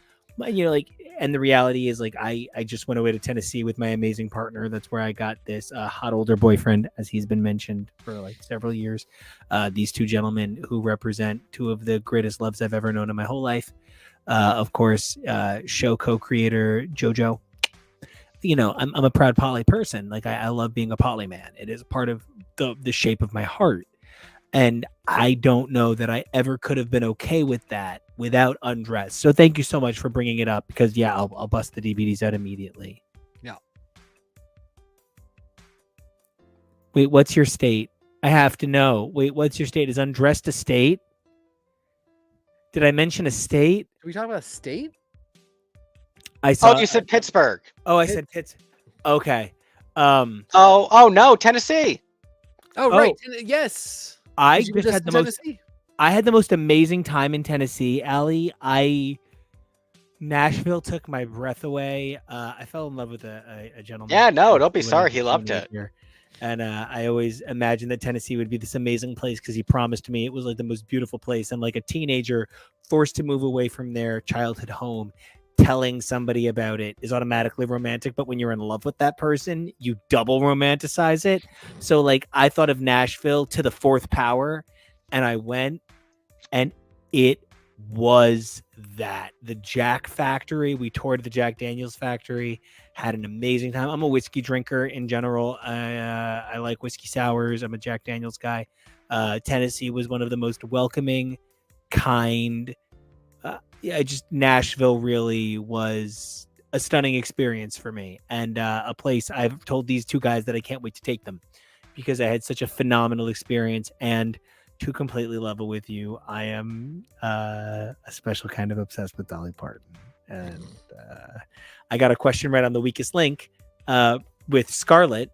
you know, like, and the reality is like, I just went away to Tennessee with my amazing partner. That's where I got this hot older boyfriend, as he's been mentioned for like several years. These two gentlemen who represent two of the greatest loves I've ever known in my whole life. Of course, show co-creator JoJo. You know, I'm a proud poly person. Like I love being a poly man. It is part of the shape of my heart. And I don't know that I ever could have been okay with that without undress. So thank you so much for bringing it up because yeah, I'll bust the DVDs out immediately. Yeah. Wait, what's your state? I have to know. Wait, what's your state? Is undressed a state? Did I mention a state? Are we talking about state? I saw. Oh, you said Pittsburgh. Oh, I said Pitts. Okay. Oh no, Tennessee. Oh, right. Yes. I Did you just had the most. Tennessee? I had the most amazing time in Tennessee, Allie. Nashville took my breath away. I fell in love with a gentleman. Yeah, no, don't be When I sorry. was He loved it. here. And I always imagined that Tennessee would be this amazing place because he promised me it was like the most beautiful place. And like a teenager forced to move away from their childhood home, telling somebody about it is automatically romantic. But when you're in love with that person, you double romanticize it. So like I thought of Nashville to the fourth power, and I went, and it was that. The Jack Factory. We toured the Jack Daniels factory. Had an amazing time. I'm a whiskey drinker in general. I like whiskey sours. I'm a Jack Daniels guy. Tennessee was one of the most welcoming, kind. Nashville really was a stunning experience for me, and a place I've told these two guys that I can't wait to take them because I had such a phenomenal experience. And to completely level with you, I am a special kind of obsessed with Dolly Parton. And I got a question right on the weakest link with Scarlett.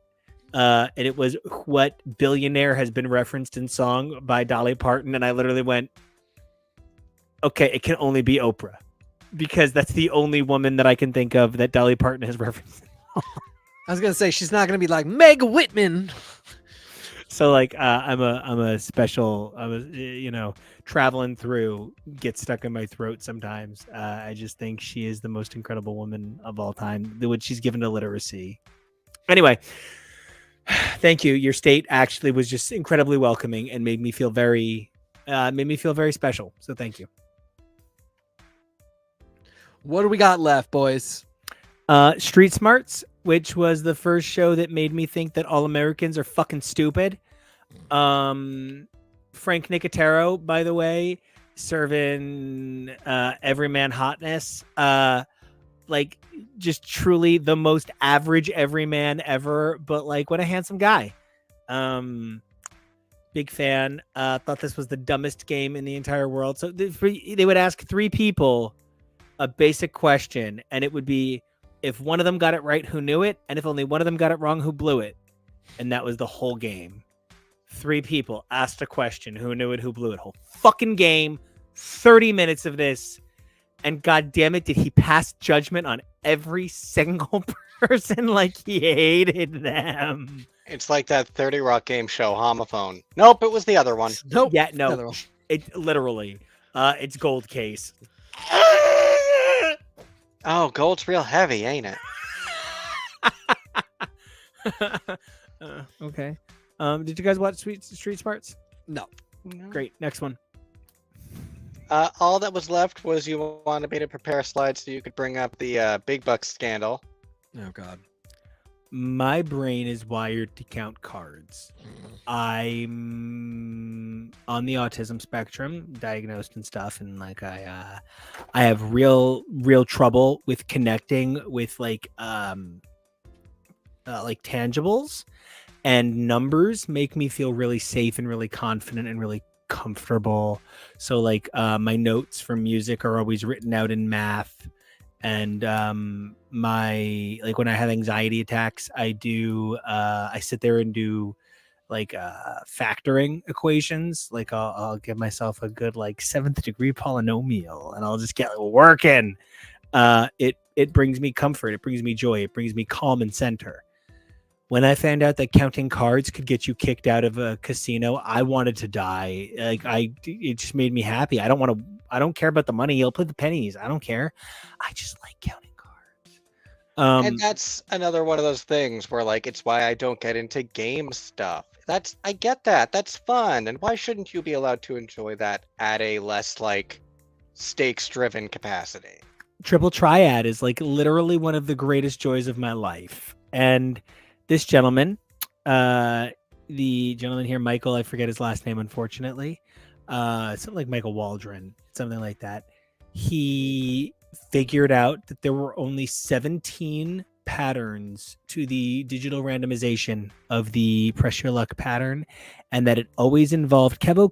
And it was what billionaire has been referenced in song by Dolly Parton. And I literally went, okay, it can only be Oprah. Because that's the only woman that I can think of that Dolly Parton has referenced. I was going to say, she's not going to be like Meg Whitman. So like I'm a special, traveling through gets stuck in my throat sometimes. I just think she is the most incredible woman of all time, what she's given to literacy. Anyway, thank you. Your state actually was just incredibly welcoming and made me feel very special. So thank you. What do we got left, boys? Street Smarts, which was the first show that made me think that all Americans are fucking stupid. Frank Nicotero, by the way, serving everyman hotness. Like just truly the most average everyman ever, but like what a handsome guy. Big fan. Thought this was the dumbest game in the entire world. So they would ask three people a basic question, and it would be if one of them got it right, who knew it, and if only one of them got it wrong, who blew it. And that was the whole game. Three people asked a question, who knew it, who blew it. Whole fucking game, 30 minutes of this, and god damn it, did he pass judgment on every single person like he hated them. It's like that 30 Rock game show, Homophone. Nope, it was the other one. Nope. Yeah, The other no, one. it literally, it's Gold Case. Oh, gold's real heavy, ain't it? Okay. Did you guys watch Street Smarts? No. Great. Next one. All that was left was you wanted me to prepare a slide so you could bring up the Big Bucks scandal. Oh, God. My brain is wired to count cards. I'm on the autism spectrum, diagnosed and stuff, and like I have real trouble with connecting with like tangibles, and numbers make me feel really safe and really confident and really comfortable. So like my notes for music are always written out in math, and my like when I have anxiety attacks, I sit there and do like factoring equations. Like I'll give myself a good like 7th degree polynomial and I'll just get working. It brings me comfort, it brings me joy, it brings me calm and center. When I found out that counting cards could get you kicked out of a casino, I wanted to die. It just made me happy. I don't care about the money. You'll put the pennies. I don't care. I just like counting cards. And that's another one of those things where like it's why I don't get into game stuff. I get that. That's fun. And why shouldn't you be allowed to enjoy that at a less like stakes driven capacity? Triple Triad is like literally one of the greatest joys of my life. And this gentleman, the gentleman here, Michael, I forget his last name, unfortunately. Something like Michael Waldron, something like that. He figured out that there were only 17 patterns to the digital randomization of the Press Your Luck pattern, and that it always involved Kevo.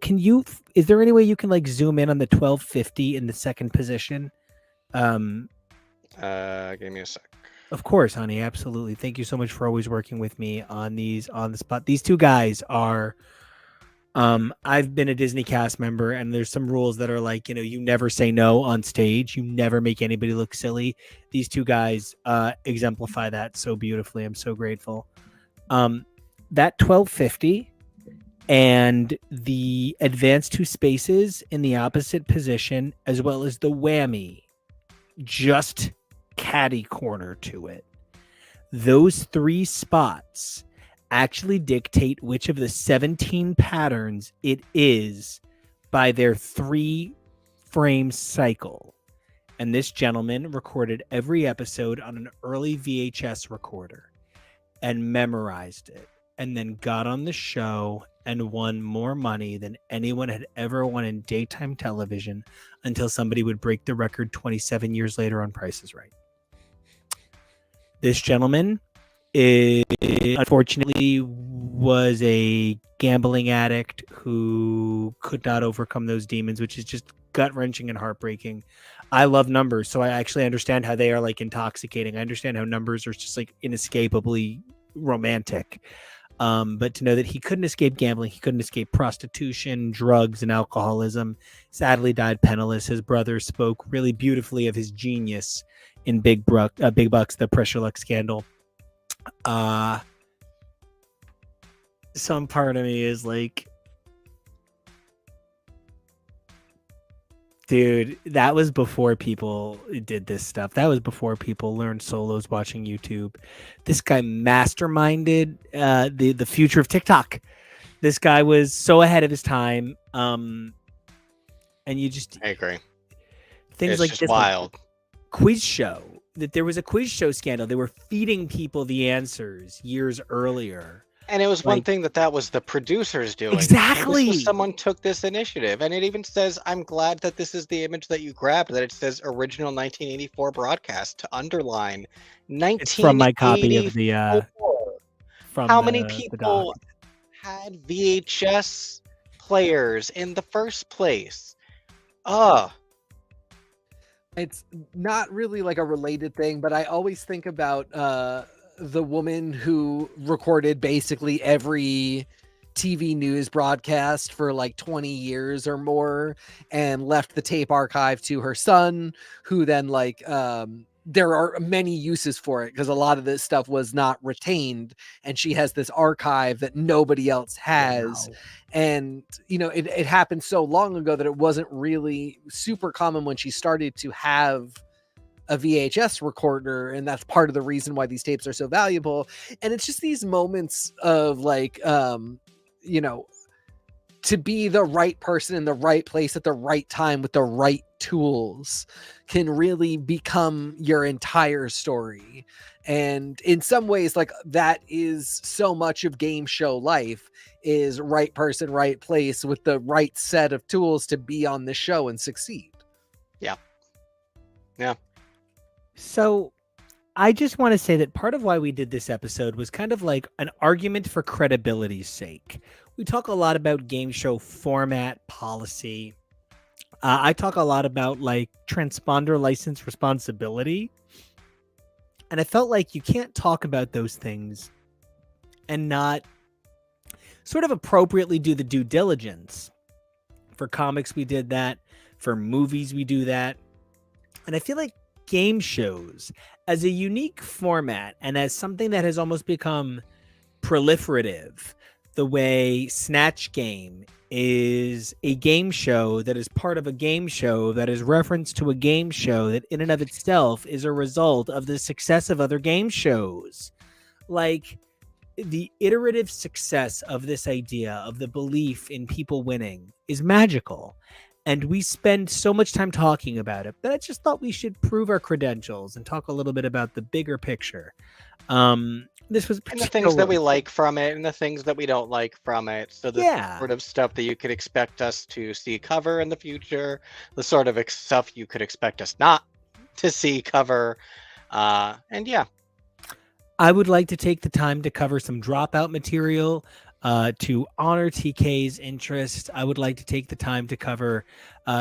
Is there any way you can like zoom in on the 1250 in the second position? Give me a sec. Of course, honey, absolutely. Thank you so much for always working with me on these on the spot. These two guys are I've been a Disney cast member, and there's some rules that are like, you never say no on stage. You never make anybody look silly. These two guys exemplify that so beautifully. I'm so grateful. That 1250 and the advanced 2 spaces in the opposite position, as well as the whammy, just caddy corner to it. Those 3 spots actually dictate which of the 17 patterns it is by their 3-frame cycle. And this gentleman recorded every episode on an early VHS recorder and memorized it, and then got on the show and won more money than anyone had ever won in daytime television until somebody would break the record 27 years later on Price is Right. This gentleman unfortunately was a gambling addict who could not overcome those demons, which is just gut-wrenching and heartbreaking. I love numbers, so I actually understand how they are like intoxicating. I understand how numbers are just like inescapably romantic. But to know that he couldn't escape gambling, he couldn't escape prostitution, drugs, and alcoholism, sadly died penniless. His brother spoke really beautifully of his genius in Big Bucks, the Press Your Luck scandal. Some part of me is like, dude, that was before people did this stuff. That was before people learned solos watching YouTube. This guy masterminded the future of TikTok. This guy was so ahead of his time. And you just, I agree. Things it's like just this, wild. like quiz show. That there was a quiz show scandal. They were feeding people the answers years earlier. And it was one thing that was the producers doing. Exactly. Someone took this initiative. And it even says, I'm glad that this is the image that you grabbed, that it says original 1984 broadcast to underline 1984. It's from my copy of the How many people had VHS players in the first place? It's not really like a related thing, but I always think about the woman who recorded basically every TV news broadcast for like 20 years or more and left the tape archive to her son, who then like there are many uses for it because a lot of this stuff was not retained, and she has this archive that nobody else has. Wow. And it happened so long ago that it wasn't really super common when she started to have a VHS recorder, and that's part of the reason why these tapes are so valuable. And it's just these moments of like to be the right person in the right place at the right time with the right tools can really become your entire story. And in some ways, like, that is so much of game show life, is right person, right place with the right set of tools to be on the show and succeed. Yeah. Yeah. So I just want to say that part of why we did this episode was kind of like an argument for credibility's sake. We talk a lot about game show format, policy. I talk a lot about like transponder license responsibility. And I felt like you can't talk about those things and not sort of appropriately do the due diligence. For comics, we did that. For movies, we do that. And I feel like game shows as a unique format and as something that has almost become proliferative, the way Snatch Game is a game show that is part of a game show that is reference to a game show that in and of itself is a result of the success of other game shows. Like the iterative success of this idea of the belief in people winning is magical. And we spend so much time talking about it, but I just thought we should prove our credentials and talk a little bit about the bigger picture. This was and the things that we like from it and the things that we don't like from it. So the sort of stuff that you could expect us to see cover in the future, the sort of stuff you could expect us not to see cover. And yeah. I would like to take the time to cover some dropout material. To honor TK's interest, I would like to take the time to cover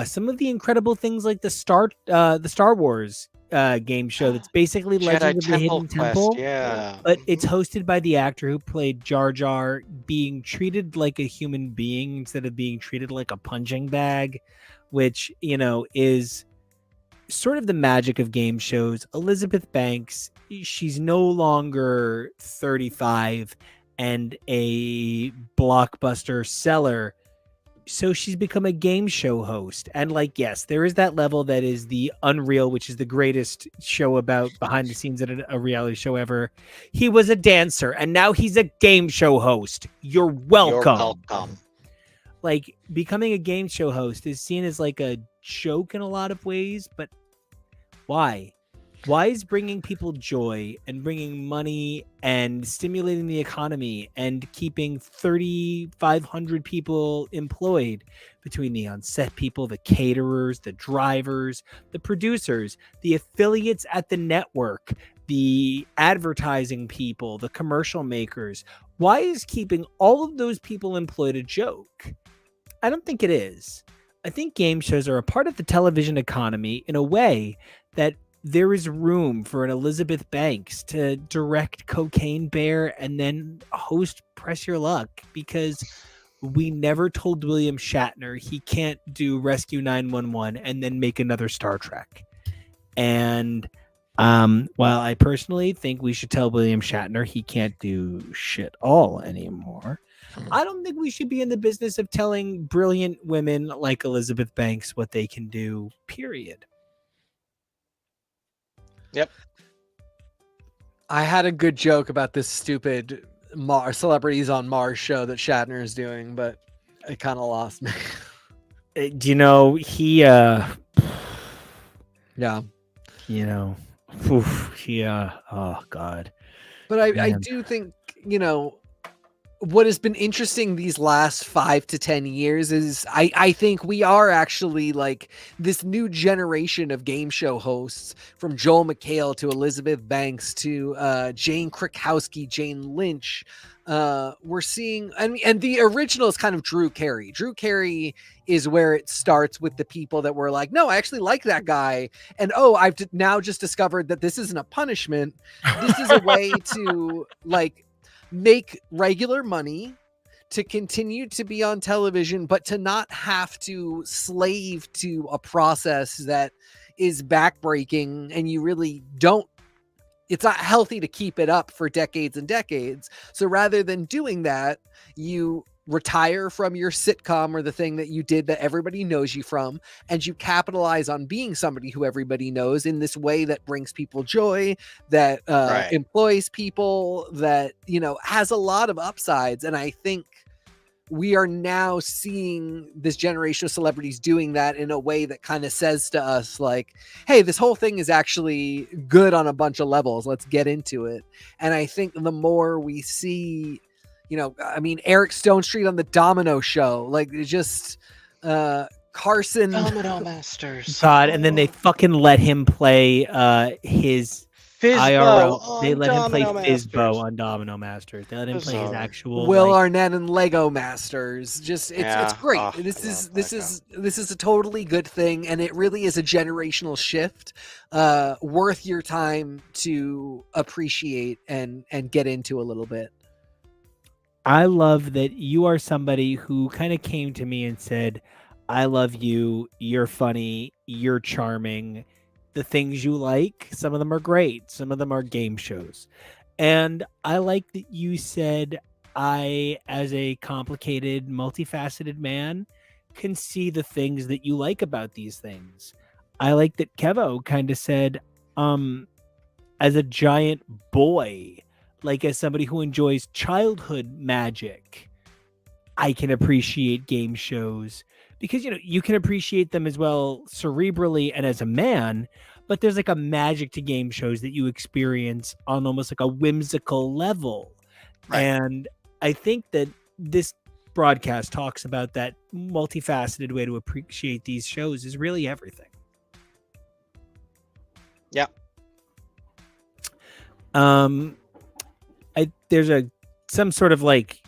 some of the incredible things like the Star Wars game show that's basically Legend of the Hidden Temple. Yeah. But it's hosted by the actor who played Jar Jar, being treated like a human being instead of being treated like a punching bag, which, you know, is sort of the magic of game shows. Elizabeth Banks, she's no longer 35 and a blockbuster seller, so she's become a game show host. And like, yes, there is that level that is the Unreal, which is the greatest show about behind the scenes at a reality show ever. He was a dancer and now he's a game show host. You're welcome. You're welcome. Like, becoming a game show host is seen as like a joke in a lot of ways, but why? Why is bringing people joy and bringing money and stimulating the economy and keeping 3,500 people employed between the on-set people, the caterers, the drivers, the producers, the affiliates at the network, the advertising people, the commercial makers? Why is keeping all of those people employed a joke? I don't think it is. I think game shows are a part of the television economy in a way that there is room for an Elizabeth Banks to direct Cocaine Bear and then host Press Your Luck, because we never told William Shatner he can't do Rescue 911 and then make another Star Trek. And while I personally think we should tell William Shatner he can't do shit all anymore, I don't think we should be in the business of telling brilliant women like Elizabeth Banks what they can do, period. Yep. I had a good joke about this stupid Celebrities on Mars show that Shatner is doing, but it kind of lost me. Do you know, he yeah. You know, oh God. But I do think, you know, what has been interesting these last 5 to 10 years is I think we are actually like this new generation of game show hosts, from Joel McHale to Elizabeth Banks to Jane Krakowski, Jane Lynch. We're seeing, and the original is kind of Drew Carey. Drew Carey is where it starts with the people that were like, no, I actually like that guy. And oh, I've now just discovered that this isn't a punishment. This is a way to like make regular money, to continue to be on television, but to not have to slave to a process that is backbreaking, and you really don't, it's not healthy to keep it up for decades and decades. So rather than doing that, you retire from your sitcom or the thing that you did that everybody knows you from, and you capitalize on being somebody who everybody knows in this way that brings people joy, that employs people, that, you know, has a lot of upsides. And I think we are now seeing this generation of celebrities doing that in a way that kind of says to us like, hey, this whole thing is actually good on a bunch of levels. Let's get into it. And I think the more we see, you know, I mean, Eric Stonestreet on the Domino Show, like, it's just Carson. Domino Masters. God, and then they fucking let him play his IRL. on They let him play Domino Fizbo Masters. on Domino Masters. They let him play his Bizarre. actual Will like, Arnett and Lego Masters. Just it's Yeah. great. Oh, This I is love this Lego. is a totally good thing, and it really is a generational shift, worth your time to appreciate and get into a little bit. I love that you are somebody who kind of came to me and said, I love you. You're funny. You're charming. The things you like, some of them are great. Some of them are game shows. And I like that you said, I, as a complicated, multifaceted man, can see the things that you like about these things. I like that Kevo kind of said, as a giant boy, like as somebody who enjoys childhood magic, I can appreciate game shows because, you know, you can appreciate them as well cerebrally and as a man, but there's like a magic to game shows that you experience on almost like a whimsical level. Right. And I think that this broadcast talks about that multifaceted way to appreciate these shows is really everything. Yeah. There's some sort of like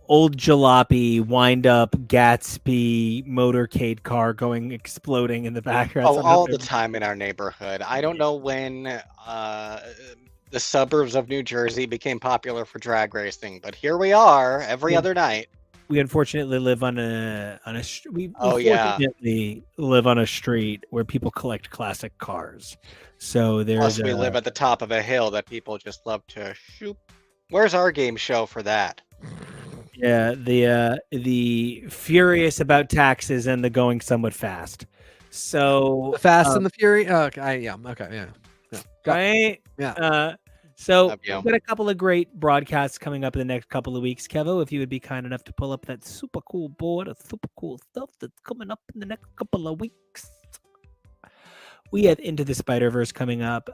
old jalopy wind up Gatsby motorcade car exploding in the background. Oh, all the time in our neighborhood. I don't know when the suburbs of New Jersey became popular for drag racing, but here we are every other night. We unfortunately live on we Oh, yeah. unfortunately live on a street where people collect classic cars. So there's Plus, we live at the top of a hill that people just love to shoot. Where's our game show for that? Yeah, the furious about taxes and the going somewhat fast. So The Fast and the Fury. Okay, yeah. Go. right. Yeah. So Love you. we've got a couple of great broadcasts coming up in the next couple of weeks. Kevo, if you would be kind enough to pull up that super cool board of super cool stuff that's coming up in the next couple of weeks. We have Into the Spider-Verse coming up.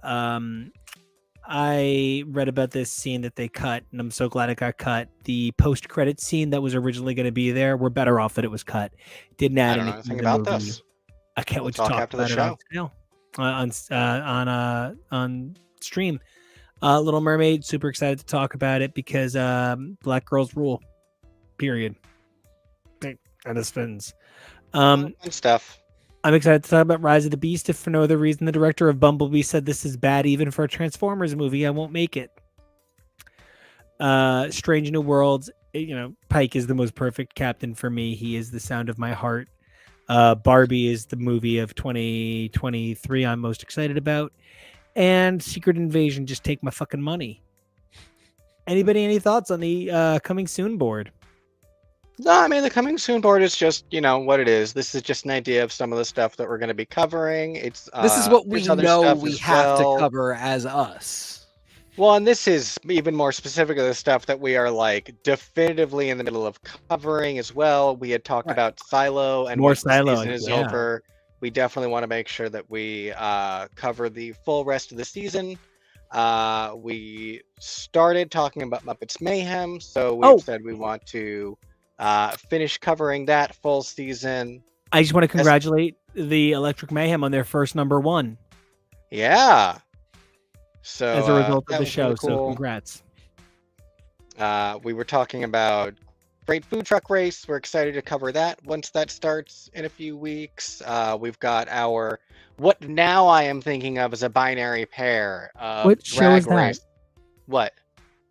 I read about this scene that they cut, and I'm so glad it got cut. The post-credit scene that was originally going to be there, we're better off that it was cut. Didn't add I don't know anything anything to the about movie. this. I can't We'll wait to talk talk after the about it on stream. Little Mermaid, super excited to talk about it because black girls rule. Period. And it spins. Fun stuff. I'm excited to talk about Rise of the Beast. If for no other reason, the director of Bumblebee said this is bad even for a Transformers movie. I won't make it. Strange New Worlds. You know, Pike is the most perfect captain for me. He is the sound of my heart. Barbie is the movie of 2023 I'm most excited about. And Secret Invasion, just take my fucking money. Anybody, any thoughts on the coming soon board? No, I mean, the coming soon board is just, you know, what it is. This is just an idea of some of the stuff that we're going to be covering. It's This is what we there's other know stuff we as have well. to cover as us. Well, and this is even more specific of the stuff that we are like definitively in the middle of covering as well. We had talked about Silo, and More once the Silo, season is yeah. over, we definitely want to make sure that we cover the full rest of the season. We started talking about Muppets Mayhem, so we've said we want to finish covering that full season. I just want to congratulate the Electric Mayhem on their first #1. Yeah. So as a result of that the was show, really so cool. congrats. We were talking about Great Food Truck Race. We're excited to cover that once that starts in a few weeks. We've got our what now I am thinking of as a binary pair of What show Drag is that? Race. What?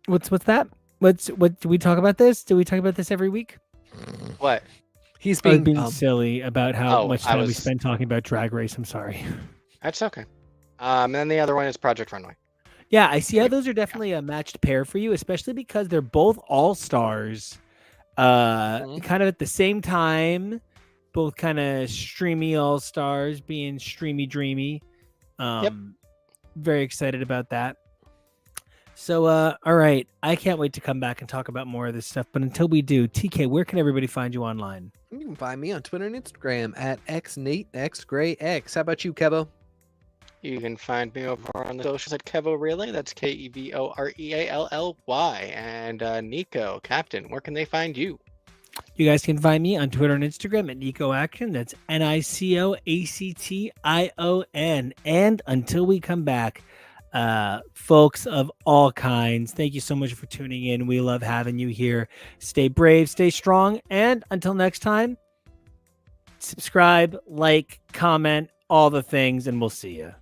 What's that? What do we talk about this? Do we talk about this every week? What? He's I was being being silly about how Oh, much I time we was- spend talking about Drag Race. I'm sorry. That's okay. And then the other one is Project Runway. Yeah, I see how those are definitely a matched pair for you, especially because they're both all-stars, kind of at the same time, both kind of streamy all-stars, being streamy dreamy. Very excited about that. So, all right, I can't wait to come back and talk about more of this stuff. But until we do, TK, where can everybody find you online? You can find me on Twitter and Instagram at xnateXGrayX. How about you, Kevo? You can find me over on the socials at Kevo Relay. That's KEVOREALLY. And Nico, Captain, where can they find you? You guys can find me on Twitter and Instagram at Nico Action. That's NICOACTION. And until we come back, folks of all kinds. Thank you so much for tuning in. We love having you here. Stay brave, stay strong, and until next time, subscribe, like, comment, all the things, and we'll see you.